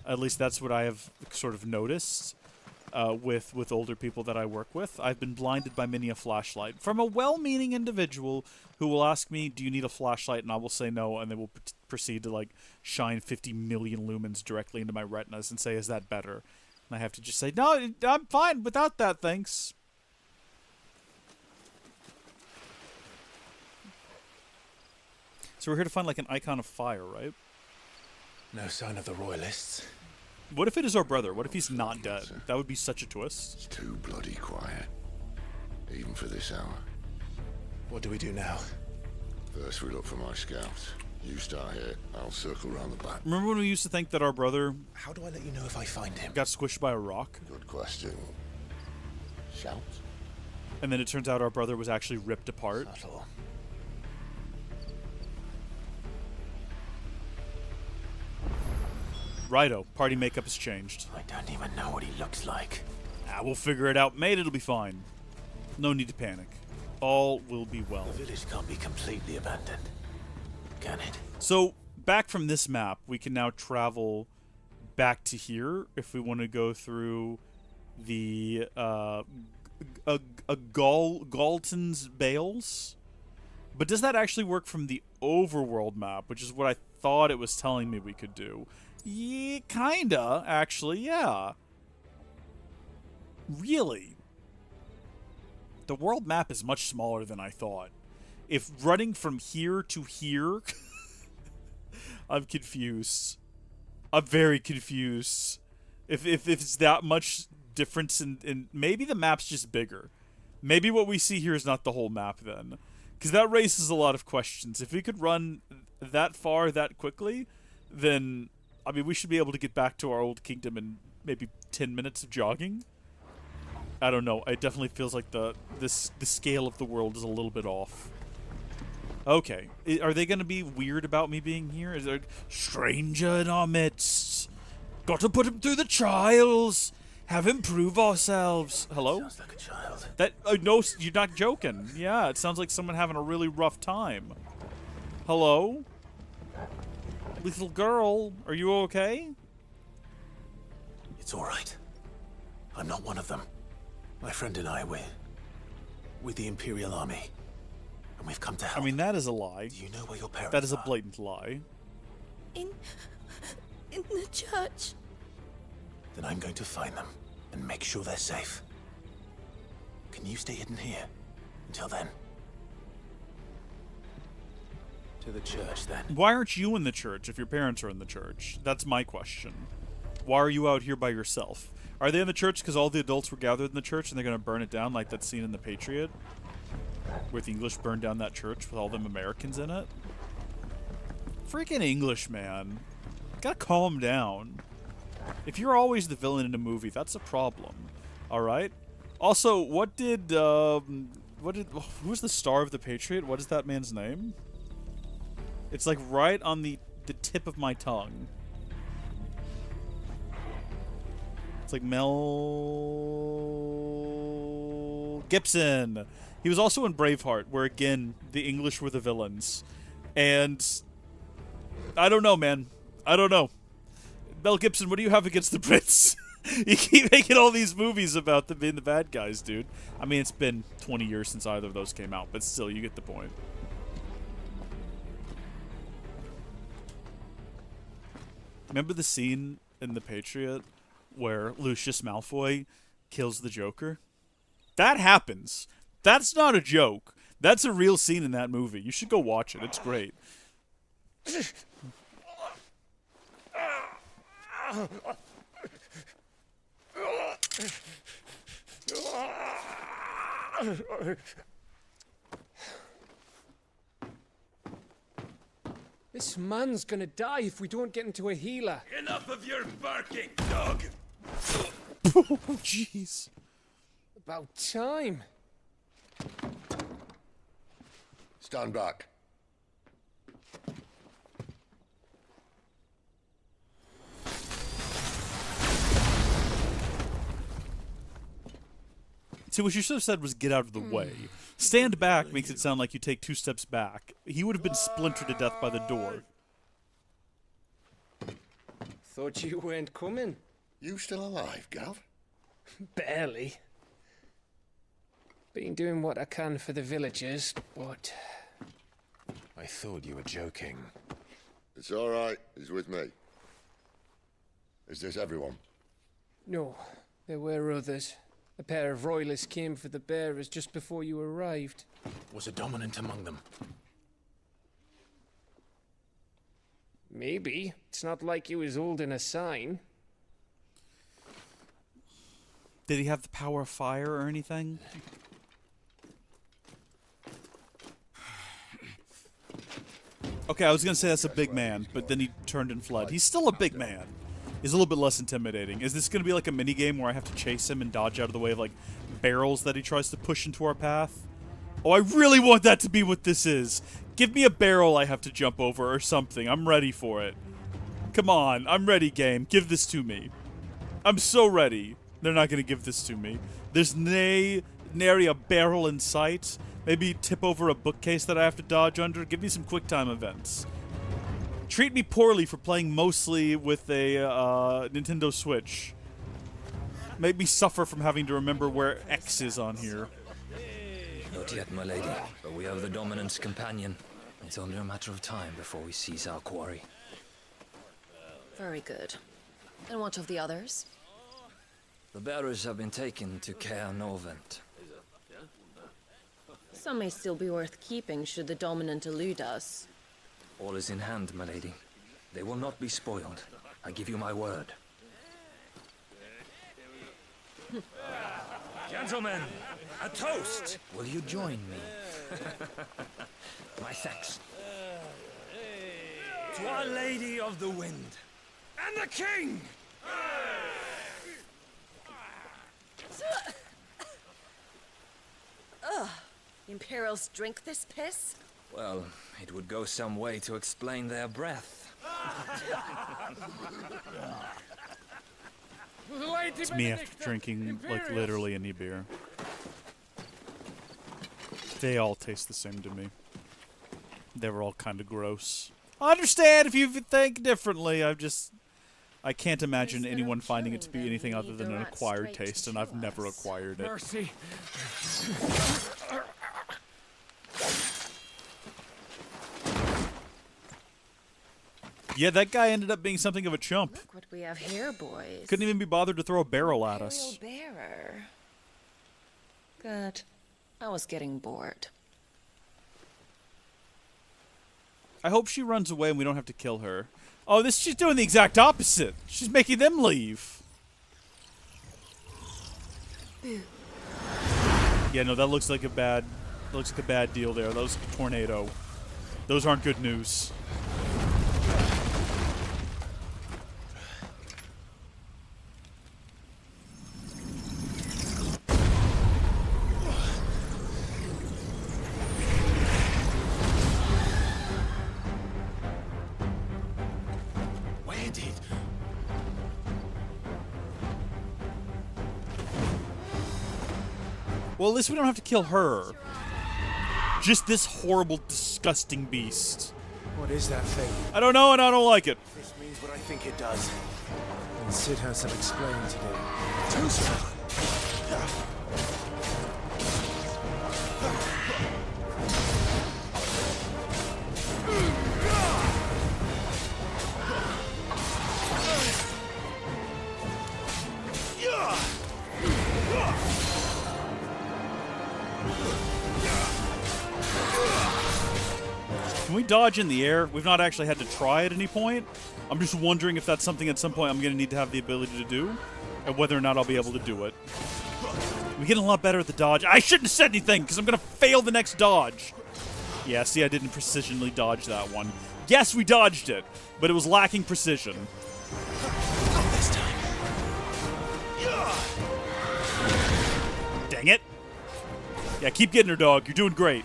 At least that's what I have sort of noticed with older people that I work with. I've been blinded by many a flashlight from a well-meaning individual who will ask me, "Do you need a flashlight?" and I will say no, and they will proceed to like shine 50 million lumens directly into my retinas and say, "Is that better?" And I have to just say, "No, I'm fine without that, thanks." So we're here to find like an icon of fire, right? No sign of the royalists. What if it is our brother? What if he's not dead? That would be such a twist. It's too bloody quiet, even for this hour. What do we do now? First we look for my scouts. You start here, I'll circle around the back. Remember when we used to think that our brother... How do I let you know if I find him? Got squished by a rock? Good question. Shout? And then it turns out our brother was actually ripped apart. Subtle. Righto, party makeup has changed. I don't even know what he looks like. Ah, we'll figure it out, mate. It'll be fine. No need to panic. All will be well. The village can't be completely abandoned, can it? So, back from this map, we can now travel back to here if we want to go through the Galton's Bales. But does that actually work from the overworld map, which is what I thought it was telling me we could do? Yeah, kinda, actually, yeah. Really? The world map is much smaller than I thought. If running from here to here... I'm confused. I'm very confused. If it's that much difference in... Maybe the map's just bigger. Maybe what we see here is not the whole map then. Because that raises a lot of questions. If we could run that far that quickly, then... I mean, we should be able to get back to our old kingdom in maybe 10 minutes of jogging. I don't know. It definitely feels like the scale of the world is a little bit off. Okay. Are they going to be weird about me being here? Is there stranger in our midst? Got to put him through the trials. Have him prove ourselves. Hello? Sounds like a child. That no, you're not joking. Yeah, it sounds like someone having a really rough time. Hello? Little girl, are you okay? It's all right. I'm not one of them. My friend and I, we're with the Imperial Army. And we've come to help. I mean, that is a lie. Do you know where your parents That is a are? blatant lie. In the church. Then I'm going to find them and make sure they're safe. Can you stay hidden here until then? To the church, then. Why aren't you in the church if your parents are in the church? That's my question. Why are you out here by yourself? Are they in the church because all the adults were gathered in the church and they're going to burn it down like that scene in The Patriot? Where the English burned down that church with all them Americans in it? Freaking English, man. Gotta calm down. If you're always the villain in a movie, that's a problem. Alright? Also, who was the star of The Patriot? What is that man's name? It's like right on the tip of my tongue. It's like Mel Gibson. He was also in Braveheart, where again, the English were the villains. And I don't know, man. I don't know. Mel Gibson, what do you have against the Brits? You keep making all these movies about them being the bad guys, dude. I mean, it's been 20 years since either of those came out, but still, you get the point. Remember the scene in The Patriot where Lucius Malfoy kills the Joker? That happens. That's not a joke. That's a real scene in that movie. You should go watch it. It's great. This man's gonna die if we don't get into a healer. Enough of your barking, dog! Oh, jeez. About time. Stand back. See, what you should have said was get out of the way. Stand back makes it sound like you take 2 steps back. He would have been splintered to death by the door. Thought you weren't coming. You still alive, Gav? Barely. Been doing what I can for the villagers, but... I thought you were joking. It's all right. He's with me. Is this everyone? No, there were others. A pair of royalists came for the bearers just before you arrived. Was a dominant among them? Maybe. It's not like he was holding a sign. Did he have the power of fire or anything? Okay, I was gonna say that's a big man, but then he turned and fled. He's still a big man. He's a little bit less intimidating. Is this gonna be like a mini game where I have to chase him and dodge out of the way of like barrels that he tries to push into our path? Oh, I really want that to be what this is. Give me a barrel I have to jump over or something. I'm ready for it. Come on, I'm ready, game. Give this to me. I'm so ready. They're not gonna give this to me. There's nary a barrel in sight. Maybe tip over a bookcase that I have to dodge under. Give me some quick time events. Treat me poorly for playing mostly with a Nintendo Switch. Make me suffer from having to remember where X is on here. Not yet, my lady, but we have the Dominant's companion. It's only a matter of time before we seize our quarry. Very good. And what of the others? The bearers have been taken to Caer Novent. Some may still be worth keeping should the Dominant elude us. All is in hand, my lady. They will not be spoiled. I give you my word. Gentlemen, a toast! Will you join me? My thanks. To Our Lady of the Wind and the King! Ugh. Imperials drink this piss? Well, it would go some way to explain their breath. It's me after drinking, like, literally any beer. They all taste the same to me. They were all kind of gross. I understand if you think differently. I can't imagine anyone finding it to be anything other than an acquired taste, and I've never acquired it. Mercy. Yeah, that guy ended up being something of a chump. Look what we have here, boys. Couldn't even be bothered to throw a barrel at us. Imperial bearer. Good. I was getting bored. I hope she runs away and we don't have to kill her. Oh, she's doing the exact opposite. She's making them leave. Boo. Yeah, no, that looks like a bad deal there. That was a tornado. Those aren't good news. Well, at least we don't have to kill her. Just this horrible, disgusting beast. What is that thing? I don't know, and I don't like it. This means what I think it does. And Sid has some explaining to do. Can we dodge in the air? We've not actually had to try at any point. I'm just wondering if that's something at some point I'm going to need to have the ability to do, and whether or not I'll be able to do it. We're getting a lot better at the dodge. I shouldn't have said anything, because I'm going to fail the next dodge. Yeah, see, I didn't precisionally dodge that one. Yes, we dodged it, but it was lacking precision. Not this time. Dang it. Yeah, keep getting her, dog. You're doing great.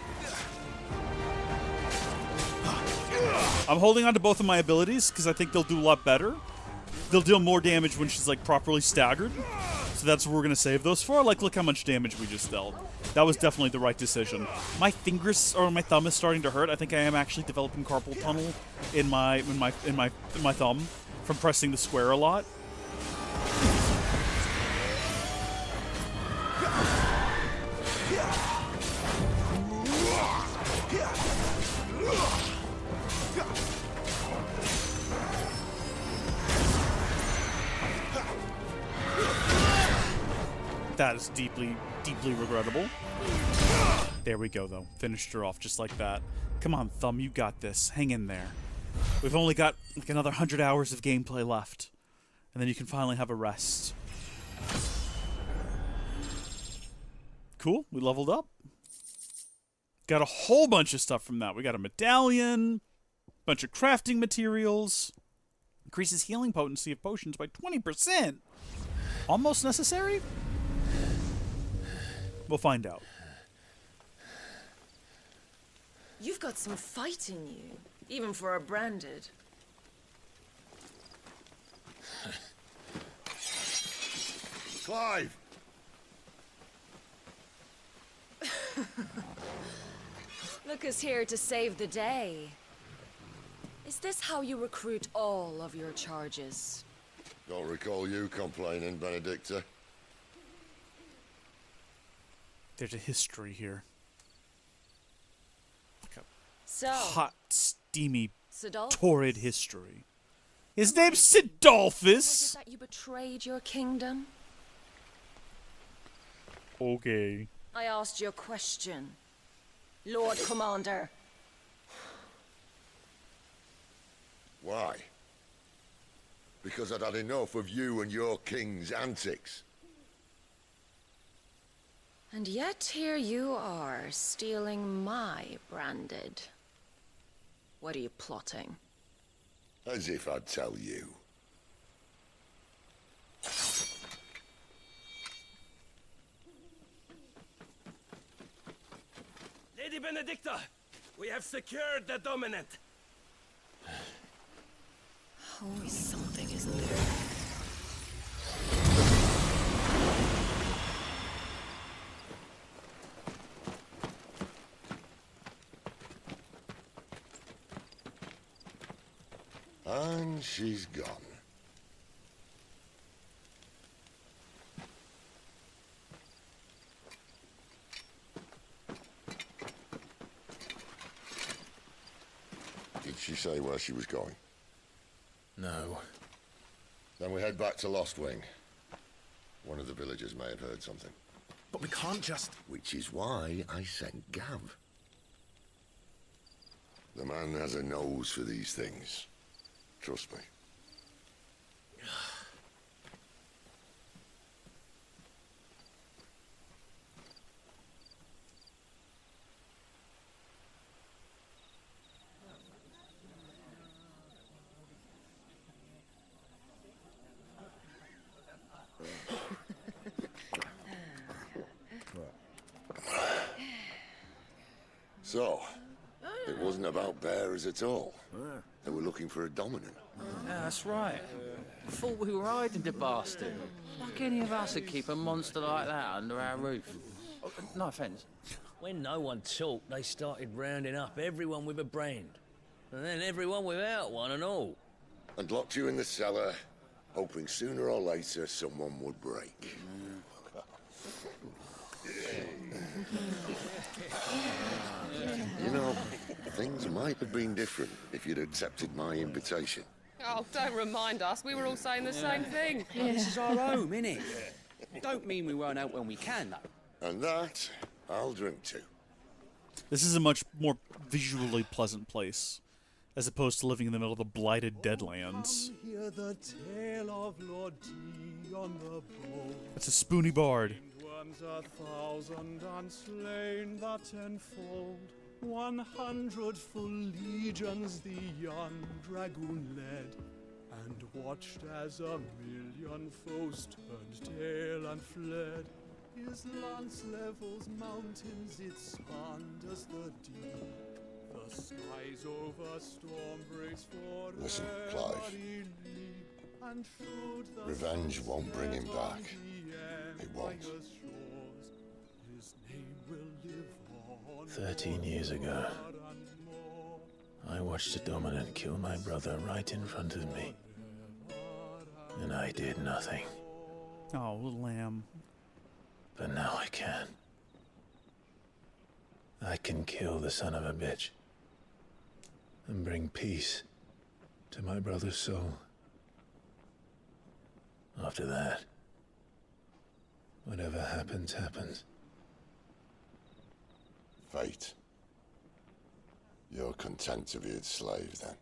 I'm holding on to both of my abilities because I think they'll do a lot better. They'll deal more damage when she's like properly staggered. So So that's what we're gonna save those for. Like, look how much damage we just dealt. That was definitely the right decision. My fingers or my thumb is starting to hurt. I think I am actually developing carpal tunnel in my thumb from pressing the square a lot. That is deeply, deeply regrettable. There we go, though. Finished her off just like that. Come on, Thumb, you got this. Hang in there. We've only got like another 100 hours of gameplay left. And then you can finally have a rest. Cool, we leveled up. Got a whole bunch of stuff from that. We got a medallion, bunch of crafting materials. Increases healing potency of potions by 20%. Almost necessary? We'll find out. You've got some fight in you, even for a branded. Clive! Look who's here to save the day. Is this how you recruit all of your charges? Don't recall you complaining, Benedicta. There's a history here. Like a So, hot, steamy, Sidolphus? torrid history. His name's Was it Sidolphus! that you betrayed your kingdom? Okay. I asked you a question, Lord Commander. Why? Because I'd had enough of you and your king's antics. And yet here you are, stealing my branded. What are you plotting? As if I'd tell you. Lady Benedicta, we have secured the dominant. Always something, isn't there? And she's gone. Did she say where she was going? No. Then we head back to Lost Wing. One of the villagers may have heard something. But we can't just... Which is why I sent Gav. The man has a nose for these things. Trust me. So, it wasn't about bearers at all. They were looking for a dominant. Yeah, that's right. Thought we were hiding the bastard. Like any of us would keep a monster like that under our roof. Oh, no offence. When no one talked, they started rounding up everyone with a brand. And then everyone without one and all. And locked you in the cellar, hoping sooner or later someone would break. You know, things might have been different if you'd accepted my invitation. Oh, don't remind us. We were all saying the same thing. This is our home, innit? Don't mean we won't out when we can, though. And that, I'll drink to. This is a much more visually pleasant place, as opposed to living in the middle of the blighted Deadlands. Hear the tale of Lord T on the bow. That's a spoony bard. Worms 1,000 unslain, the tenfold. 100 full legions the young dragoon led, and watched as 1,000,000 foes turned tail and fled. His lance levels mountains, it slanders the deep. The skies over storm breaks for Listen, Clive. Revenge won't bring him back. It won't. 13 years ago, I watched a dominant kill my brother right in front of me. And I did nothing. Oh, little lamb. But now I can. I can kill the son of a bitch. And bring peace to my brother's soul. After that, whatever happens, happens. Fate. You're content to be its slave, then?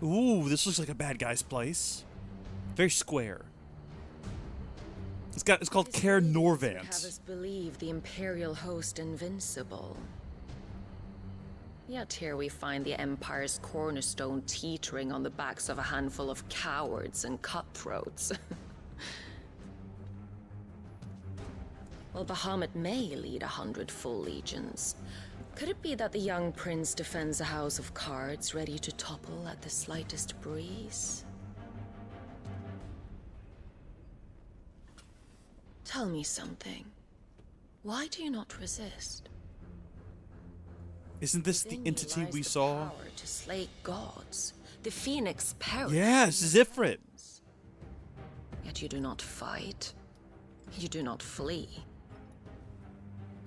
Ooh, this looks like a bad guy's place. Very square. It's called Caer Have Norvant. us believe the Imperial host invincible. Yet here we find the Empire's cornerstone teetering on the backs of a handful of cowards and cutthroats. Well, Bahamut may lead 100 full legions. Could it be that the young prince defends a house of cards ready to topple at the slightest breeze? Tell me something. Why do you not resist? Isn't this the entity we saw? Power to slay gods. The phoenix perished. Yes, Zifrit. Yet you do not fight. You do not flee.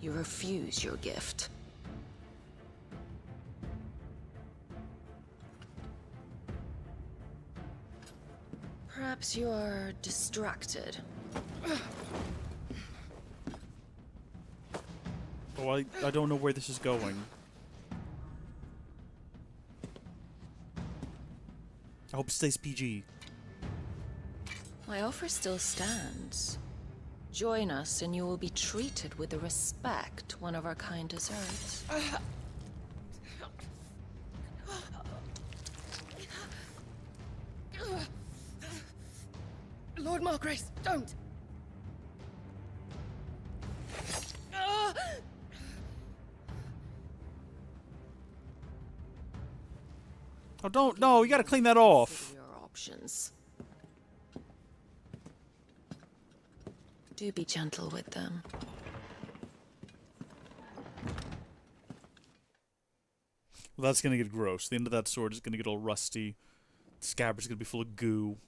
You refuse your gift. Perhaps you are distracted. Oh, I don't know where this is going. I hope it stays PG. My offer still stands. Join us and you will be treated with the respect one of our kind deserves. Lord Margrace, don't! Oh, don't. No, you gotta clean that off. Your options. Do be gentle with them. Well, that's gonna get gross. The end of that sword is gonna get all rusty. The scabbard's gonna be full of goo.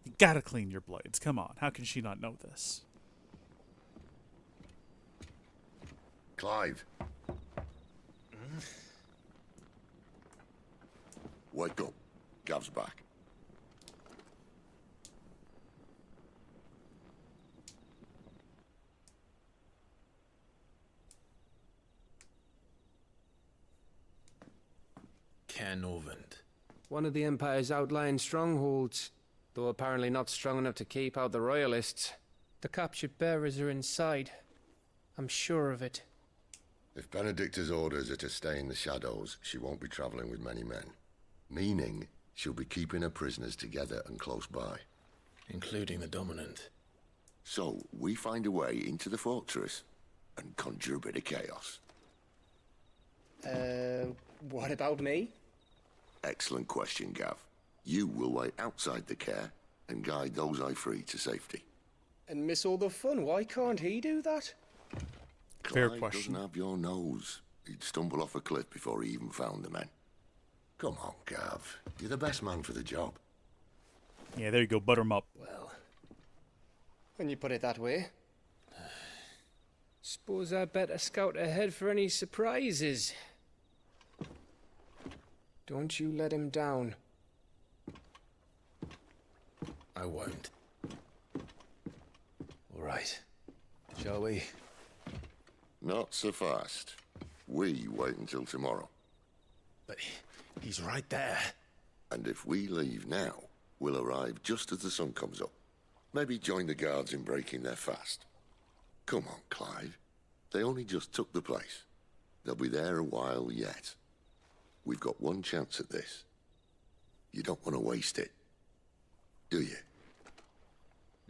You gotta clean your blades. Come on. How can she not know this? Clive. Wake up. Gav's back. Caer Norvant. One of the Empire's outlying strongholds, though apparently not strong enough to keep out the Royalists. The captured bearers are inside. I'm sure of it. If Benedicta's orders are to stay in the shadows, she won't be traveling with many men. Meaning, she'll be keeping her prisoners together and close by. Including the dominant. So, we find a way into the fortress and conjure a bit of chaos. What about me? Excellent question, Gav. You will wait outside the care and guide those I free to safety. And miss all the fun. Why can't he do that? Fair Clive question. doesn't have your nose. He'd stumble off a cliff before he even found the men. Come on, Gav. You're the best man for the job. Yeah, there you go. Butter 'em up. Well, when you put it that way. Suppose I better scout ahead for any surprises. Don't you let him down. I won't. All right. Shall we? Not so fast. We wait until tomorrow. But he's right there. And if we leave now, we'll arrive just as the sun comes up. Maybe join the guards in breaking their fast. Come on, Clive. They only just took the place. They'll be there a while yet. We've got one chance at this. You don't want to waste it, do you?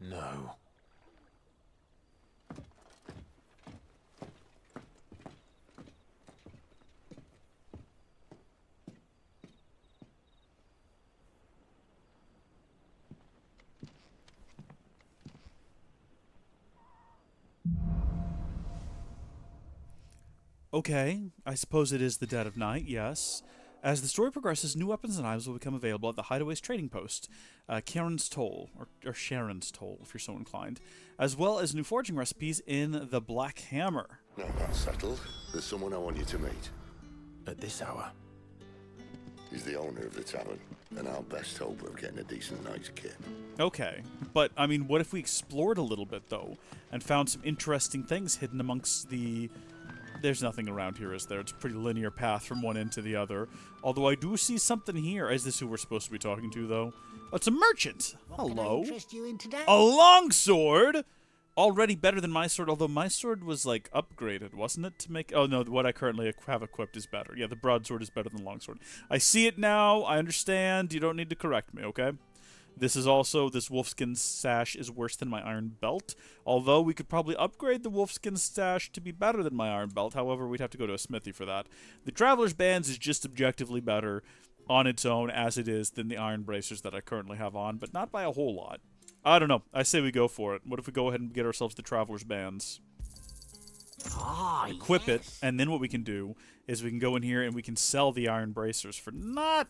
No. Okay, I suppose it is the dead of night, yes. As the story progresses, new weapons and items will become available at the Hideaway's trading post, Karen's Toll, or Sharon's Toll, if you're so inclined, as well as new forging recipes in the Black Hammer. Now that's settled. There's someone I want you to meet. At this hour? He's the owner of the tavern, and our best hope of getting a decent night's kit. Okay, but, I mean, what if we explored a little bit, though, and found some interesting things hidden amongst the... There's nothing around here, is there? It's a pretty linear path from one end to the other. Although I do see something here. Is this who we're supposed to be talking to, though? Oh, it's a merchant! Hello. Interest you in today? A longsword! Already better than my sword, although my sword was, like, upgraded, wasn't it? To make... Oh, no, what I currently have equipped is better. Yeah, the broadsword is better than longsword. I see it now. I understand. You don't need to correct me, okay? This is also, this wolfskin sash is worse than my iron belt, although we could probably upgrade the wolfskin sash to be better than my iron belt. However, we'd have to go to a smithy for that. The Traveler's Bands is just objectively better on its own as it is than the iron bracers that I currently have on, but not by a whole lot. I don't know. I say we go for it. What if we go ahead and get ourselves the Traveler's Bands? Equip it, and then what we can do is we can go in here and we can sell the iron bracers for not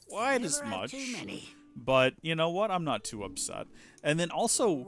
quite as much. Too many. But, you know what? I'm not too upset. And then also,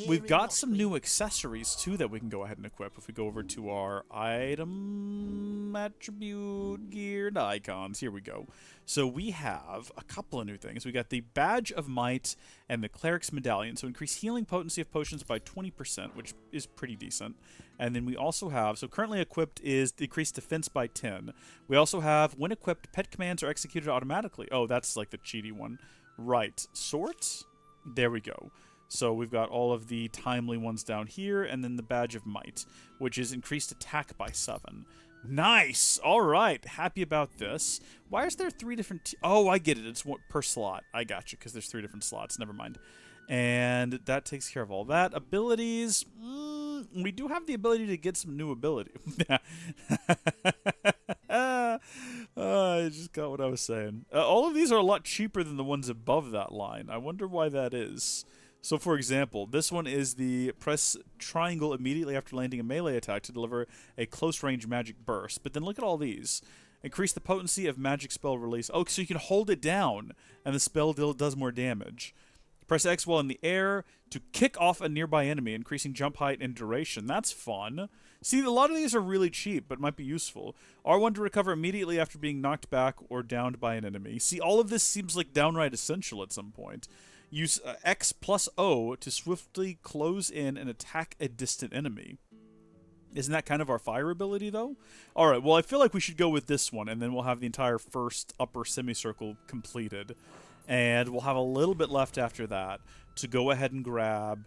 we've got some new accessories, too, that we can go ahead and equip. If we go over to our item, attribute, geared icons. Here we go. So we have a couple of new things. We got the Badge of Might and the Cleric's Medallion. So increase healing potency of potions by 20%, which is pretty decent. And then we also have, so currently equipped is decreased defense by 10. We also have, when equipped, pet commands are executed automatically. Oh, that's like the cheaty one. Right. Sort? There we go. So we've got all of the timely ones down here, and then the Badge of Might, which is increased attack by 7. Nice! Alright, happy about this. Why is there 3 different... Oh, I get it. It's one per slot. I got you, because there's 3 different slots. Never mind. And that takes care of all that. Abilities... we do have the ability to get some new ability. I just got what I was saying. All of these are a lot cheaper than the ones above that line. I wonder why that is. So, for example, this one is the press triangle immediately after landing a melee attack to deliver a close-range magic burst. But then look at all these. Increase the potency of magic spell release. Oh, so you can hold it down, and the spell does more damage. Press X while in the air to kick off a nearby enemy, increasing jump height and duration. That's fun. See, a lot of these are really cheap, but might be useful. R1 to recover immediately after being knocked back or downed by an enemy. See, all of this seems like downright essential at some point. Use X plus O to swiftly close in and attack a distant enemy. Isn't that kind of our fire ability, though? Alright, well, I feel like we should go with this one, and then we'll have the entire first upper semicircle completed. And we'll have a little bit left after that to go ahead and grab...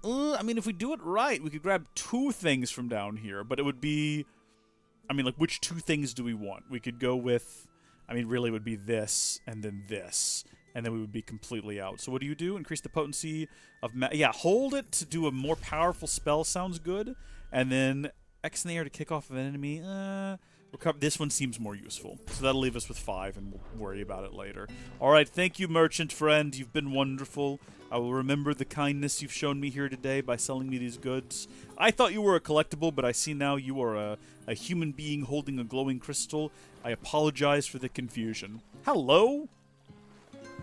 I mean, if we do it right, we could grab 2 things from down here, but it would be... I mean, like, which 2 things do we want? We could go with... I mean, really, it would be this, and then this, and then we would be completely out. So what do? Increase the potency of... yeah, hold it to do a more powerful spell sounds good, and then X in the air to kick off an enemy. This one seems more useful. So that'll leave us with 5, and we'll worry about it later. Alright, thank you, merchant friend. You've been wonderful. I will remember the kindness you've shown me here today by selling me these goods. I thought you were a collectible, but I see now you are a human being holding a glowing crystal. I apologize for the confusion. Hello?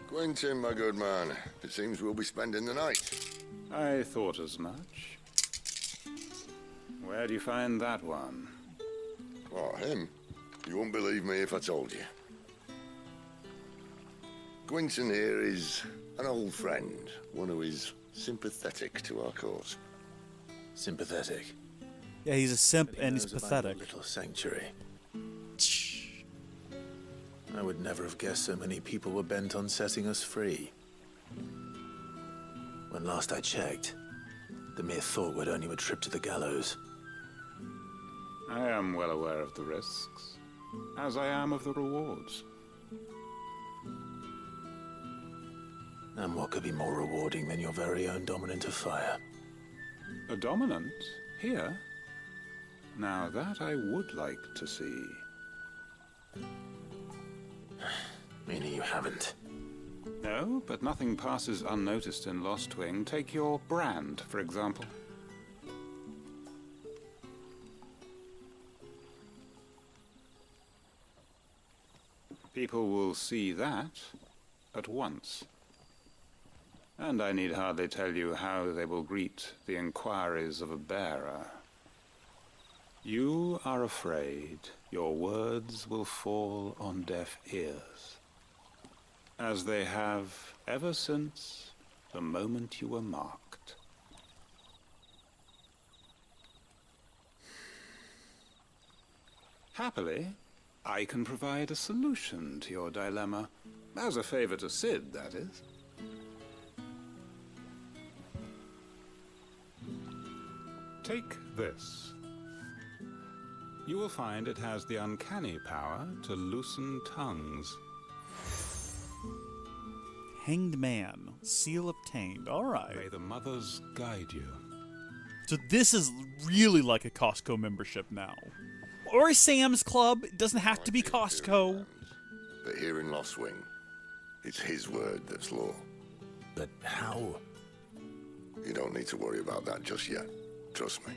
Quentin, my good man. It seems we'll be spending the night. I thought as much. Where do you find that one? Oh, him? You won't believe me if I told you. Quentin here is an old friend, one who is sympathetic to our cause. Sympathetic? Yeah, he's a simp and he's pathetic. Little sanctuary. I would never have guessed so many people were bent on setting us free. When last I checked, the mere thought would earn you a trip to the gallows. I am well aware of the risks, as I am of the rewards. And what could be more rewarding than your very own dominant of fire? A dominant? Here? Now that I would like to see. Meaning you haven't? No, but nothing passes unnoticed in Lost Wing. Take your brand, for example. People will see that at once. And I need hardly tell you how they will greet the inquiries of a bearer. You are afraid your words will fall on deaf ears, as they have ever since the moment you were marked. Happily, I can provide a solution to your dilemma, as a favor to Sid, that is. Take this. You will find it has the uncanny power to loosen tongues. Hanged Man. Seal obtained. All right. May the mothers guide you. So this is really like a Costco membership now. Or a Sam's Club. It doesn't have to be Costco. But here in Lost Wing, it's his word that's law. But how? You don't need to worry about that just yet. Trust me.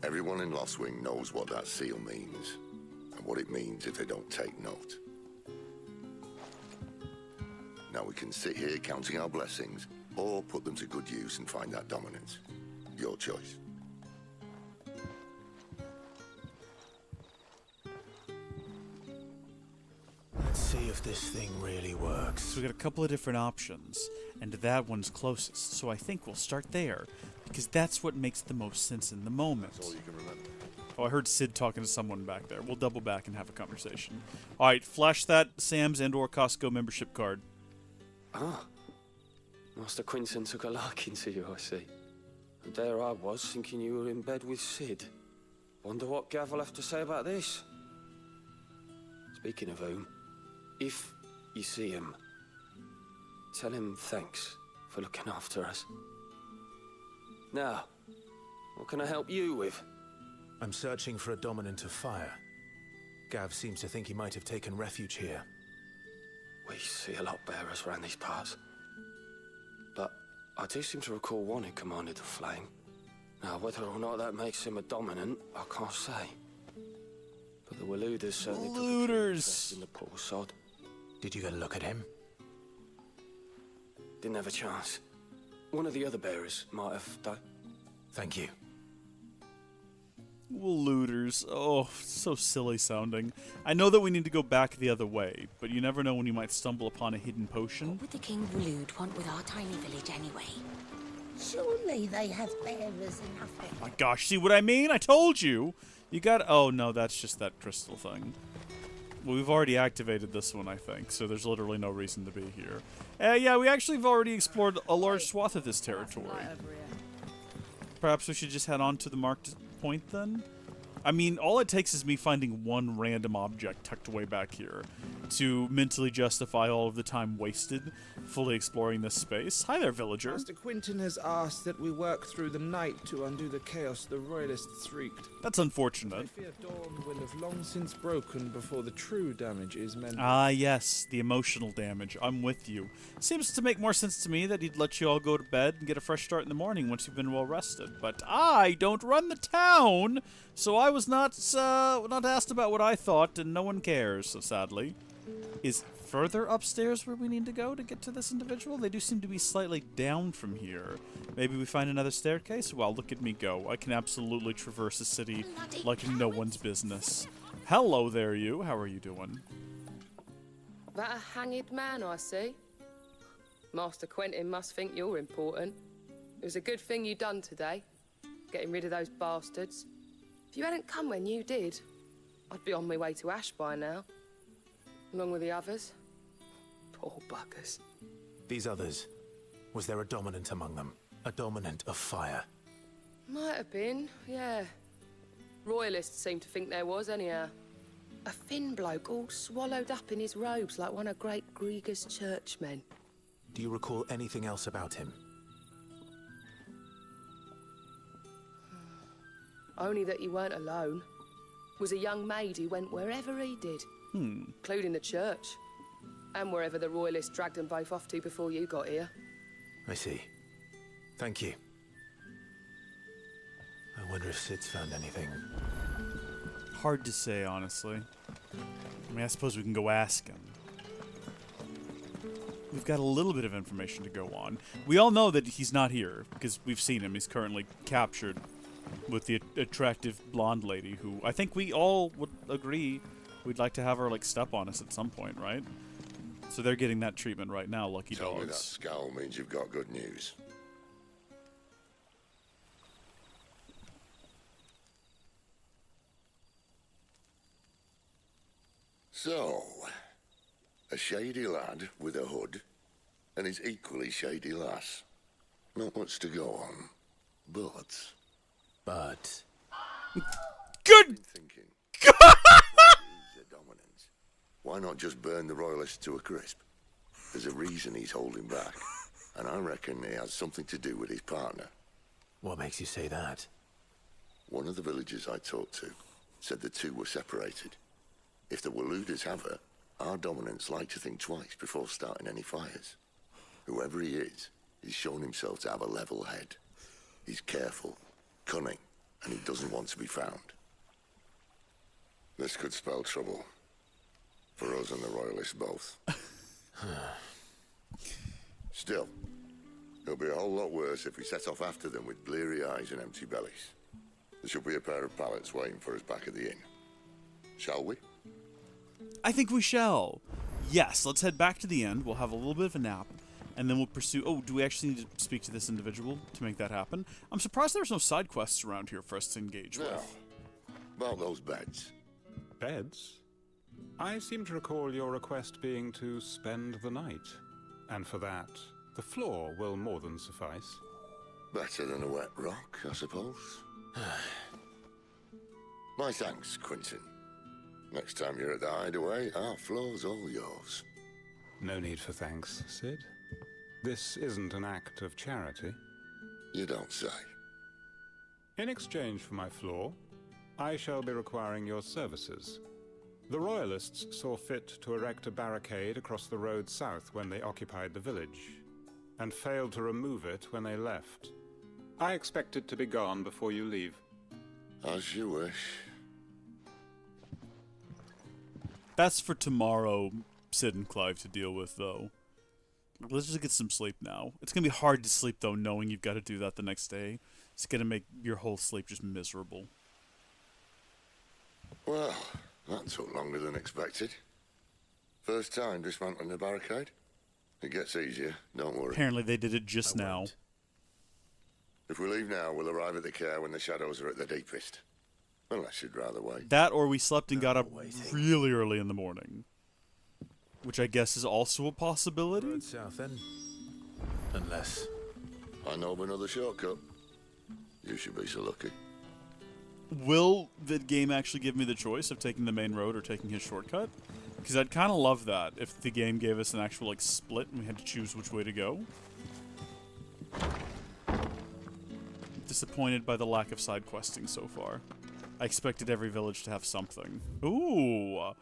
Everyone in Lost Wing knows what that seal means, and what it means if they don't take note. Now we can sit here counting our blessings, or put them to good use and find that dominance. Your choice. Let's see if this thing really works. So we got a couple of different options, and that one's closest. So I think we'll start there, because that's what makes the most sense in the moment. That's all you can remember. Oh, I heard Sid talking to someone back there. We'll double back and have a conversation. All right, flash that Sam's and/or Costco membership card. Ah. Master Quinton took a liking to you, I see. And there I was, thinking you were in bed with Sid. Wonder what Gav will have to say about this. Speaking of whom, if you see him, tell him thanks for looking after us. Now, what can I help you with? I'm searching for a dominant of fire. Gav seems to think he might have taken refuge here. We see a lot bearers around these parts. But I do seem to recall one who commanded the flame. Now, whether or not that makes him a dominant, I can't say. But the Waluders certainly took a keen interest in the poor sod. Did you get a look at him? Didn't have a chance. One of the other bearers might have done. Thank you. Looters. Oh, so silly sounding. I know that we need to go back the other way, but you never know when you might stumble upon a hidden potion. What would the King Walood want with our tiny village anyway? Surely they have bearers enough. Oh my gosh, see what I mean? I told you! You got... Oh, no, that's just that crystal thing. Well, we've already activated this one, I think, so there's literally no reason to be here. Yeah, we actually have already explored a large swath of this territory. Perhaps we should just head on to the marked point, then? I mean, all it takes is me finding one random object tucked away back here to mentally justify all of the time wasted fully exploring this space. Hi there, villager. Master Quinton has asked that we work through the night to undo the chaos the Royalists wreaked. That's unfortunate. I fear dawn will have long since broken before the true damage is mended. Ah, yes, the emotional damage. I'm with you. Seems to make more sense to me that he'd let you all go to bed and get a fresh start in the morning once you've been well rested. But I don't run the town, so I was not asked about what I thought, and no one cares, so sadly. Is further upstairs where we need to go to get to this individual? They do seem to be slightly down from here. Maybe we find another staircase? Well, look at me go. I can absolutely traverse a city like no one's business. Hello there, you. How are you doing? That a hanged man, I see. Master Quentin must think you're important. It was a good thing you done today, getting rid of those bastards. If you hadn't come when you did, I'd be on my way to Ash by now. Along with the others. Poor buggers. These others, was there a dominant among them? A dominant of fire? Might have been, yeah. Royalists seem to think there was, anyhow. A thin bloke all swallowed up in his robes like one of great Grieger's churchmen. Do you recall anything else about him? Only that he weren't alone. Was a young maid who went wherever he did. Including the church. And wherever the royalists dragged them both off to before you got here. I see. Thank you. I wonder if Sid's found anything. Hard to say, honestly. I mean, I suppose we can go ask him. We've got a little bit of information to go on. We all know that he's not here, because we've seen him. He's currently captured with the attractive blonde lady who I think we all would agree we'd like to have her, like, step on us at some point, right? So they're getting that treatment right now, lucky Tell dogs. me that scowl means you've got good news. So, a shady lad with a hood, and his equally shady lass. Not much to go on, but... Good! Thinking. Dominance. Why not just burn the royalists to a crisp? There's a reason he's holding back, and I reckon it has something to do with his partner. What makes you say that? One of the villagers I talked to said the two were separated. If the Waluders have her, our dominants like to think twice before starting any fires. Whoever he is, he's shown himself to have a level head. He's careful, cunning, and he doesn't want to be found. This could spell trouble. For us and the Royalists both. Still, it'll be a whole lot worse if we set off after them with bleary eyes and empty bellies. There should be a pair of pallets waiting for us back at the inn. Shall we? I think we shall. Yes, let's head back to the end. We'll have a little bit of a nap, and then we'll pursue... Oh, do we actually need to speak to this individual to make that happen? I'm surprised there's no side quests around here for us to engage with. Now, about those beds. Beds? I seem to recall your request being to spend the night. And for that, the floor will more than suffice. Better than a wet rock, I suppose. My thanks, Quentin. Next time you're at the hideaway, our floor's all yours. No need for thanks, Sid. This isn't an act of charity. You don't say. In exchange for my floor, I shall be requiring your services. The Royalists saw fit to erect a barricade across the road south when they occupied the village, and failed to remove it when they left. I expect it to be gone before you leave. As you wish. That's for tomorrow, Sid and Clive to deal with, though. Let's just get some sleep now. It's going to be hard to sleep, though, knowing you've got to do that the next day. It's going to make your whole sleep just miserable. Well, that took longer than expected. First time dismantling the barricade? It gets easier, don't worry. Apparently they did it just now. If we leave now, we'll arrive at the care when the shadows are at their deepest. Unless you'd rather wait. That or we slept and got up really early in the morning. Which I guess is also a possibility. Road south then. Unless... I know of another shortcut. You should be so lucky. Will the game actually give me the choice of taking the main road or taking his shortcut? Because I'd kind of love that if the game gave us an actual like split and we had to choose which way to go. Disappointed by the lack of side questing so far. I expected every village to have something. Ooh!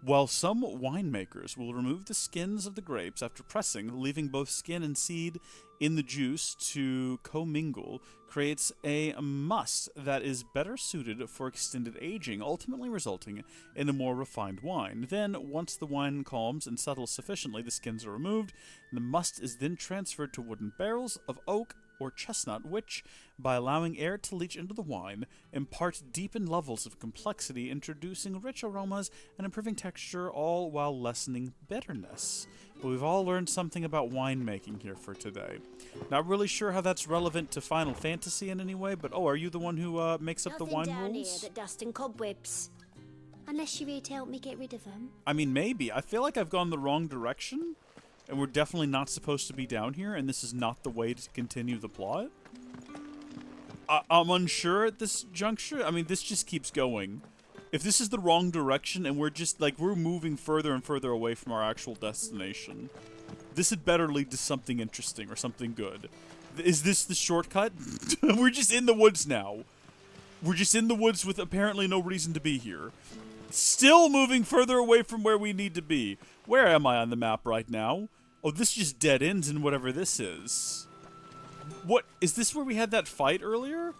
While some winemakers will remove the skins of the grapes after pressing, leaving both skin and seed in the juice to commingle, creates a must that is better suited for extended aging, ultimately resulting in a more refined wine. Then, once the wine calms and settles sufficiently, the skins are removed, and the must is then transferred to wooden barrels of oak or chestnut, which, by allowing air to leach into the wine, impart deepened levels of complexity, introducing rich aromas and improving texture, all while lessening bitterness. But we've all learned something about winemaking here for today. Not really sure how that's relevant to Final Fantasy in any way, but oh, are you the one who makes up the wine Nothing down rules? here but dust and cobwebs. Unless you're here to help me get rid of them. I mean, maybe. I feel like I've gone the wrong direction, and we're definitely not supposed to be down here, and this is not the way to continue the plot. I'm unsure at this juncture. I mean, this just keeps going. If this is the wrong direction and we're just, like, we're moving further and further away from our actual destination, This had better lead to something interesting or something good. Is this the shortcut? We're just in the woods now. We're just in the woods with apparently no reason to be here. Still moving further away from where we need to be. Where am I on the map right now? Oh, this just dead ends in whatever this is. What? Is this where we had that fight earlier?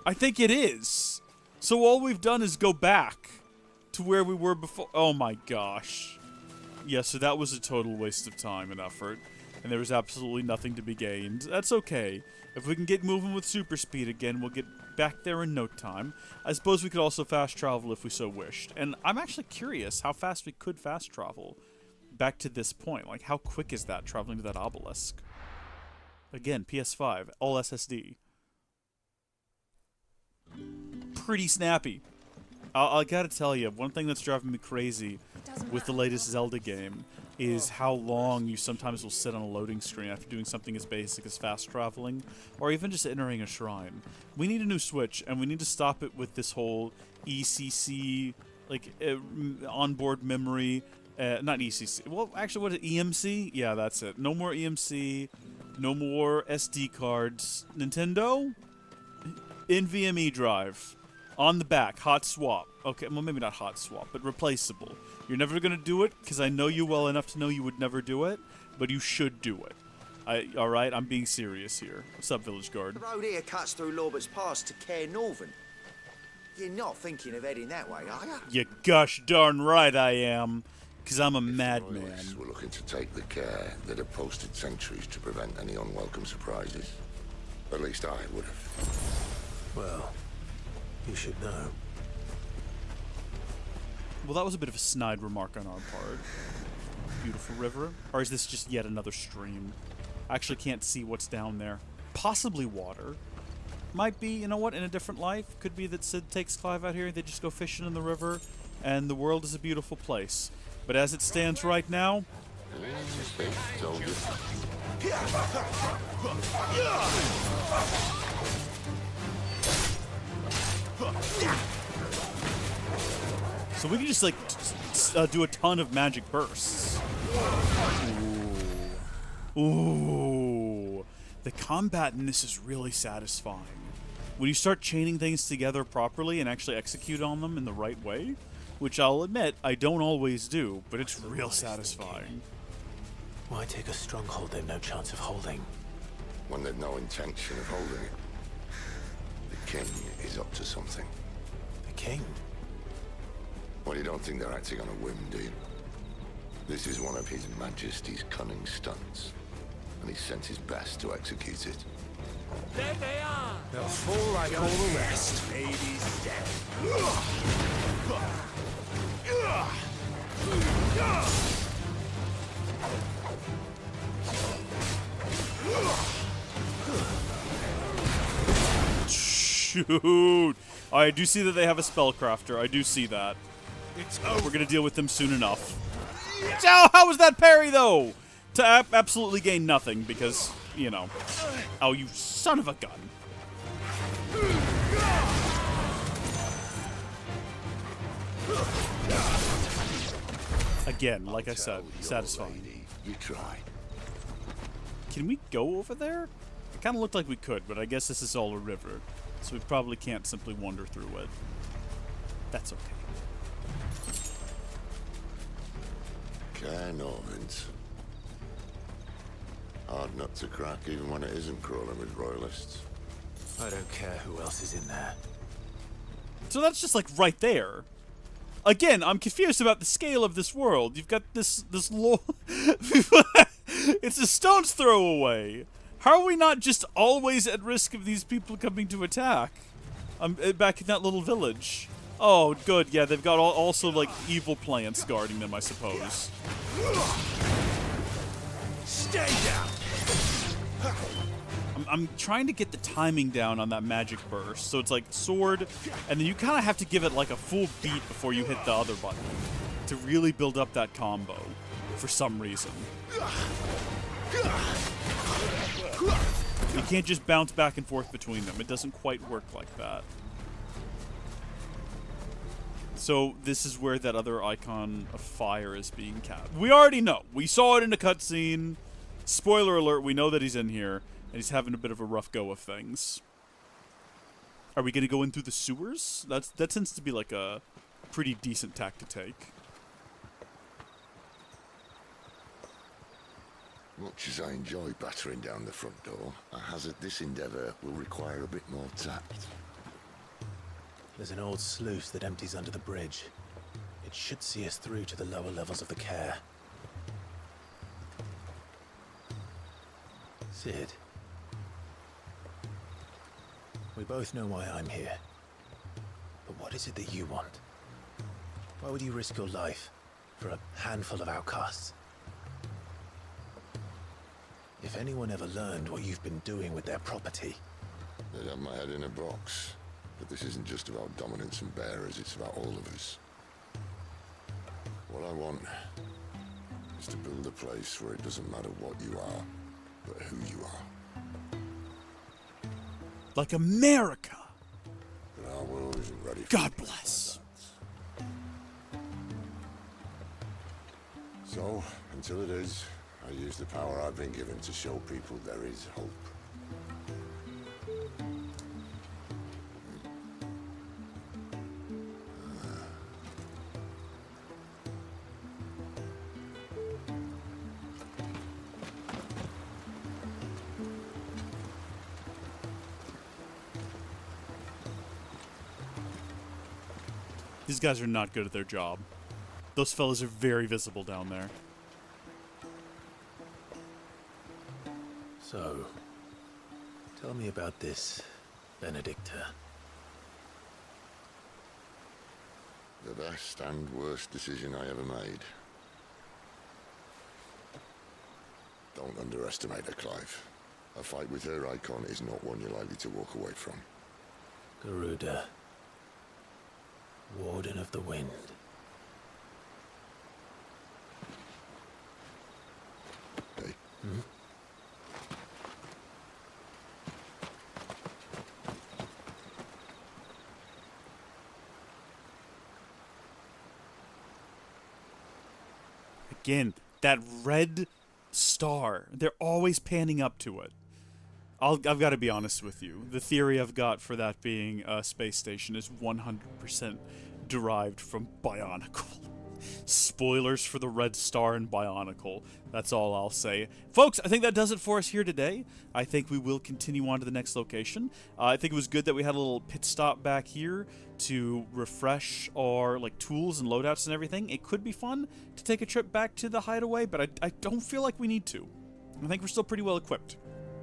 I think it is. So all we've done is go back to where we were before. Oh my gosh. Yeah, so that was a total waste of time and effort. And there was absolutely nothing to be gained. That's okay. If we can get moving with super speed again, we'll get back there in no time. I suppose we could also fast travel if we so wished. And I'm actually curious how fast we could fast travel back to this point. Like, how quick is that traveling to that obelisk? Again, PS5, all SSD. Pretty snappy. I gotta tell you, one thing that's driving me crazy with the latest Zelda game is how long you sometimes will sit on a loading screen after doing something as basic as fast traveling, or even just entering a shrine. We need a new Switch, and we need to stop it with this whole ECC, like, onboard memory, not ECC, well, actually, what is it, EMC? Yeah, that's it. No more EMC, no more SD cards. Nintendo? NVMe drive. On the back, hot swap. Okay, well, maybe not hot swap, but replaceable. You're never going to do it, because I know you well enough to know you would never do it, but you should do it. Alright, I'm being serious here. What's up, Village Guard? The road here cuts through Lorbert's Pass to Care Northern. You're not thinking of heading that way, are you? You gosh darn right I am, because I'm a madman. We're looking to take the care that have posted sentries to prevent any unwelcome surprises. At least I would have. Well, you should know. Well, that was a bit of a snide remark on our part. Beautiful river? Or is this just yet another stream? I actually can't see what's down there. Possibly water. Might be, you know what, in a different life. Could be that Sid takes Clive out here and they just go fishing in the river, and the world is a beautiful place. But as it stands right now... So we can just, like, do a ton of magic bursts. Ooh. Ooh. The combat in this is really satisfying. When you start chaining things together properly and actually execute on them in the right way, which I'll admit I don't always do, but it's real satisfying. Why take a stronghold they've no chance of holding? When they've no intention of holding it. The king is up to something. The king? Well, you don't think they're acting on a whim, do you? This is one of His Majesty's cunning stunts, and he sent his best to execute it. There they are! They'll fall like all the rest. Baby's dead. Shoot! I do see that they have a spellcrafter. I do see that. We're gonna deal with them soon enough. How was that parry, though? To absolutely gain nothing, because, you know. Oh, you son of a gun. Again, like I said, satisfying. You try. Can we go over there? It kind of looked like we could, but I guess this is all a river, so we probably can't simply wander through it. That's okay. Care Northern's. Hard nut to crack, even when it isn't crawling with royalists. I don't care who else is in there. So that's just like right there. Again, I'm confused about the scale of this world. You've got this it's a stone's throw away. How are we not just always at risk of these people coming to attack? Back in that little village. Oh, good. Yeah, they've got also like evil plants guarding them, I suppose. Stay down. I'm trying to get the timing down on that magic burst. So it's like sword, and then you kind of have to give it like a full beat before you hit the other button to really build up that combo for some reason. You can't just bounce back and forth between them. It doesn't quite work like that. So this is where that other icon of fire is being cast. We already know. We saw it in a cutscene. Spoiler alert, we know that he's in here, and he's having a bit of a rough go of things. Are we going to go in through the sewers? That tends to be like a pretty decent tack to take. Much as I enjoy battering down the front door, I hazard this endeavour will require a bit more tact. There's an old sluice that empties under the bridge. It should see us through to the lower levels of the care. Sid. We both know why I'm here. But what is it that you want? Why would you risk your life for a handful of outcasts? If anyone ever learned what you've been doing with their property... They'd have my head in a box. But this isn't just about dominance and bearers, it's about all of us. What I want is to build a place where it doesn't matter what you are, but who you are. Like America! But our world isn't ready for God bless! So, until it is, I use the power I've been given to show people there is hope. These guys are not good at their job. Those fellas are very visible down there. So, tell me about this, Benedicta. The best and worst decision I ever made. Don't underestimate her, Clive. A fight with her icon is not one you're likely to walk away from. Garuda. Warden of the Wind. Hey. Hmm? Again, that red star. They're always panning up to it. I've got to be honest with you. The theory I've got for that being a space station is 100% derived from Bionicle. Spoilers for the red star and Bionicle. That's all I'll say. Folks, I think that does it for us here today. I think we will continue on to the next location. I think it was good that we had a little pit stop back here to refresh our tools and loadouts and everything. It could be fun to take a trip back to the hideaway, but I don't feel like we need to. I think we're still pretty well equipped.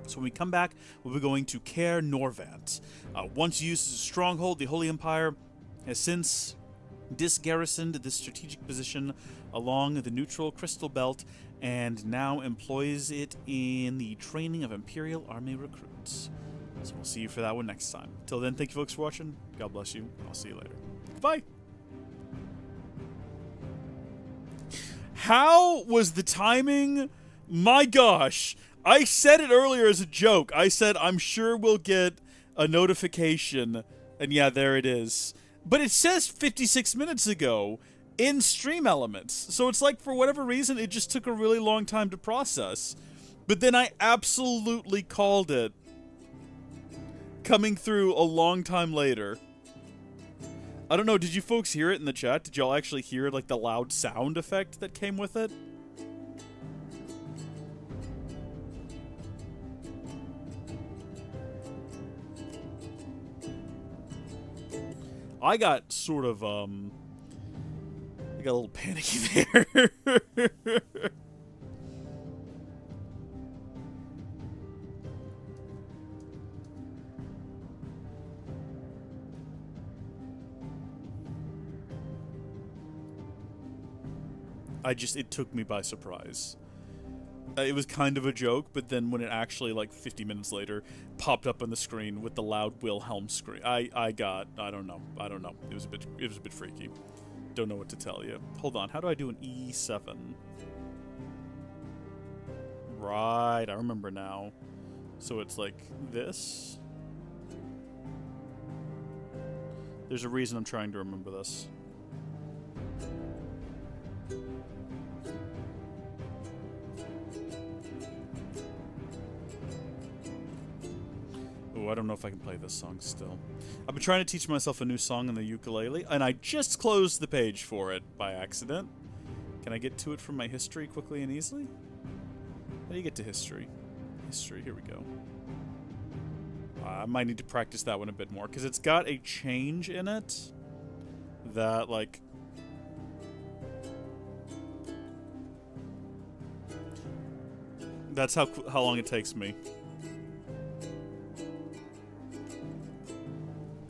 So when we come back, we'll be going to Caer Norvant. Once used as a stronghold, the Holy Empire has since disgarrisoned this strategic position along the neutral crystal belt and now employs it in the training of Imperial Army recruits. So we'll see you for that one next time. Till then, thank you folks for watching. God bless you. I'll see you later. Goodbye. How was the timing? My gosh. I said it earlier as a joke. I said, I'm sure we'll get a notification. And yeah, there it is. But it says 56 minutes ago in Stream Elements. So it's like, for whatever reason, it just took a really long time to process. But then I absolutely called it coming through a long time later. I don't know, did you folks hear it in the chat? Did y'all actually hear the loud sound effect that came with it? I got sort of, I got a little panicky there. It took me by surprise. It was kind of a joke, but then when it actually, 50 minutes later, popped up on the screen with the loud Wilhelm scream, I don't know. It was a bit freaky. Don't know what to tell you. Hold on, how do I do an E7? Right, I remember now. So it's like this. There's a reason I'm trying to remember this. I don't know if I can play this song still. I've been trying to teach myself a new song on the ukulele, and I just closed the page for it by accident. Can I get to it from my history quickly and easily? How do you get to history? History, here we go. I might need to practice that one a bit more, because it's got a change in it that, like... That's how long it takes me.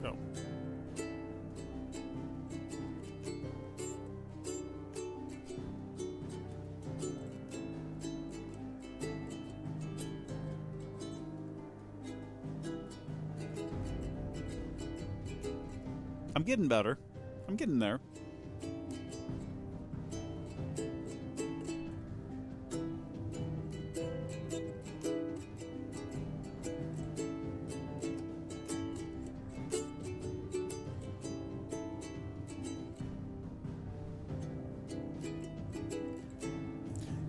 Oh. I'm getting better. I'm getting there.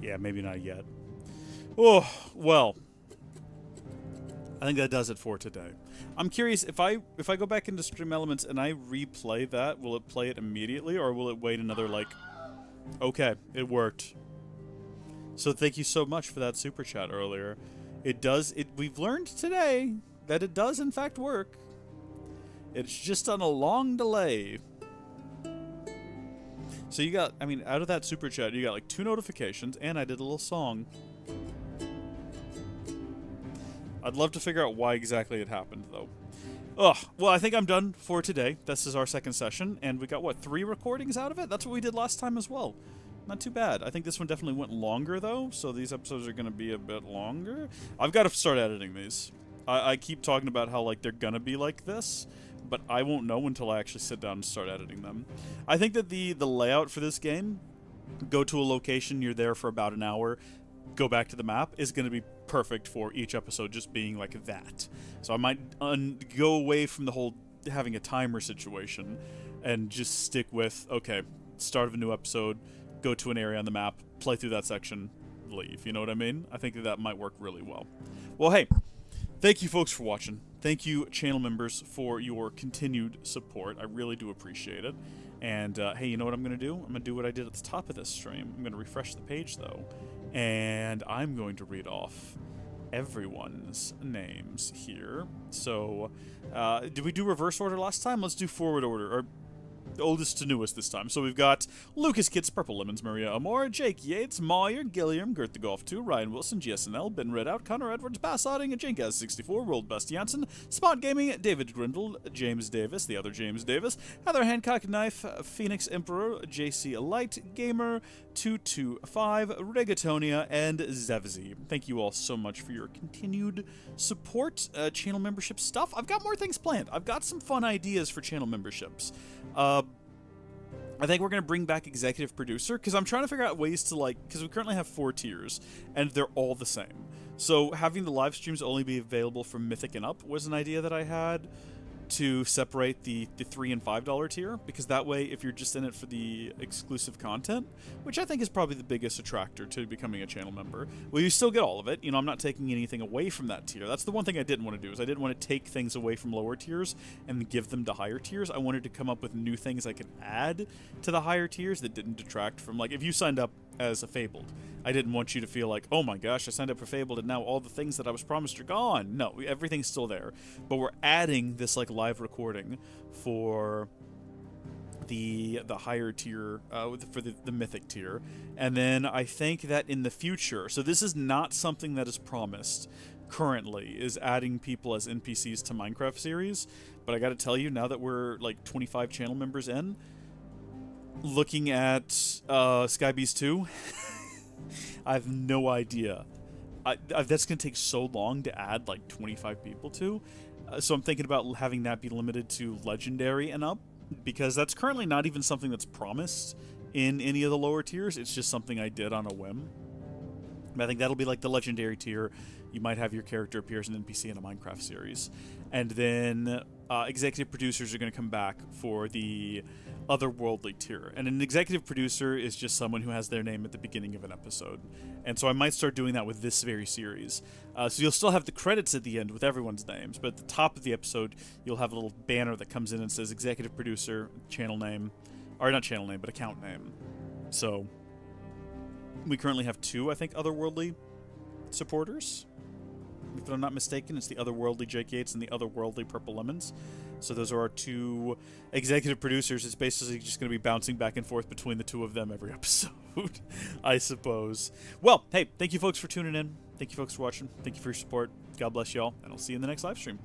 Yeah, maybe not yet. Oh, well. I think that does it for today. I'm curious, if I go back into Stream Elements and I replay that, will it play it immediately, or will it wait another, like... Okay, it worked. So thank you so much for that super chat earlier. It does... We've learned today that it does, in fact, work. It's just on a long delay. So you got, I mean, out of that super chat, you got like 2 notifications, and I did a little song. I'd love to figure out why exactly it happened, though. Ugh. Well, I think I'm done for today. This is our second session, and we got, what, 3 recordings out of it? That's what we did last time as well. Not too bad. I think this one definitely went longer, though, so these episodes are going to be a bit longer. I've got to start editing these. I keep talking about how, like, they're going to be like this, but I won't know until I actually sit down and start editing them. I think that the layout for this game, go to a location, you're there for about an hour, go back to the map, is going to be perfect for each episode just being like that. So I might go away from the whole having a timer situation and just stick with, okay, start of a new episode, go to an area on the map, play through that section, leave. You know what I mean? I think that might work really well. Well, hey, thank you folks for watching. Thank you, channel members, for your continued support. I really do appreciate it. And, hey, you know what I'm going to do? I'm going to do what I did at the top of this stream. I'm going to refresh the page, though. And I'm going to read off everyone's names here. So, did we do reverse order last time? Let's do forward order. Or oldest to newest this time. So we've got Lucas Kitts, Purple Lemons, Maria Amor, Jake Yates, Moyer, Gilliam, Gert the Golf 2, Ryan Wilson, GSNL, Ben Redout, Connor Edwards, Bass Odding, Jenkaz 64, World Best Jansen, Spot Gaming, David Grindle, James Davis, the other James Davis, Heather Hancock Knife, Phoenix Emperor, JC Light Gamer, 225, Regatonia, and Zevzy. Thank you all so much for your continued support. Channel membership stuff. I've got more things planned. I've got some fun ideas for channel memberships. I think we're going to bring back executive producer, because I'm trying to figure out ways to, like, because we currently have 4 tiers, and they're all the same. So having the live streams only be available from Mythic and up was an idea that I had, to separate the $3 and $5 tier, because that way, if you're just in it for the exclusive content, which I think is probably the biggest attractor to becoming a channel member, well, you still get all of it. You know, I'm not taking anything away from that tier. That's the one thing I didn't want to do, is I didn't want to take things away from lower tiers and give them to higher tiers. I wanted to come up with new things I could add to the higher tiers that didn't detract from, like, if you signed up as a Fabled, I didn't want you to feel like, oh my gosh, I signed up for Fabled and now all the things that I was promised are gone. No, everything's still there. But we're adding this, like, live recording for the higher tier, for the Mythic tier. And then I think that in the future, so this is not something that is promised currently, is adding people as NPCs to Minecraft series. But I gotta tell you, now that we're like 25 channel members in, looking at Skybeast 2, I have no idea. That's going to take so long to add like 25 people to. So I'm thinking about having that be limited to Legendary and up, because that's currently not even something that's promised in any of the lower tiers. It's just something I did on a whim. I think that'll be like the Legendary tier. You might have your character appear as an NPC in a Minecraft series. And then executive producers are going to come back for the otherworldly tier. And an executive producer is just someone who has their name at the beginning of an episode. And so I might start doing that with this very series. So you'll still have the credits at the end with everyone's names, but at the top of the episode, you'll have a little banner that comes in and says executive producer, channel name, or not channel name, but account name. So we currently have 2, I think, otherworldly supporters. If I'm not mistaken, it's the otherworldly Jake Yates and the otherworldly Purple Lemons. So those are our 2 executive producers. It's basically just going to be bouncing back and forth between the 2 of them every episode, I suppose. Well, hey, thank you folks for tuning in. Thank you folks for watching. Thank you for your support. God bless y'all, and I'll see you in the next live stream.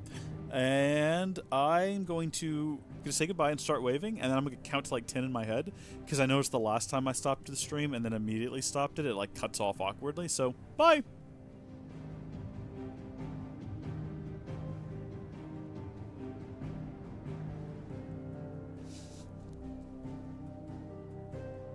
And I'm going to say goodbye and start waving, and then I'm going to count to like 10 in my head, because I noticed the last time I stopped the stream and then immediately stopped it, it like cuts off awkwardly. So, bye!